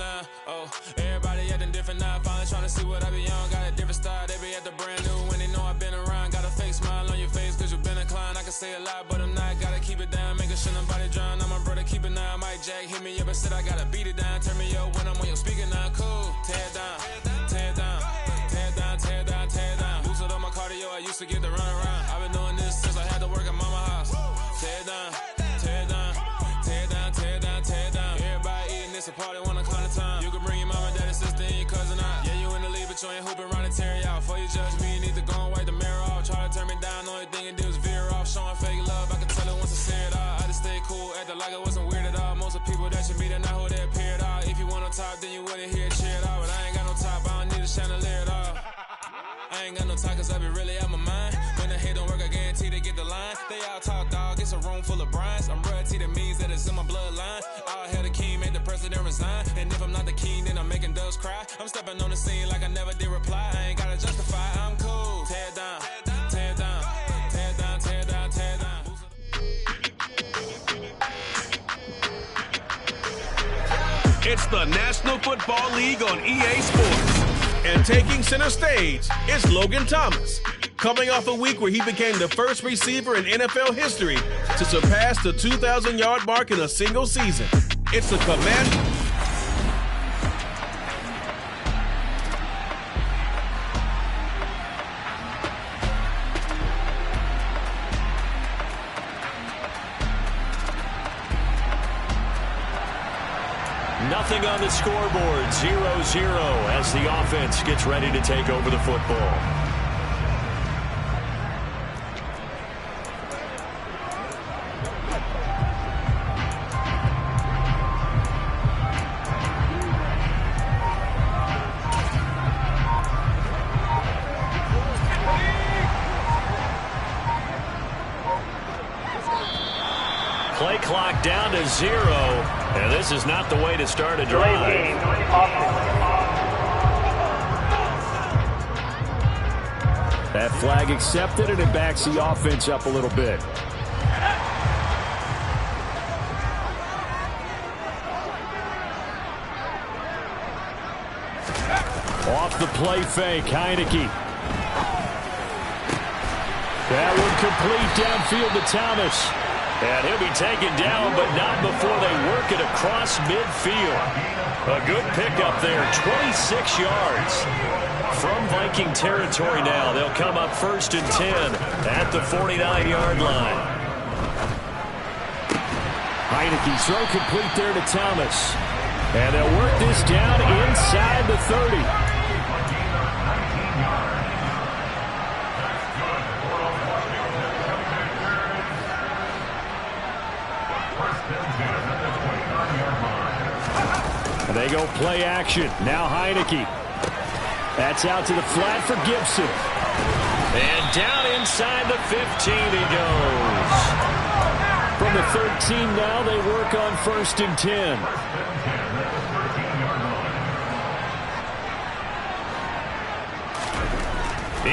now. Oh, everybody acting different now. Finally trying to see what I be on. Got a different style, they be at the brand new. When they know I've been around, got a fake smile on your face, cause you've been inclined. I can say a lot, but I'm not. Gotta keep it down, making sure nobody drown. I'm my brother, keep it now. Mike Jack hit me up and said I gotta beat it down. Turn me up when I'm on your speaker now. Cool, tear it down, tear it down, tear it down, tear it down, tear it down. Boosted on my cardio, I used to get the run around. I've been doing this since I had to work at mama house. Tear it down, tear it down, tear it down, tear it down, tear it down. Everybody eating this a party, one o'clock of time. You can bring your mama, daddy, sister, and your cousin out. Yeah, you in the league, but you ain't hooping around and tear it out. Before you judge me, you need to go and wipe the mirror off. Try to turn me down, only thing you do is veer off. Showing fake love, I can tell it once I see it all. I just stay cool, acting like it wasn't weird at all. Most of the people that you meet are not who they appear at all. If you want on top, then you wouldn't hear it cheer at all. But I ain't got no top, I don't need a chandelier at all. I ain't got no talk, cause I be really out my mind. When the hate don't work, I guarantee they get the line. They all talk, dog, it's a room full of brines. I'm royalty, that means that it's in my bloodline. All hail the king, make the president resign. And if I'm not the king, then I'm making doves cry. I'm stepping on the scene like I never did reply. I ain't gotta justify, I'm cool. Tear it down, tear it down, tear it down, tear it down, tear it down. It's the National Football League on EA Sports. And taking center stage is Logan Thomas, coming off a week where he became the first receiver in NFL history to surpass the 2,000-yard mark in a single season. It's a command. Nothing on the scoreboard, 0-0 as the offense gets ready to take over the football. Play clock down to 0. And this is not the way to start a drive. That flag accepted, and it backs the offense up a little bit. Off the play fake, Heineke. That one complete downfield to Thomas. And he'll be taken down, but not before they work it across midfield. A good pickup there, 26 yards. From Viking territory now, they'll come up 1st and 10 at the 49-yard line. Heineke throw complete there to Thomas. And they'll work this down inside the 30. They go play action. Now Heineke. That's out to the flat for Gibson. And down inside the 15 he goes. From the 13 now, they work on 1st and 10.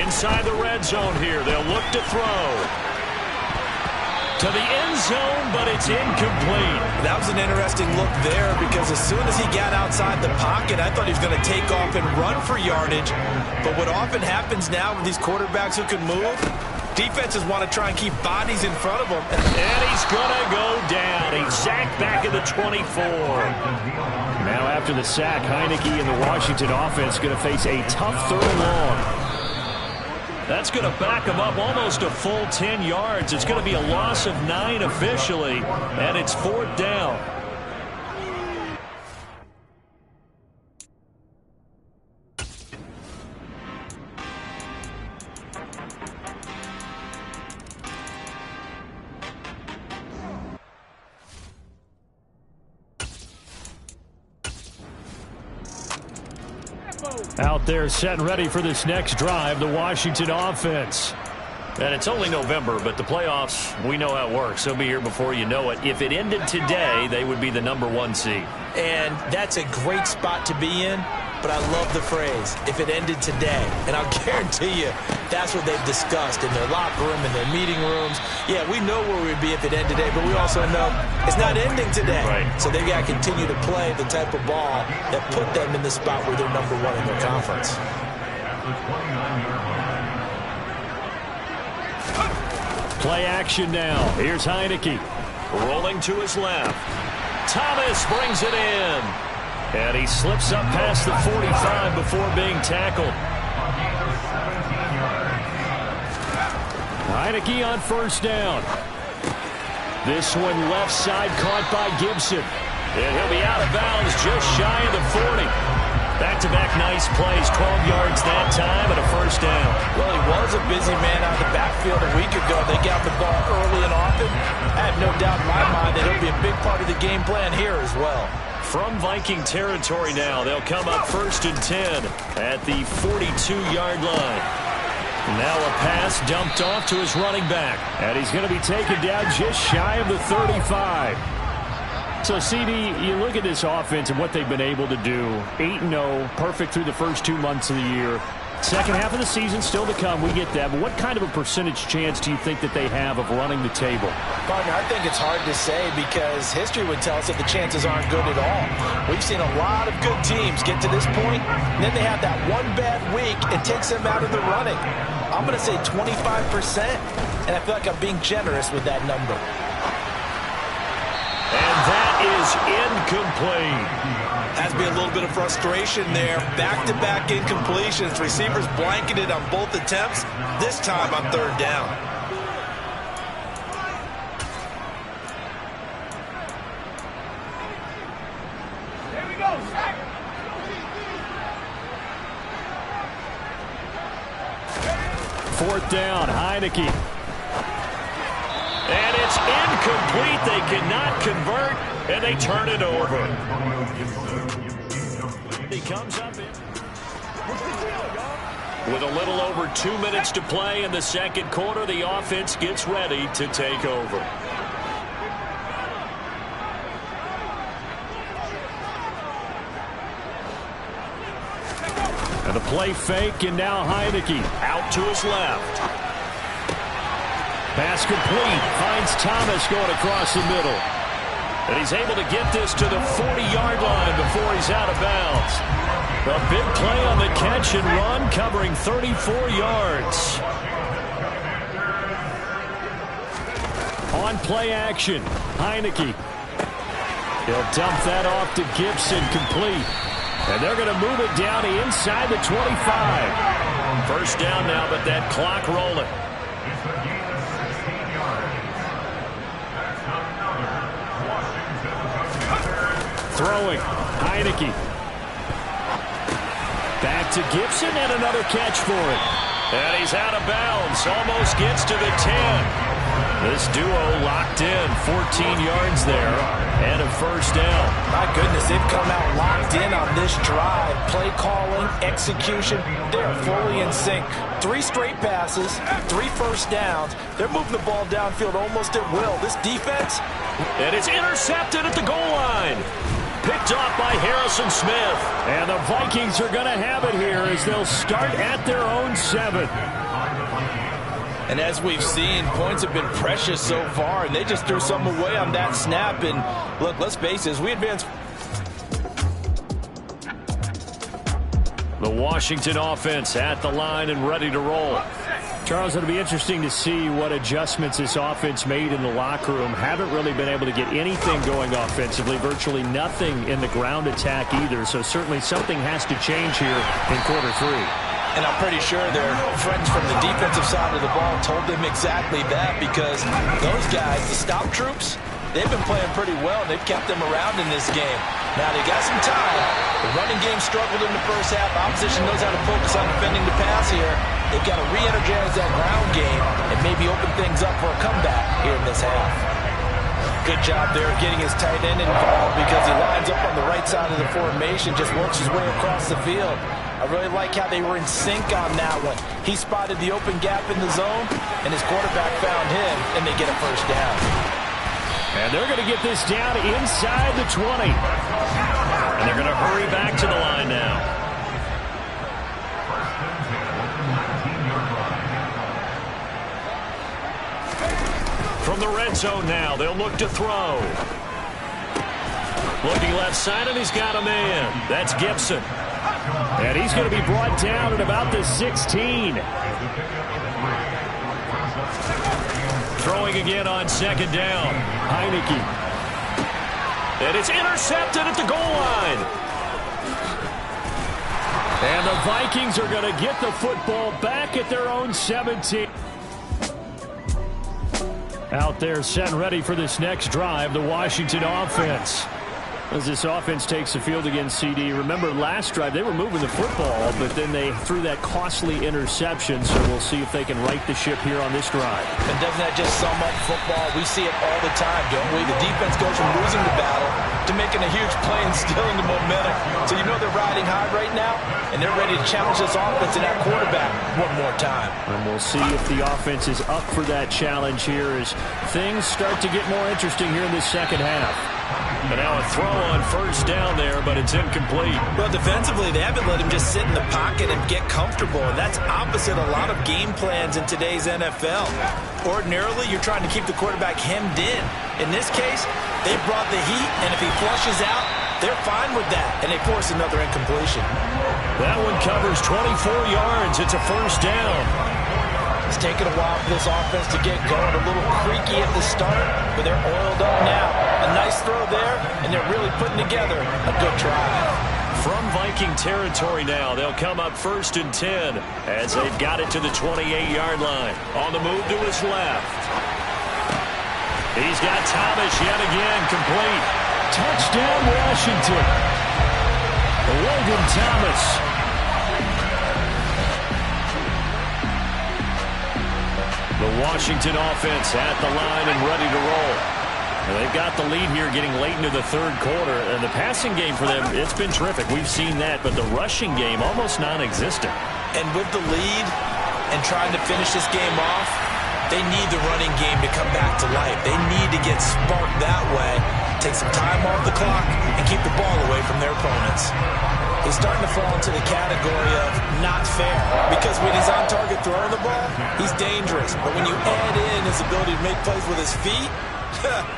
Inside the red zone here. They'll look to throw. To the end zone, but it's incomplete. That was an interesting look there because as soon as he got outside the pocket, I thought he was going to take off and run for yardage. But what often happens now with these quarterbacks who can move, defenses want to try and keep bodies in front of them. And he's going to go down. He's sacked back at the 24. Now after the sack, Heineke and the Washington offense going to face a tough 3rd and long. That's going to back him up almost a full 10 yards. It's going to be a loss of 9 officially, and it's 4th down. Out there set and ready for this next drive, the Washington offense. And it's only November, but the playoffs, we know how it works. They'll be here before you know it. If it ended today, they would be the #1 seed. And that's a great spot to be in. but I love the phrase, if it ended today. And I'll guarantee you that's what they've discussed in their locker room, in their meeting rooms. Yeah, we know where we'd be if it ended today, but we also know it's not ending today. Right. So they've got to continue to play the type of ball that put them in the spot where they're number one in their conference. Play action now. Here's Heineke. Rolling to his left. Thomas brings it in. And he slips up past the 45 before being tackled. Heineke on first down. This one left side caught by Gibson. And he'll be out of bounds just shy of the 40. Back-to-back nice plays, 12 yards that time and a first down. Well, he was a busy man out of the backfield a week ago. They got the ball early and often. I have no doubt in my mind that he'll be a big part of the game plan here as well. From Viking territory now, they'll come up 1st and 10 at the 42-yard line. Now a pass dumped off to his running back. And he's going to be taken down just shy of the 35. So, CD, you look at this offense and what they've been able to do. 8-0, perfect through the first 2 months of the year. Second half of the season still to come. We get that. But what kind of a percentage chance do you think that they have of running the table? Partner, I think it's hard to say because history would tell us that the chances aren't good at all. We've seen a lot of good teams get to this point, and then they have that one bad week. It takes them out of the running. I'm going to say 25%, and I feel like I'm being generous with that number. And that is incomplete. Has to be a little bit of frustration there. Back-to-back incompletions. Receivers blanketed on both attempts. This time on 3rd down. Here we go, sack. 4th down, Heineke. And it's incomplete. They cannot convert, and they turn it over. He comes up in. With a little over 2 minutes to play in the second quarter, the offense gets ready to take over. And the play fake, and now Heineke out to his left. Pass complete. Finds Thomas going across the middle. And he's able to get this to the 40-yard line before he's out of bounds. A big play on the catch and run, covering 34 yards. On play action, Heineke. He'll dump that off to Gibson, complete. And they're going to move it down to inside the 25. First down now, but that clock rolling. Throwing, Heineke. Back to Gibson and another catch for it. And he's out of bounds, almost gets to the 10. This duo locked in, 14 yards there, and a first down. My goodness, they've come out locked in on this drive. Play calling, execution, they're fully in sync. 3 straight passes, 3 first downs. They're moving the ball downfield almost at will. This defense. And it's intercepted at the goal line. Picked off by Harrison Smith. And the Vikings are going to have it here as they'll start at their own 7. And as we've seen, points have been precious so far, and they just threw some away on that snap. And look, let's face it, as we advance. The Washington offense at the line and ready to roll. Charles, it'll be interesting to see what adjustments this offense made in the locker room. Haven't really been able to get anything going offensively, virtually nothing in the ground attack either. So certainly something has to change here in quarter 3. And I'm pretty sure their friends from the defensive side of the ball told them exactly that, because those guys, the stop troops, they've been playing pretty well, and they've kept them around in this game. Now, they got some time. The running game struggled in the first half. Opposition knows how to focus on defending the pass here. They've got to re-energize that ground game and maybe open things up for a comeback here in this half. Good job there getting his tight end involved, because he lines up on the right side of the formation, just works his way across the field. I really like how they were in sync on that one. He spotted the open gap in the zone, and his quarterback found him, and they get a first down. And they're going to get this down inside the 20. And they're going to hurry back to the line now. the red zone now. They'll look to throw. Looking left side, and he's got a man. That's Gibson. And he's going to be brought down at about the 16. Throwing again on second down. Heineke. And it's intercepted at the goal line. And the Vikings are going to get the football back at their own 17. Out there set and ready for this next drive, the Washington offense. As this offense takes the field against CD. Remember last drive they were moving the football, but then they threw that costly interception, so we'll see if they can right the ship here on this drive. And doesn't that just sum up football? We see it all the time, don't we? The defense goes from losing the battle to making a huge play and stealing the momentum. So you know they're riding high right now, and they're ready to challenge this offense and that quarterback one more time. And we'll see if the offense is up for that challenge here as things start to get more interesting here in the second half. And now a throw on first down there, but it's incomplete. Well, defensively, they haven't let him just sit in the pocket and get comfortable, and that's opposite a lot of game plans in today's NFL. Ordinarily, you're trying to keep the quarterback hemmed in. In this case, they brought the heat, and if he flushes out, they're fine with that, and they force another incompletion. That one covers 24 yards. It's a first down. It's taken a while for this offense to get going. A little creaky at the start, but they're oiled up now. A nice throw there, and they're really putting together a good drive. From Viking territory now, they'll come up 1st and 10 as they've got it to the 28-yard line. On the move to his left. He's got Thomas yet again, complete. Touchdown, Washington. Logan Thomas. The Washington offense at the line and ready to roll. And they've got the lead here getting late into the third quarter. And the passing game for them, it's been terrific. We've seen that. But the rushing game, almost non-existent. And with the lead and trying to finish this game off, they need the running game to come back to life. They need to get sparked that way, take some time off the clock, and keep the ball away from their opponents. He's starting to fall into the category of not fair, because when he's on target throwing the ball, he's dangerous. But when you add in his ability to make plays with his feet,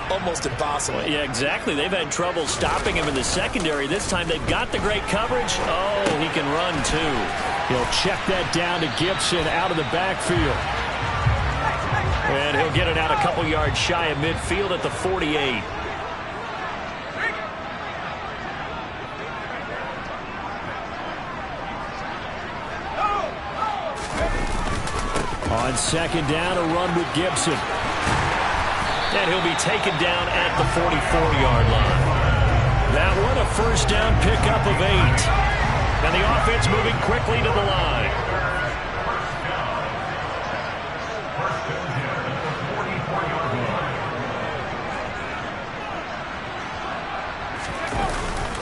almost impossible. Yeah, exactly. They've had trouble stopping him in the secondary. This time they've got the great coverage. Oh, he can run too. He'll check that down to Gibson out of the backfield. And he'll get it out a couple yards shy of midfield at the 48. On second down, a run with Gibson. And he'll be taken down at the 44-yard line. That one, a first down pickup of 8. And the offense moving quickly to the line.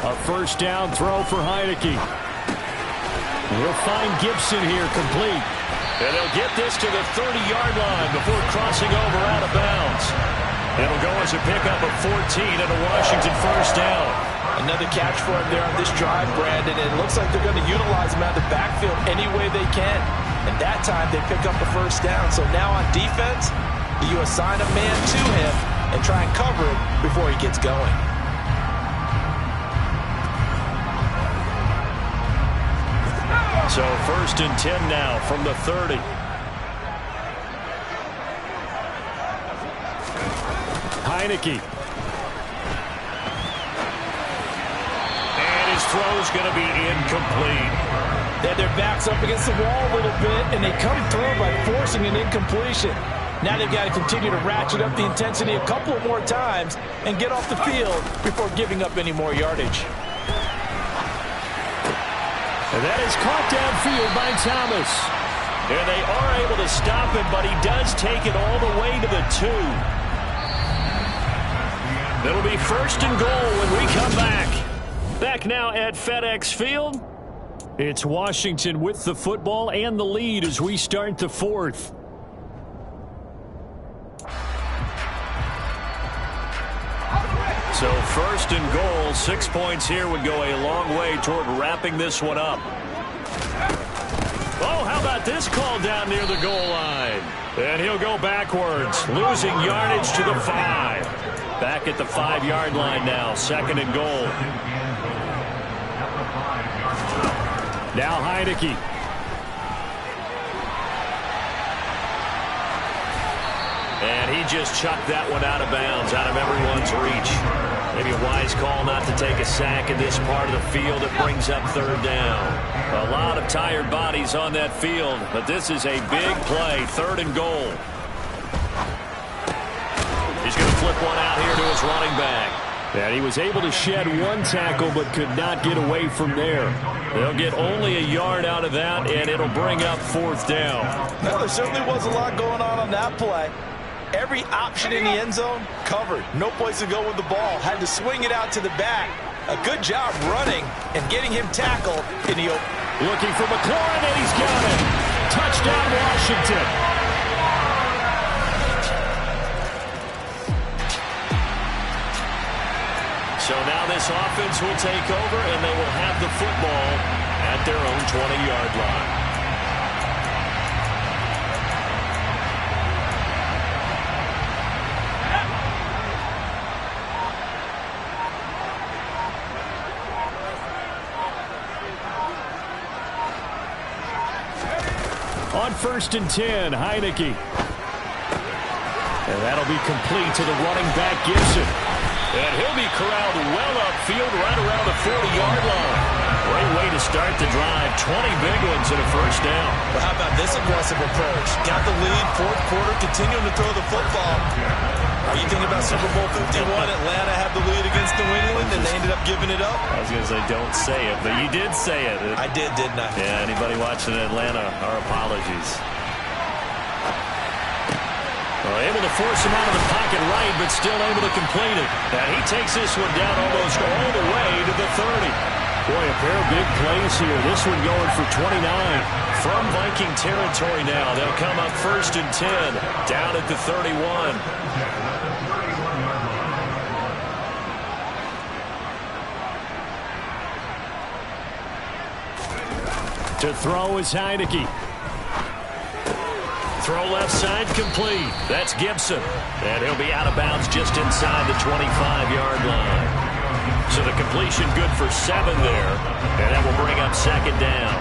A first down throw for Heineke. He'll find Gibson here, complete. And they'll get this to the 30-yard line before crossing over out of bounds. It'll go as a pickup of 14 and a Washington first down. Another catch for him there on this drive, Brandon. It looks like they're going to utilize him out of the backfield any way they can. And that time they pick up the first down. So now on defense, you assign a man to him and try and cover it before he gets going. So 1st and 10 now from the 30. Heineke. And his throw's going to be incomplete. They had their backs up against the wall a little bit, and they come through by forcing an incompletion. Now they've got to continue to ratchet up the intensity a couple more times and get off the field before giving up any more yardage. And that is caught downfield by Thomas. And they are able to stop him, but he does take it all the way to the 2. It'll be 1st and goal when we come back. Back now at FedEx Field. It's Washington with the football and the lead as we start the 4th. So 1st and goal, 6 points here would go a long way toward wrapping this one up. Oh, how about this call down near the goal line? And he'll go backwards, losing yardage to the 5. Back at the 5-yard line now, 2nd and goal. Now Heineke. And he just chucked that one out of bounds, out of everyone's reach. Maybe a wise call not to take a sack in this part of the field. It brings up 3rd down. A lot of tired bodies on that field, but this is a big play, 3rd and goal. He's going to flip one out here to his running back. And he was able to shed 1 tackle but could not get away from there. They'll get only a yard out of that, and it'll bring up 4th down. Well, there certainly was a lot going on that play. Every option in the end zone covered. No place to go with the ball. Had to swing it out to the back. A good job running and getting him tackled in the open. Looking for McLaurin, and he's got it. Touchdown, Washington. So now this offense will take over, and they will have the football at their own 20-yard line. On 1st and 10, Heineke. And that'll be complete to the running back, Gibson. And he'll be corralled well upfield right around the 40-yard line. Great way to start the drive. 20 big ones and a 1st down. But how about this aggressive approach? Got the lead, 4th quarter, continuing to throw the football. Are you thinking about Super Bowl 51? Atlanta had the lead against New England, and they ended up giving it up? I was going to say don't say it, but you did say it. I did, didn't I? Yeah, anybody watching Atlanta, our apologies. Well, able to force him out of the pocket right, but still able to complete it. And he takes this one down almost all the way to the 30. Boy, a pair of big plays here. This one going for 29. From Viking territory now, they'll come up 1st and 10, down at the 31. To throw is Heineke. Throw left side complete. That's Gibson. And he'll be out of bounds just inside the 25-yard line. So the completion good for 7 there. And that will bring up 2nd down.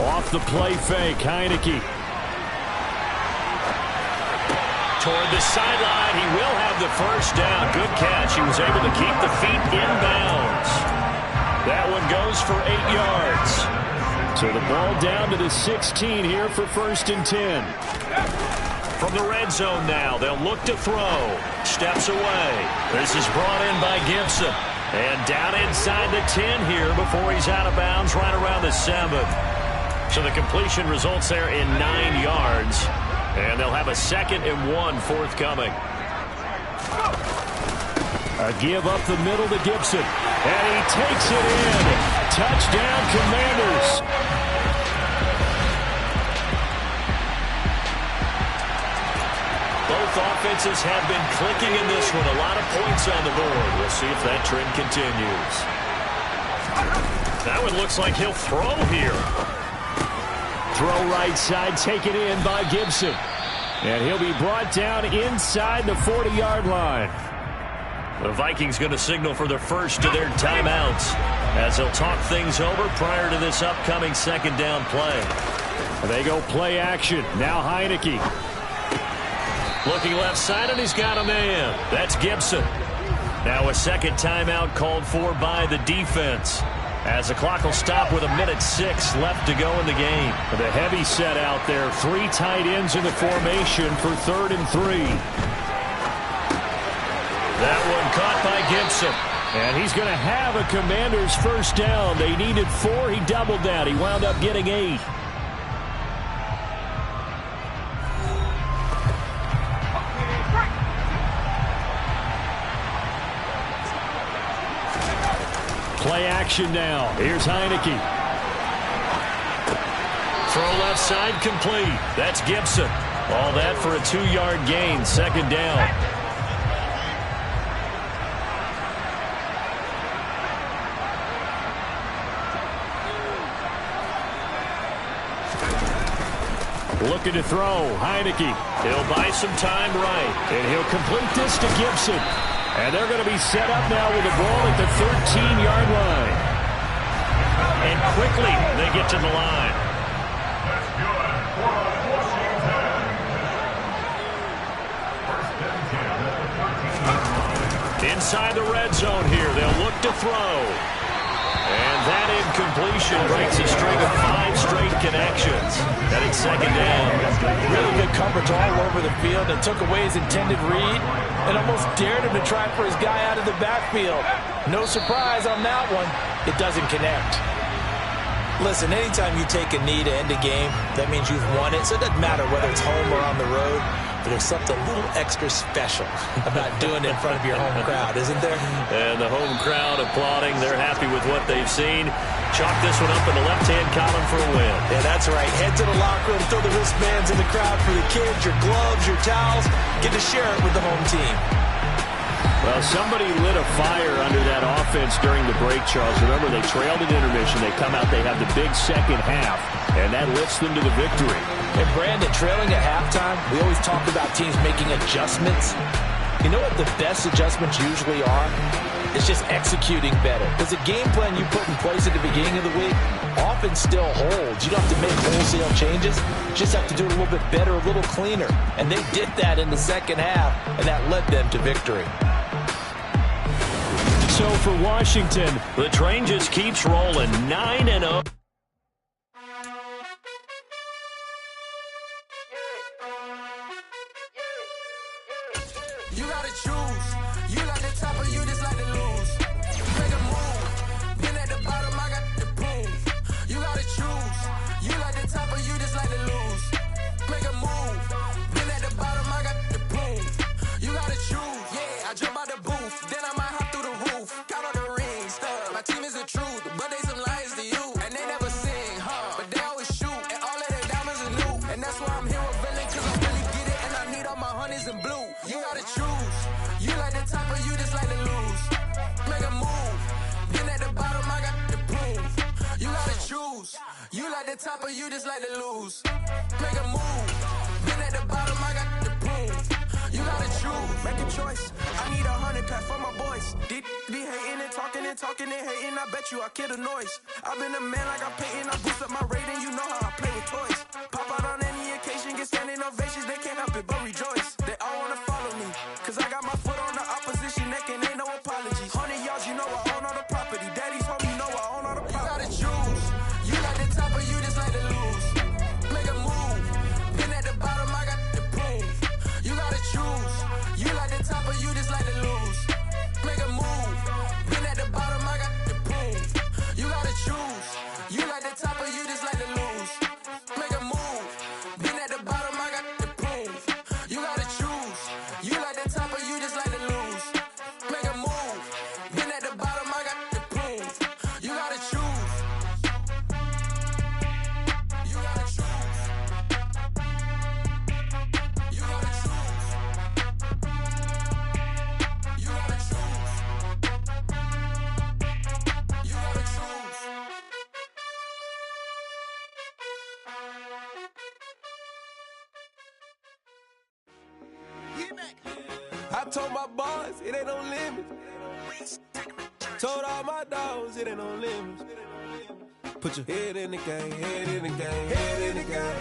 Off the play fake, Heineke. Toward the sideline, he will have the 1st down. Good catch. He was able to keep the feet in bounds. That one goes for 8 yards. So the ball down to the 16 here for 1st and 10. From the red zone now, they'll look to throw. Steps away. This is brought in by Gibson. And down inside the 10 here before he's out of bounds right around the 7. So the completion results there in 9 yards. And they'll have a 2nd and 1 forthcoming. A give up the middle to Gibson. And he takes it in. Touchdown, Commanders. Both offenses have been clicking in this one. A lot of points on the board. We'll see if that trend continues. That one looks like he'll throw here. Throw right side, taken in by Gibson. And he'll be brought down inside the 40-yard line. The Vikings going to signal for the first of their timeouts as they'll talk things over prior to this upcoming 2nd down play. They go play action. Now Heineke. Looking left side, and he's got a man. That's Gibson. Now a 2nd timeout called for by the defense, as the clock will stop with 1:06 left to go in the game. The heavy set out there. 3 tight ends in the formation for 3rd and 3. That one caught by Gibson. And he's going to have a Commanders 1st down. They needed 4. He doubled that. He wound up getting 8. Play action now. Here's Heineke. Throw left side complete. That's Gibson. All that for a 2-yard gain. 2nd down. Looking to throw, Heineke. He'll buy some time right, and he'll complete this to Gibson. And they're going to be set up now with the ball at the 13-yard line. And quickly, they get to the line. Inside the red zone here, they'll look to throw. And that incompletion breaks a string of 5 straight connections. And it's second down. Really good coverage all over the field and took away his intended read and almost dared him to try for his guy out of the backfield. No surprise on that one. It doesn't connect. Listen, anytime you take a knee to end a game, that means you've won it. So it doesn't matter whether it's home or on the road. But there's something a little extra special about doing it in front of your home crowd, isn't there? And the home crowd applauding. They're happy with what they've seen. Chalk this one up in the left-hand column for a win. Yeah, that's right. Head to the locker room, throw the wristbands in the crowd for the kids, your gloves, your towels. Get to share it with the home team. Well, somebody lit a fire under that offense during the break, Charles. Remember, they trailed at intermission. They come out, they have the big second half, and that lifts them to the victory. And Brandon, trailing at halftime, we always talk about teams making adjustments. You know what the best adjustments usually are? It's just executing better. Because the game plan you put in place at the beginning of the week often still holds. You don't have to make wholesale changes. You just have to do it a little bit better, a little cleaner. And they did that in the second half, and that led them to victory. So for Washington, the train just keeps rolling 9-0. You gotta choose. You like the top or you just like to lose. Make a move. Been at the bottom, I got the proof. You gotta choose. You like the top or you just like to lose. Make a move. Been at the bottom, I got the proof. You gotta choose. Yeah, I jump out the booth. Then I might hop through the roof. Count all the rings. My team is the truth, but they some liars to you. And they never sing, but they always shoot. And all of their diamonds are new. And that's why I'm here with villain, cause I really get it. And I need all my honeys in blue. You gotta choose. You like the top or you just like to lose. Make a move. Been at the bottom, I got the proof. You gotta choose. You like the top or you just like to lose. Make a move. Been at the bottom, I got the proof. You gotta choose. Make a choice. I need 100 pack for my boys. Deep be hating and talking and hating. I bet you I kill the noise. I've been a man like I'm painting. I boost up my rating. You know how I play with toys. Pop out on any occasion, get standing ovations. They can't help it but rejoice. They all wanna follow me, cause I got my foot on the opposition neck and ain't no apologies. 100 yards, you know I own all the property. Daddy's home, you know I own all the property. You gotta choose. You like the top or you just like to lose. Make a move. Been at the bottom, I got the proof. You gotta choose. You like the top or you just like to lose. Make a move. Been at the bottom, I got the proof. You gotta choose. You like the top or you just like to lose. Make a move. Been at the bottom, I got the proof. You gotta choose. You like the top or you just like to lose. Make a move. Been at the bottom, I got the proof. You gotta choose. You gotta choose. You gotta choose. You gotta choose. You gotta choose. I told my boys it ain't no limits. Told all my dogs it ain't no limits. Put your head in the game, head in the game, head in the game.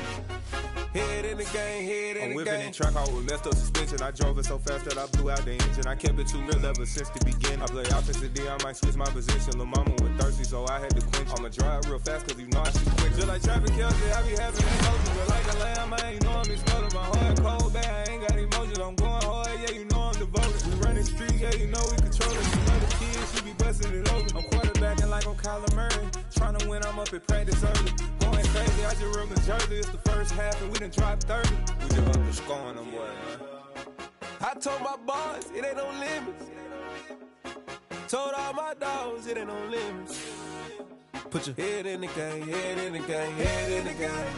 Head in the game, head in the game. I'm whipping and track out with messed up suspension. I drove it so fast that I blew out the engine. I kept it too real ever since the beginning. I play offensive D, I might switch my position. Lil' mama was thirsty, so I had to quench. I'ma drive real fast, cause you know I shoot quick. Just like traffic Kelsey, I be having emotions. But like a lamb, man, you know I'm exploding. My heart cold, bad, I ain't got emotions. I'm going hard, yeah, you know I'm devoted. We running street, yeah, you know we control it. You know the kids, she be busting it open. I'm quarterbacking like I'm Kyler Murray. Trying to win, I'm up at practice early. Going crazy, I just rode the jersey. It's the first half, and we done dropped 30. We just up the score on them, boy, man. I told my boys it ain't no limits. Told all my dogs it ain't no limits. Put your head in the game, head in the game, head in the game.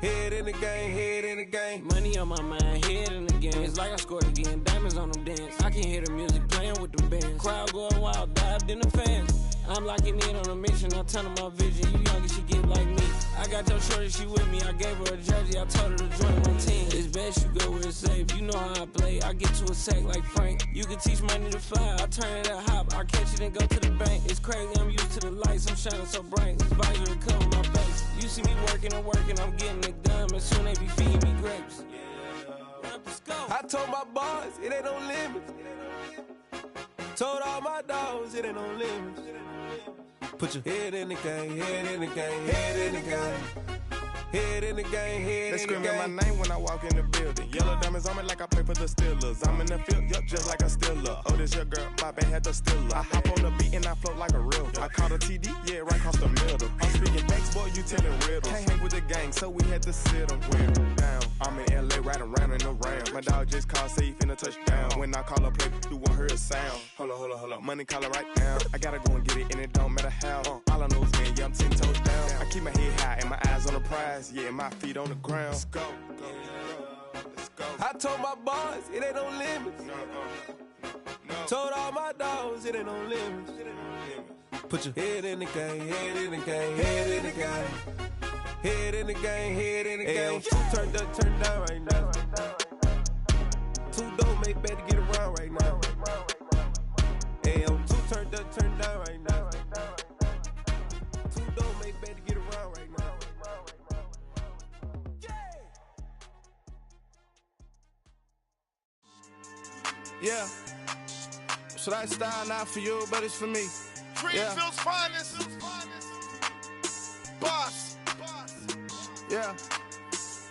Head in the game, head in the game. Money on my mind, head in the game. It's like I scored again, diamonds on them dance. I can hear the music playing with them bands. Crowd going wild, dived in the fans. I'm locking in on a mission, I turn on my vision. You young, you should get like me. I I got your shorty, she with me. I gave her a jersey, I told her to join my team. It's best you go where it's safe. You know how I play. I get to a sack like Frank. You can teach money to fly. I turn it at hop. I catch it and go to the bank. It's crazy, I'm used to the lights. I'm shining so bright. This visor will cover my face. You see me working and working. I'm getting it done. And soon they be feeding me grapes. I told my boys, it ain't no limits. Told all my dogs, it ain't no limits. Put your head in the game, head in the game, head in the game. Head in the game, head in the game. They screaming my name when I walk in the building. Yellow diamonds on me like I play for the Steelers. I'm in the field, yup, just like a Steeler. Oh, this your girl, my bad had the Steeler. I hop on the beat and I float like a real. I caught a TD, yeah, right across the middle. I'm speaking facts, boy, you telling riddles. Can't hang with the gang, so we had to sit them down. I'm in LA, riding around in the round. My dog just called, say he finna touchdown. When I call a play, you won't hear a sound. Hold up, money calling right now. I gotta go and get it, and it don't matter how. All I know is win, yeah, I'm 10 toes down. I keep my head high and my eyes on the prize. Yeah, my feet on the ground. Let's go. I told my boys, it ain't no limits. Told all my dogs, it ain't no limits. Put your head in the game, head in the game, head in the game. Head in the game, head in the game. Turned up, turned down right now. Too dope, make better get around right now. Hey, I'm too turned up, turned down right now. Too dope, make better get around right now. Yeah. So that style not for you, but it's for me. Greenfield's finest. Boss. Yeah.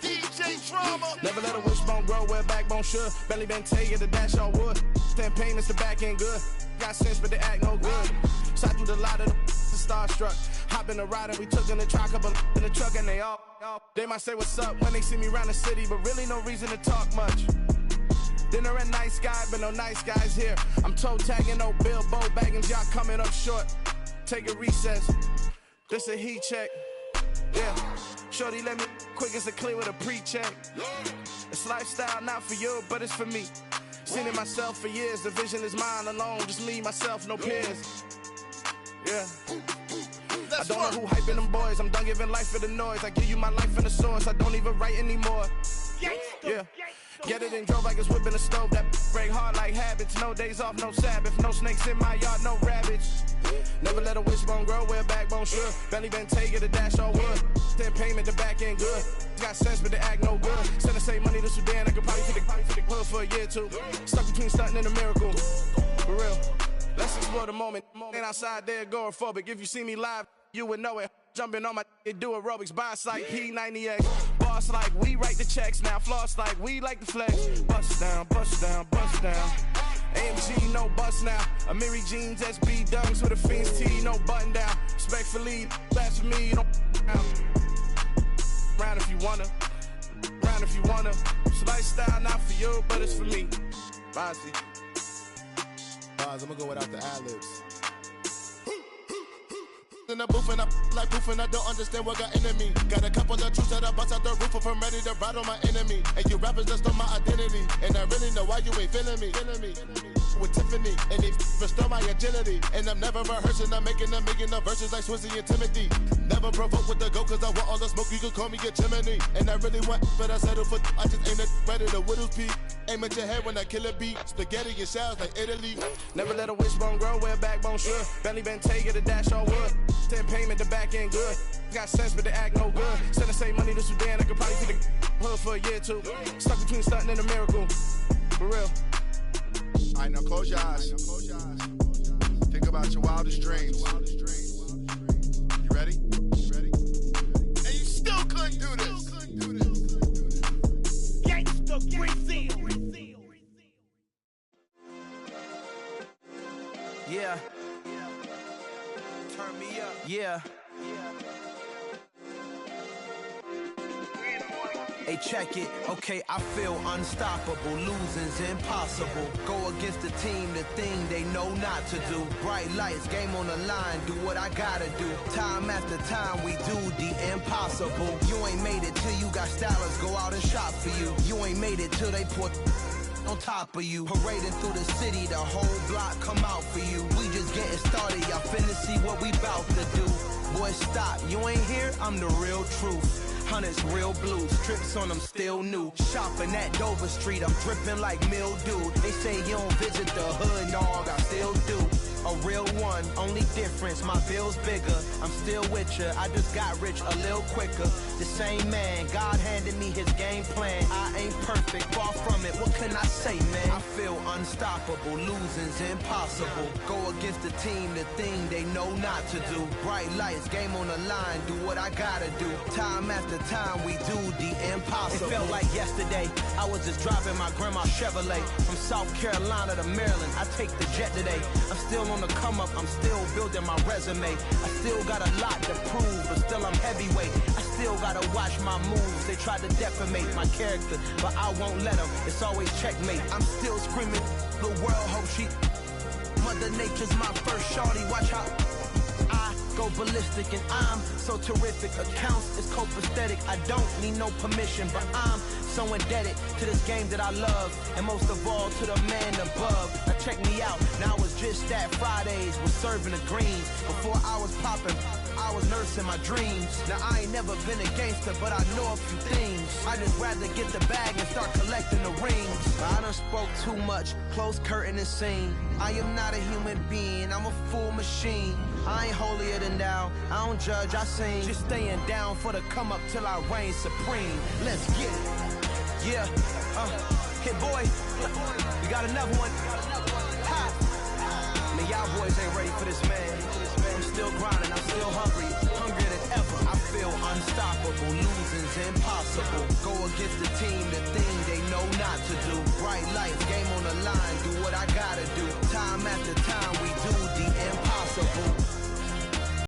DJ Drama. Never let a wishbone grow where backbone should. Belly been taking the dash all wood. Ten payments, the back end good. Got sense, but they act no good. Shot through the lot of the starstruck. Hop in the ride and we took in the truck, couple in the truck and they all. They might say what's up when they see me around the city, but really no reason to talk much. Dinner and nice guy, but no nice guys here. I'm toe tagging, no Bilbo baggins, y'all coming up short. Take a recess. This a heat check. Yeah. Shorty let me quick as a clear with a pre-check. It's lifestyle not for you, but it's for me. Seen it myself for years. The vision is mine alone. Just me, myself, no peers. Yeah. I don't know who hyping them boys. I'm done giving life for the noise. I give you my life in the source. I don't even write anymore. Yeah. Get it and drove like it's whipping a stove. That break hard like habits. No days off, no Sabbath. No snakes in my yard, no rabbits. Never let a wishbone grow where backbone should. Belly been taking the dash all wood. Then payment, the back end good. Got sense, but they act no good. Send the same money to Sudan. I could probably take the hood for a year or two. Stuck between stunting and a miracle. For real. Let's explore the moment. Ain't outside there agoraphobic. If you see me live, you would know it. Jumping on my do aerobics, boss like P90X. Boss like we write the checks now. Floss like we like the flex. Bust down, bust down, bust down. AMG, no bust now. Amiri jeans, SB dunks with a Fiends T, no button down. Respectfully, that's for me, you don't round if you wanna. Round if you wanna. It's lifestyle not for you, but it's for me. Bossy. I'm gonna go without the ad-libs. In the booth and I like proof and I don't understand what got into me. Got a couple of troops that I bust out the roof if I'm ready to ride on my enemy. And you rappers just stole my identity. And I really know why you ain't feeling me. With Tiffany, and they restore my agility. And I'm never rehearsing, I'm making a million of verses like Swizzy and Timothy. Never provoke with the go, cause I want all the smoke, you can call me a chimney. And I really want, but I settle for, I just aim it ready to Whittles Peak. Aim at your head when I kill a beat. Spaghetti and shells like Italy. Never let a wishbone grow where backbone should. Belly been taking the dash all wood. Ten payment, the back end good. Got sense, but they act no good. Send the same money to Sudan, I could probably take the hood for a year or two. Stuck between stunting and a miracle. For real. Alright, now close your eyes. Think about your wildest dreams. You ready? And you still couldn't do this. Gangsta Brazil. Yeah. Turn me up. Yeah. Hey, check it. Okay, I feel unstoppable. Losing's impossible. Go against the team, the thing they know not to do. Bright lights, game on the line, do what I gotta do. Time after time, we do the impossible. You ain't made it till you got stylers go out and shop for you. You ain't made it till they put on top of you. Parading through the city, the whole block come out for you. We just getting started, y'all finna see what we bout to do. Boy, stop, you ain't here, I'm the real truth. Hunters, real blues, strips on them still new. Shopping at Dover Street, I'm dripping like mildew. They say you don't visit the hood, dog, I still do. A real one, only difference, my bill's bigger. I'm still with ya, I just got rich a little quicker. The same man, God handed me his game plan. I ain't perfect, far from it, what can I say, man? I feel unstoppable, losing's impossible. Go against the team, the thing they know not to do. Bright lights, game on the line, do what I gotta do. Time after time, we do the impossible. It felt like yesterday, I was just driving my grandma's Chevrolet. From South Carolina to Maryland, I take the jet today. I'm still on the come up, I'm still building my resume. I still got a lot to prove, but still I'm heavyweight. I still gotta watch my moves. They try to defamate my character, but I won't let them. It's always checkmate. I'm still screaming, the world hope she. Mother Nature's my first shorty. Watch how I go ballistic, and I'm so terrific. Accounts is copacetic. I don't need no permission, but I'm so indebted to this game that I love, and most of all to the man above. Now check me out, now it's just that Fridays was serving the greens. Before I was popping, I was nursing my dreams. Now I ain't never been a gangster, but I know a few things. I just rather get the bag and start collecting the rings. I done spoke too much, close curtain and scene. I am not a human being, I'm a full machine. I ain't holier than thou, I don't judge, I sing. Just staying down for the come up till I reign supreme. Let's get it. Yeah, hit boy, we got another one. Ha! Man, y'all boys ain't ready for this, man. I'm still grinding, I'm still hungry, hungrier than ever. I feel unstoppable, losing's impossible. Go against the